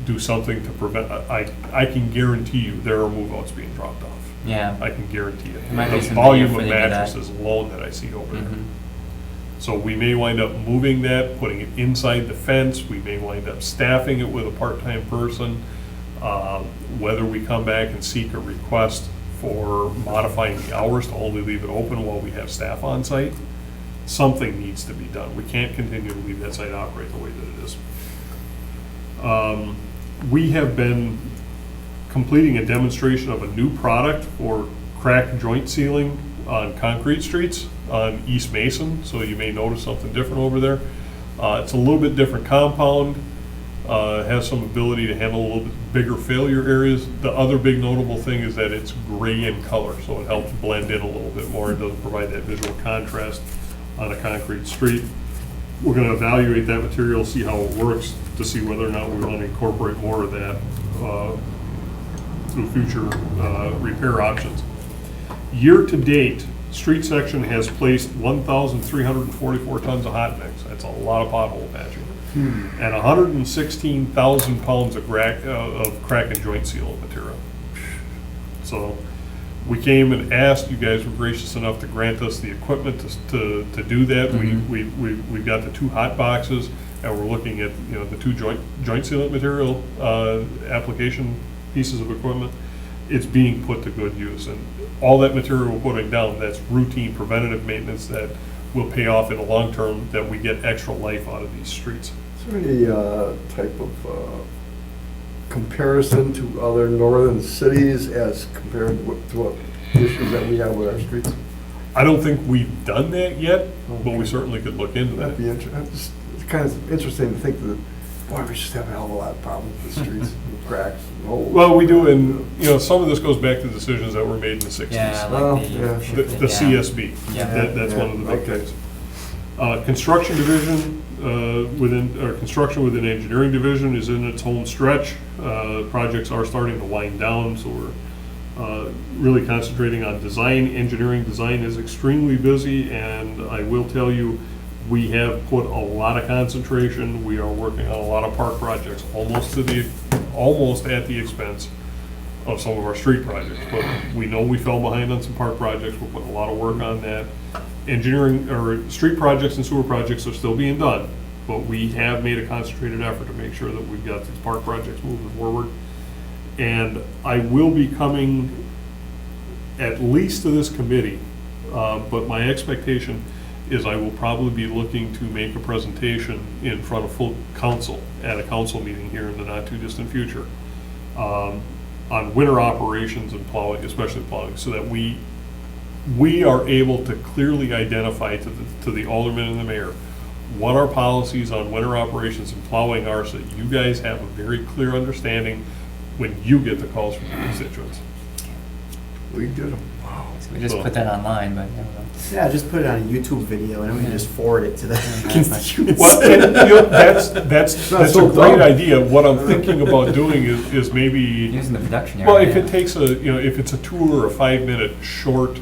do something to prevent, I can guarantee you there are move-outs being dropped off. Yeah. I can guarantee it. There might be The some volume video of footage of that. mattresses alone that I see over there. Mhm. So we may wind up moving that, putting it inside the fence. We may wind up staffing it with a part-time person. Whether we come back and seek a request for modifying the hours to only leave it open while we have staff on site, something needs to be done. We can't continue to leave that site operate the way that it is. We have been completing a demonstration of a new product for crack joint sealing on concrete streets on East Mason, so you may notice something different over there. It's a little bit different compound, has some ability to handle a little bit bigger failure areas. The other big notable thing is that it's gray in color, so it helps blend in a little bit more. It doesn't provide that visual contrast on a concrete street. We're going to evaluate that material, see how it works, to see whether or not we want to incorporate more of that through future repair options. Year-to-date, street section has placed 1,344 tons of hot mix. That's a lot of pothole patching. And 116,000 pounds of crack and joint sealant material. So we came and asked, you guys were gracious enough to grant us the equipment to do that. We've got the 2 hot boxes, and we're looking at, the 2 joint sealant material application pieces of equipment. It's being put to good use, and all that material we're putting down, that's routine preventative maintenance that will pay off in the long term, that we get extra life out of these streets. Is there any type of comparison to other northern cities as compared to what issues that we have with our streets? I don't think we've done that yet, but we certainly could look into That'd that. be it's kind of interesting to think that, boy, we just have a hell of a lot of problems with the streets, with cracks and holes. Well, we do, and, some of this goes back to decisions that were made in the 60s. Yeah, Well, like yeah. The CSB, Yeah. that's one of the big Okay. things. Construction division, construction within engineering division is in its home stretch. Projects are starting to wind down, so we're really concentrating on design. Engineering design is extremely busy, and I will tell you, we have put a lot of concentration. We are working on a lot of park projects, almost at the expense of some of our street projects. But we know we fell behind on some park projects. We're putting a lot of work on that. Engineering, or street projects and sewer projects are still being done, but we have made a concentrated effort to make sure that we've got these park projects moving forward. And I will be coming at least to this committee, but my expectation is I will probably be looking to make a presentation in front of full council at a council meeting here in the not too distant future on winter operations and plowing, especially plowing, so that we are able to clearly identify to the aldermen and the mayor what our policies on winter operations and plowing are, so that you guys have a very clear understanding when you get the calls from your constituents. We did them. So we just put that online, but never mind. Yeah, just put it on a YouTube video and then we can just forward it to the constituents. Well, and, that's not a so great dumb. idea. What I'm thinking about doing is maybe, Using the production area. well, if it takes if it's a 2 or a 5-minute short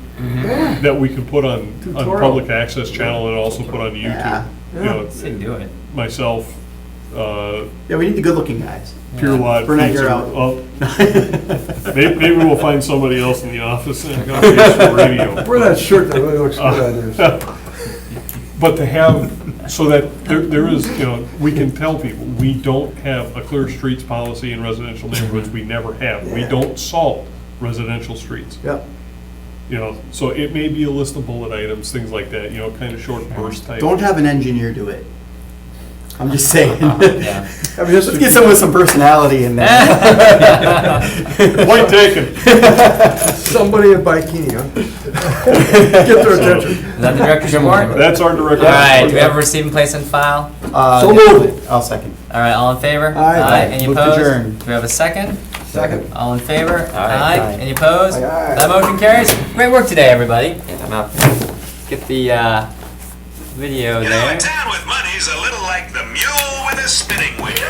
that we can put on Tutorial. public access channel and also put on YouTube. Yeah. Say do it. Myself, Yeah, we need the good-looking guys. Pure Lot. Burnett, Pizza. you're out. Oh. Maybe we'll find somebody else in the office and go for radio. Wear that shirt, that really looks good on you. But to have, so that there is, we can tell people, we don't have a clear streets policy in residential neighborhoods, we never have. We don't salt residential streets. Yep. So it may be a list of bullet items, things like that, kind of short burst type. Don't have an engineer do it. I'm just saying. Yeah. I mean, Let's get someone with some personality in there. Point taken. somebody in bikini, huh? Get their attention. Is that the director's report? That's our director. All right, do we have a receive and place on file? So moved. I'll second. All right, all in favor? Aye. Any Move to opposed? adjourn. Do we have a second? Second. All in favor? Aye. Any opposed? Aye, aye. That motion carries. Great work today, everybody. Get the video there. town with money's a little like the mule with a spinning wheel.